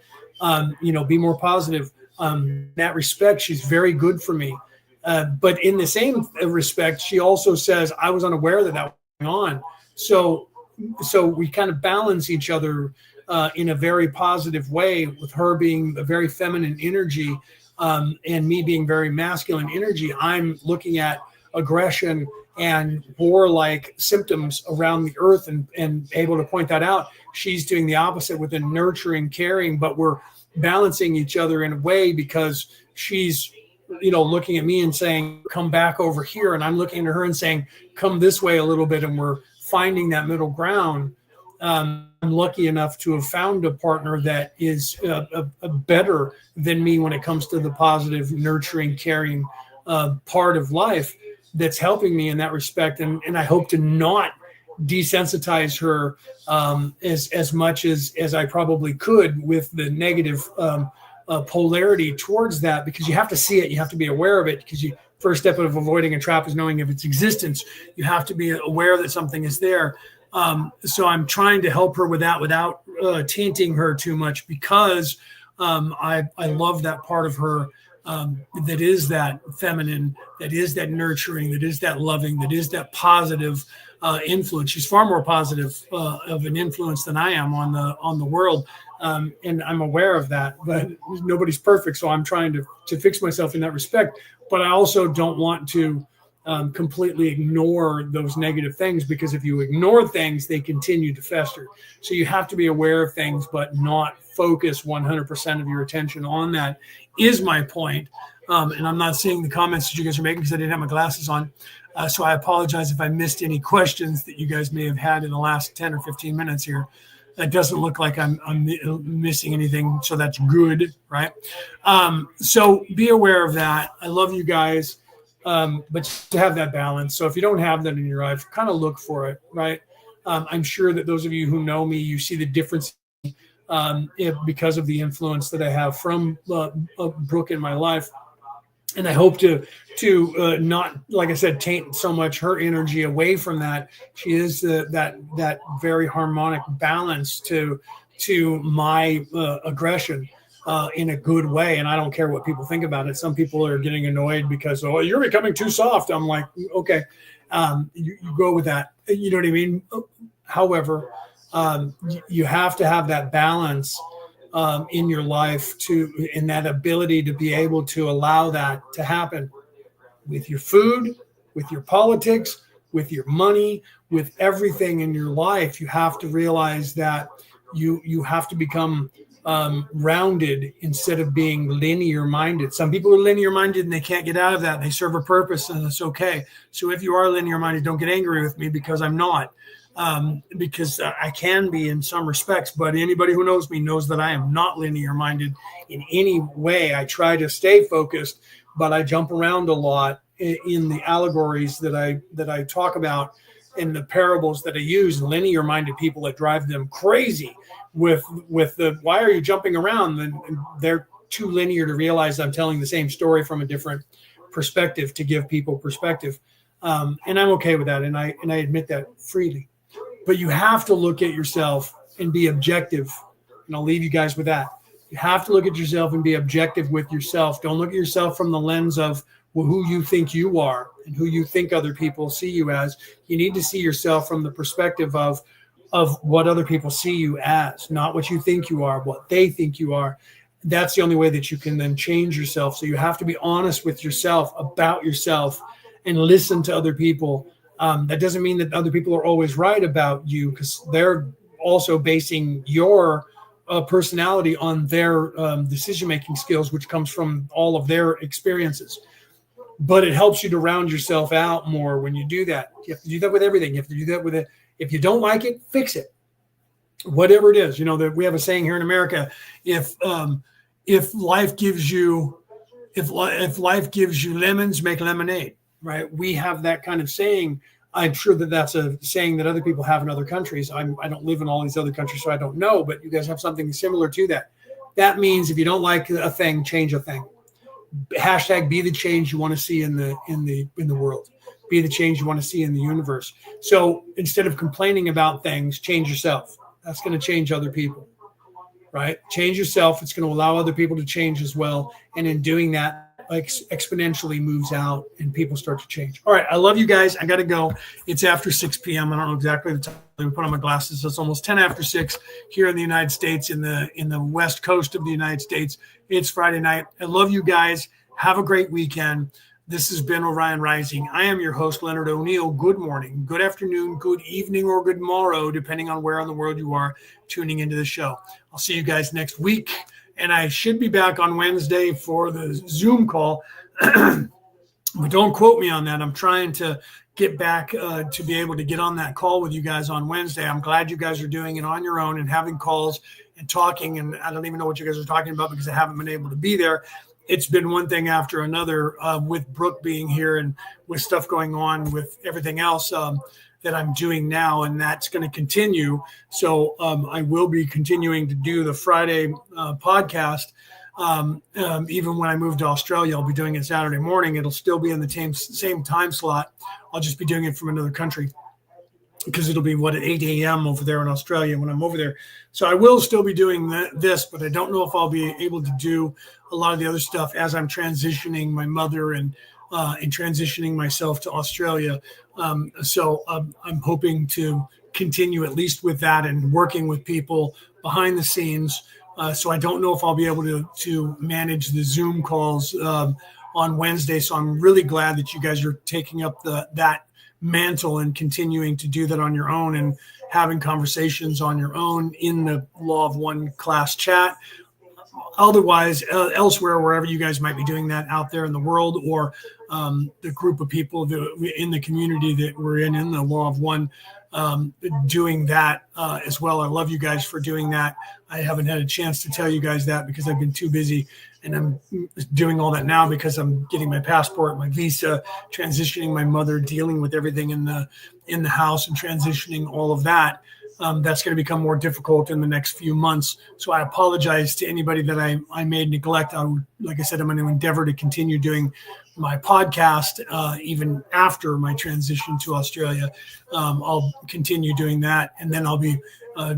Be more positive. In that respect, she's very good for me. But in the same respect, she also says, I was unaware that was going on. So we kind of balance each other in a very positive way, with her being a very feminine energy and me being very masculine energy. I'm looking at aggression and warlike symptoms around the earth and able to point that out. She's doing the opposite with a nurturing, caring, but we're balancing each other in a way, because she's looking at me and saying, come back over here. And I'm looking at her and saying, come this way a little bit. And we're finding that middle ground. I'm lucky enough to have found a partner that is a better than me when it comes to the positive, nurturing, caring part of life, that's helping me in that respect. And I hope to not desensitize her as much as I probably could with the negative polarity towards that, because you have to see it. You have to be aware of it, because first step of avoiding a trap is knowing of its existence. You have to be aware that something is there. So I'm trying to help her with that without tainting her too much, because I love that part of her that is that feminine, that is that nurturing, that is that loving, that is that positive influence. She's far more positive of an influence than I am on the world, and I'm aware of that. But nobody's perfect, so I'm trying to fix myself in that respect. But I also don't want to completely ignore those negative things, because if you ignore things, they continue to fester. So you have to be aware of things, but not focus 100% of your attention on that, is my point. And I'm not seeing the comments that you guys are making because I didn't have my glasses on. So I apologize if I missed any questions that you guys may have had in the last 10 or 15 minutes here. It doesn't look like I'm missing anything, so that's good, right? So be aware of that. I love you guys. But to have that balance. So if you don't have that in your life, kind of look for it, right? I'm sure that those of you who know me, you see the difference because of the influence that I have from Brooke in my life. And I hope to not, like I said, taint so much her energy away from that. She is that very harmonic balance to my aggression. in a good way. And I don't care what people think about it. Some people are getting annoyed because, oh, you're becoming too soft. I'm like, okay, you go with that. You know what I mean? However, you have to have that balance in your life and that ability to be able to allow that to happen with your food, with your politics, with your money, with everything in your life. You have to realize that you have to become rounded instead of being linear minded. Some people are linear minded and they can't get out of that. They serve a purpose and it's okay. So if you are linear minded, don't get angry with me because I'm not. Because I can be in some respects, but anybody who knows me knows that I am not linear minded in any way. I try to stay focused, but I jump around a lot in the allegories that I talk about, in the parables that I use. Linear minded people, that drive them crazy with the, why are you jumping around? And they're too linear to realize I'm telling the same story from a different perspective to give people perspective. And I'm okay with that. And I admit that freely. But you have to look at yourself and be objective. And I'll leave you guys with that. You have to look at yourself and be objective with yourself. Don't look at yourself from the lens of who you think you are and who you think other people see you as. You need to see yourself from the perspective of what other people see you as, not what you think you are, what they think you are. That's the only way that you can then change yourself. So you have to be honest with yourself about yourself and listen to other people. That doesn't mean that other people are always right about you, because they're also basing your personality on their decision-making skills, which comes from all of their experiences. But it helps you to round yourself out more when you do that. You have to do that with everything. You have to do that with it. If you don't like it, fix it. Whatever it is, that we have a saying here in America: if life gives you lemons, make lemonade. Right? We have that kind of saying. I'm sure that that's a saying that other people have in other countries. I don't live in all these other countries, so I don't know. But you guys have something similar to that. That means if you don't like a thing, change a thing. Hashtag be the change you want to see in the world. Be the change you want to see in the universe. So instead of complaining about things, change yourself. That's going to change other people. Right? Change yourself. It's going to allow other people to change as well. And in doing that, exponentially moves out and people start to change. All right. I love you guys. I got to go. It's after 6 p.m. I don't know exactly the time. Let me put on my glasses. It's almost 10 after 6 here in the United States, in the West Coast of the United States. It's Friday night. I love you guys. Have a great weekend. This has been Orion Rising. I am your host, Leonard O'Neill. Good morning, good afternoon, good evening, or good morrow, depending on where in the world you are tuning into the show. I'll see you guys next week. And I should be back on Wednesday for the Zoom call. But don't quote me on that. I'm trying to get back to be able to get on that call with you guys on Wednesday. I'm glad you guys are doing it on your own and having calls and talking. And I don't even know what you guys are talking about because I haven't been able to be there. It's been one thing after another with Brooke being here and with stuff going on with everything else that I'm doing now, and that's going to continue. So I will be continuing to do the Friday podcast. Even when I move to Australia, I'll be doing it Saturday morning. It'll still be in the same time slot. I'll just be doing it from another country because it'll be at 8 a.m. over there in Australia when I'm over there. So I will still be doing this, but I don't know if I'll be able to do a lot of the other stuff as I'm transitioning my mother and transitioning myself to Australia. So I'm hoping to continue at least with that and working with people behind the scenes. So I don't know if I'll be able to manage the Zoom calls on Wednesday. So I'm really glad that you guys are taking up that mantle and continuing to do that on your own and having conversations on your own in the Law of One class chat. Otherwise, elsewhere, wherever you guys might be doing that out there in the world, or the group of people that in the community that we're in the Law of One, doing that as well. I love you guys for doing that. I haven't had a chance to tell you guys that because I've been too busy, and I'm doing all that now because I'm getting my passport, my visa, transitioning my mother, dealing with everything in the house and transitioning all of that. That's going to become more difficult in the next few months. So I apologize to anybody that I made neglect. Like I said, I'm going to endeavor to continue doing my podcast even after my transition to Australia. I'll continue doing that, and then I'll be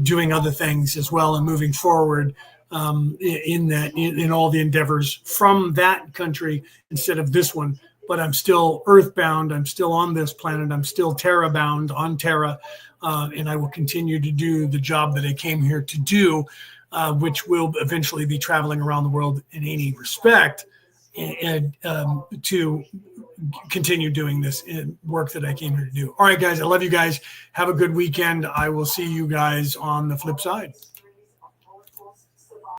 doing other things as well and moving forward in all the endeavors from that country instead of this one. But I'm still earthbound. I'm still on this planet. I'm still Terra bound on Terra, and I will continue to do the job that I came here to do, which will eventually be traveling around the world in any respect, and to continue doing this work that I came here to do. All right, guys, I love you guys. Have a good weekend. I will see you guys on the flip side.